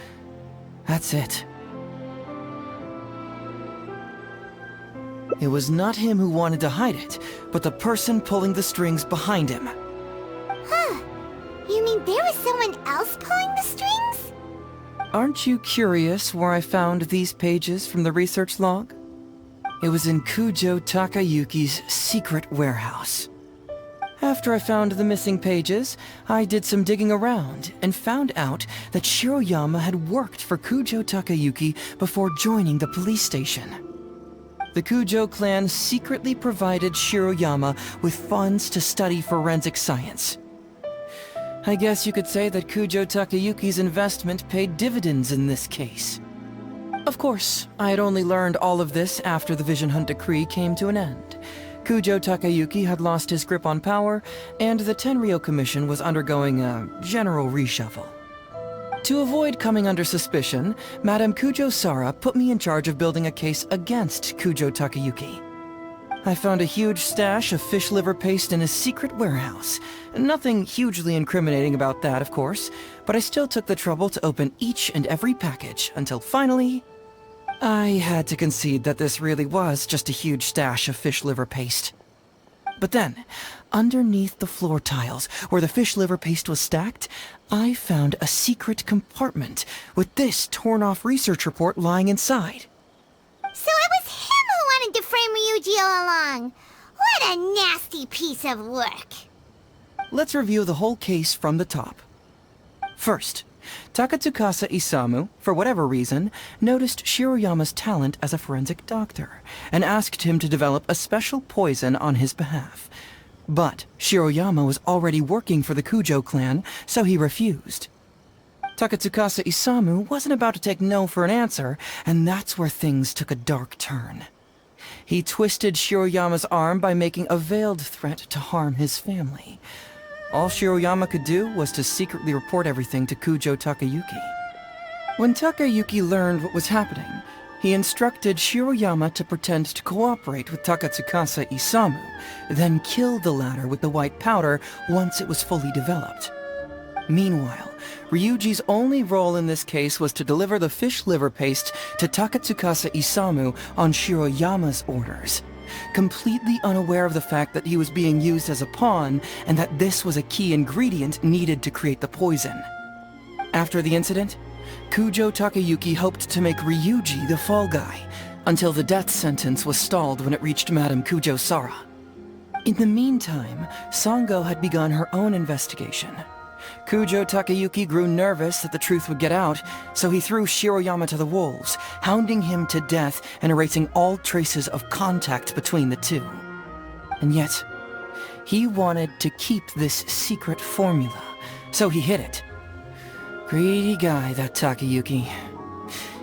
that's it. It was not him who wanted to hide it, but the person pulling the strings behind him. Huh. You mean there was someone else pulling the strings? Aren't you curious where I found these pages from the research log? It was in Kujo Takayuki's secret warehouse. After I found the missing pages, I did some digging around and found out that Shiroyama had worked for Kujo Takayuki before joining the police station. The Kujo clan secretly provided Shiroyama with funds to study forensic science. I guess you could say that Kujo Takayuki's investment paid dividends in this case. Of course, I had only learned all of this after the Vision Hunt decree came to an end. Kujo Takayuki had lost his grip on power, and the Tenryou Commission was undergoing a general reshuffle. To avoid coming under suspicion, Madame Kujo-Sara put me in charge of building a case against Kujo Takayuki. I found a huge stash of fish liver paste in his secret warehouse. Nothing hugely incriminating about that, of course, but I still took the trouble to open each and every package until finally, I had to concede that this really was just a huge stash of fish liver paste. But then, underneath the floor tiles, where the fish liver paste was stacked, I found a secret compartment with this torn-off research report lying inside. So it was him who wanted to frame Ryuji Ryuji all along. What a nasty piece of work. Let's review the whole case from the top. First, Takatsukasa Isamu, for whatever reason, noticed Shiroyama's talent as a forensic doctor and asked him to develop a special poison on his behalf. But Shiroyama was already working for the Kujo clan, so he refused. Takatsukasa Isamu wasn't about to take no for an answer, and that's where things took a dark turn. He twisted Shiroyama's arm by making a veiled threat to harm his family. All Shiroyama could do was to secretly report everything to Kujo Takayuki. When Takayuki learned what was happening, he instructed Shiroyama to pretend to cooperate with Takatsukasa Isamu, then kill the latter with the white powder once it was fully developed. Meanwhile, Ryuji's only role in this case was to deliver the fish liver paste to Takatsukasa Isamu on Shiroyama's orders, completely unaware of the fact that he was being used as a pawn and that this was a key ingredient needed to create the poison. After the incident, Kujo Takayuki hoped to make Ryuji the fall guy, until the death sentence was stalled when it reached Madame Kujo Sara. In the meantime, Sango had begun her own investigation. Kujo Takayuki grew nervous that the truth would get out, so he threw Shiroyama to the wolves, hounding him to death and erasing all traces of contact between the two. And yet, he wanted to keep this secret formula, so he hid it. Greedy guy, that Takayuki.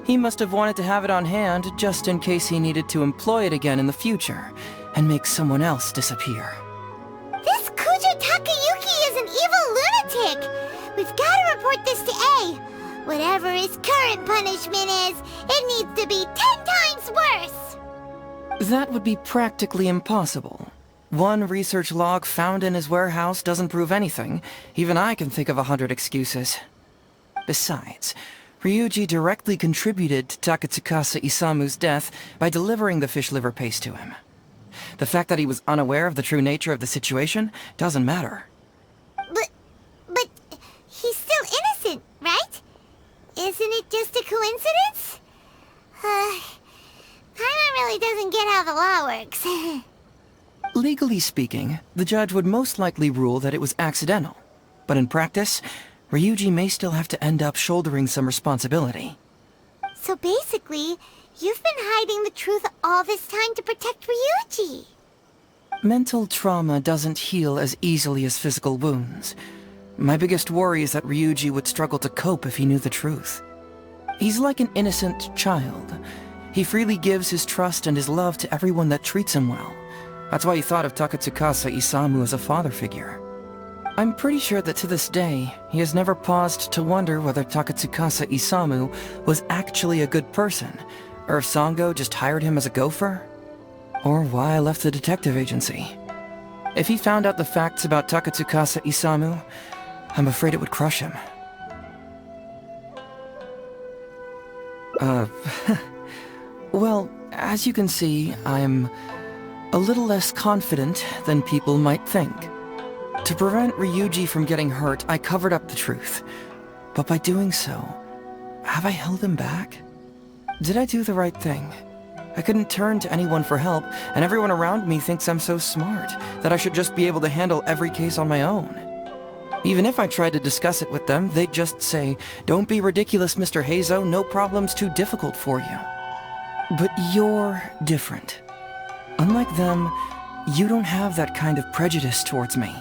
He must have wanted to have it on hand just in case he needed to employ it again in the future, and make someone else disappear. This Kujo Takayuki is an evil lunatic! We've gotta report this to A. Whatever his current punishment is, it needs to be 10 times worse! That would be practically impossible. One research log found in his warehouse doesn't prove anything. Even I can think of 100 excuses. Besides, Ryuji directly contributed to Takatsukasa Isamu's death by delivering the fish liver paste to him. The fact that he was unaware of the true nature of the situation doesn't matter. But he's still innocent, right? Isn't it just a coincidence? Paimon really doesn't get how the law works. Legally speaking, the judge would most likely rule that it was accidental. But in practice, Ryuji may still have to end up shouldering some responsibility. So basically, you've been hiding the truth all this time to protect Ryuji. Mental trauma doesn't heal as easily as physical wounds. My biggest worry is that Ryuji would struggle to cope if he knew the truth. He's like an innocent child. He freely gives his trust and his love to everyone that treats him well. That's why he thought of Takatsukasa Isamu as a father figure. I'm pretty sure that to this day, he has never paused to wonder whether Takatsukasa Isamu was actually a good person, or if Sango just hired him as a gopher, or why I left the detective agency. If he found out the facts about Takatsukasa Isamu, I'm afraid it would crush him. Well, as you can see, I'm a little less confident than people might think. To prevent Ryuji from getting hurt, I covered up the truth. But by doing so, have I held him back? Did I do the right thing? I couldn't turn to anyone for help, and everyone around me thinks I'm so smart that I should just be able to handle every case on my own. Even if I tried to discuss it with them, they'd just say, "Don't be ridiculous, Mr. Heizou, no problem's too difficult for you." But you're different. Unlike them, you don't have that kind of prejudice towards me.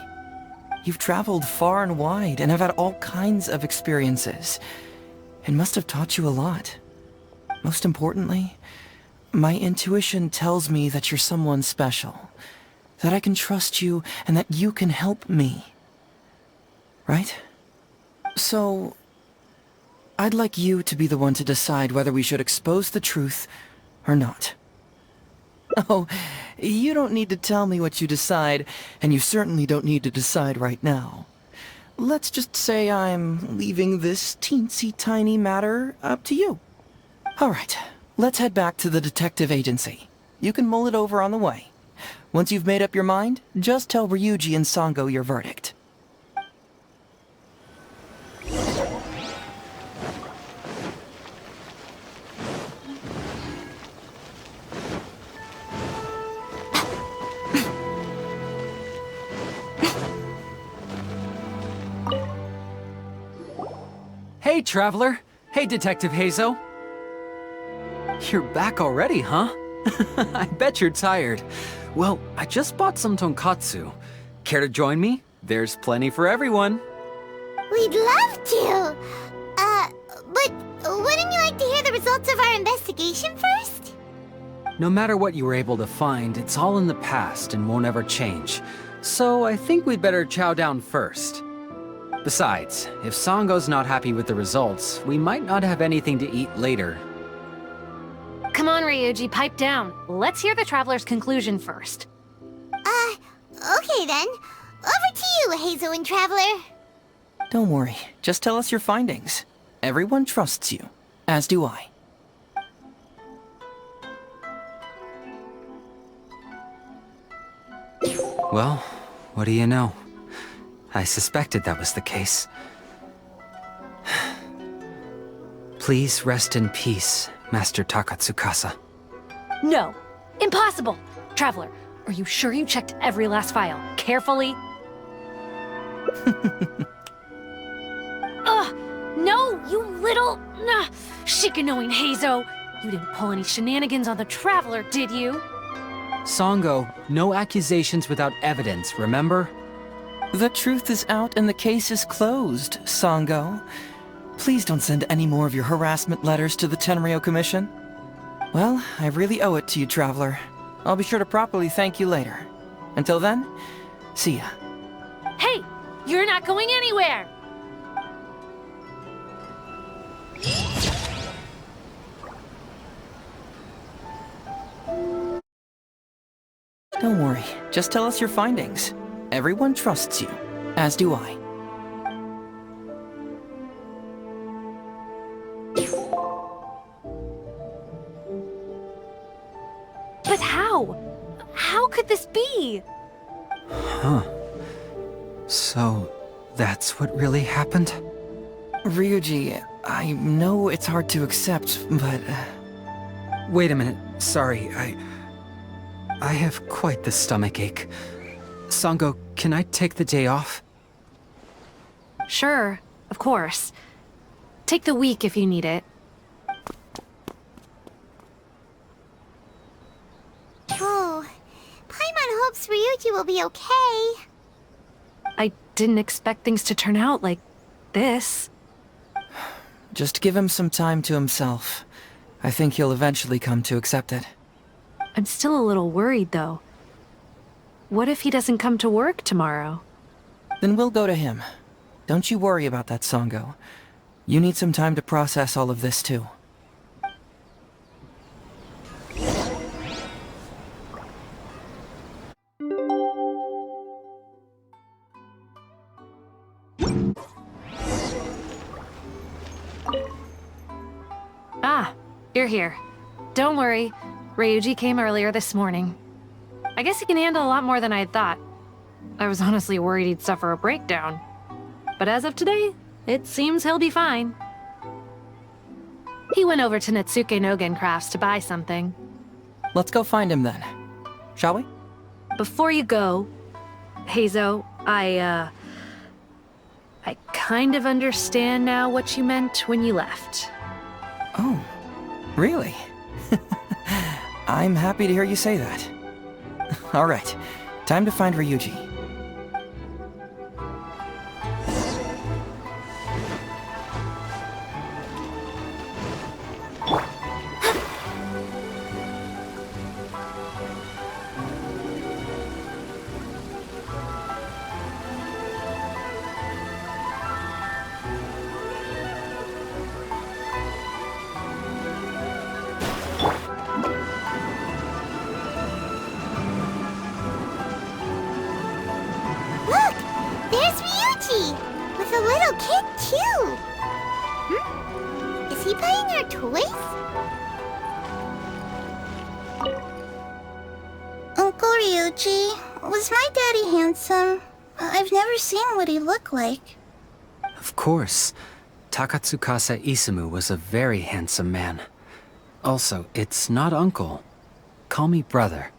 You've traveled far and wide and have had all kinds of experiences. It must have taught you a lot. Most importantly, my intuition tells me that you're someone special, that I can trust you and that you can help me. Right? So, I'd like you to be the one to decide whether we should expose the truth or not. Oh, you don't need to tell me what you decide, and you certainly don't need to decide right now. Let's just say I'm leaving this teensy-tiny matter up to you. All right, let's head back to the detective agency. You can mull it over on the way. Once you've made up your mind, just tell Ryuji and Sango your verdict. Hey, Traveler. Hey, Detective Heizou. You're back already, huh? I bet you're tired. Well, I just bought some tonkatsu. Care to join me? There's plenty for everyone. We'd love to. But wouldn't you like to hear the results of our investigation first? No matter what you were able to find, it's all in the past and won't ever change. So I think we'd better chow down first. Besides, if Sango's not happy with the results, we might not have anything to eat later. Come on, Ryuji, pipe down. Let's hear the Traveler's conclusion first. Okay then. Over to you, Heizou and Traveler. Don't worry, just tell us your findings. Everyone trusts you, as do I. Well, what do you know? I suspected that was the case. Please rest in peace, Master Takatsukasa. No, impossible. Traveler, are you sure you checked every last file carefully? Ugh, no, you little... Shikanoin Heizou. You didn't pull any shenanigans on the Traveler, did you? Sango, no accusations without evidence, remember? The truth is out and the case is closed, Sango. Please don't send any more of your harassment letters to the Tenryo Commission. Well, I really owe it to you, Traveler. I'll be sure to properly thank you later. Until then, see ya. Hey, you're not going anywhere! Don't worry, just tell us your findings. Everyone trusts you, as do I. But how? How could this be? Huh. So, that's what really happened? Ryuji, I know it's hard to accept, but... Wait a minute, sorry, I have quite the stomachache. Sango, can I take the day off? Sure, of course. Take the week if you need it. Oh, Paimon hopes Ryuji will be okay. I didn't expect things to turn out like this. Just give him some time to himself. I think he'll eventually come to accept it. I'm still a little worried, though. What if he doesn't come to work tomorrow? Then we'll go to him. Don't you worry about that, Sango. You need some time to process all of this, too. Ah, you're here. Don't worry. Ryuji came earlier this morning. I guess he can handle a lot more than I had thought. I was honestly worried he'd suffer a breakdown. But as of today, it seems he'll be fine. He went over to Natsuke Nogen Crafts to buy something. Let's go find him then. Shall we? Before you go, Heizou, I kind of understand now what you meant when you left. Oh, really? I'm happy to hear you say that. All right, time to find Ryuji. Look! There's Ryuji! With a little kid, too! Is he buying our toys? Uncle Ryuji, was my daddy handsome? I've never seen what he looked like. Of course. Takatsukasa Isumu was a very handsome man. Also, it's not uncle. Call me brother.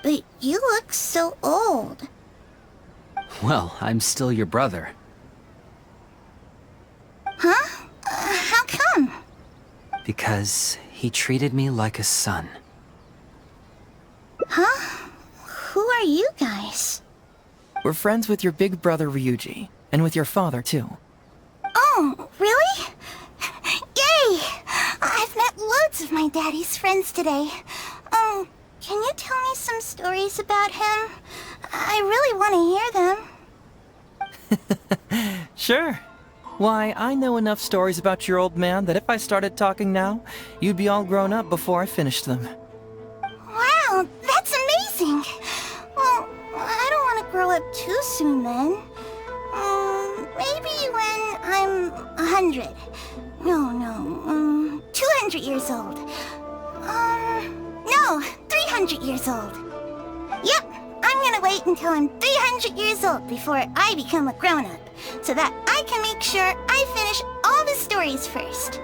But you look so old. Well, I'm still your brother. Huh? How come? Because he treated me like a son. Huh? Who are you guys? We're friends with your big brother Ryuji, and with your father too. Oh, really? Yay! I've met loads of my daddy's friends today. Can you tell me some stories about him? I really want to hear them. Sure. Why, I know enough stories about your old man that if I started talking now, you'd be all grown up before I finished them. Wow, that's amazing! Well, I don't want to grow up too soon then. Maybe when I'm 100. No, 200 years old. No, 300 years old. Yep, I'm gonna wait until I'm 300 years old before I become a grown-up, so that I can make sure I finish all the stories first.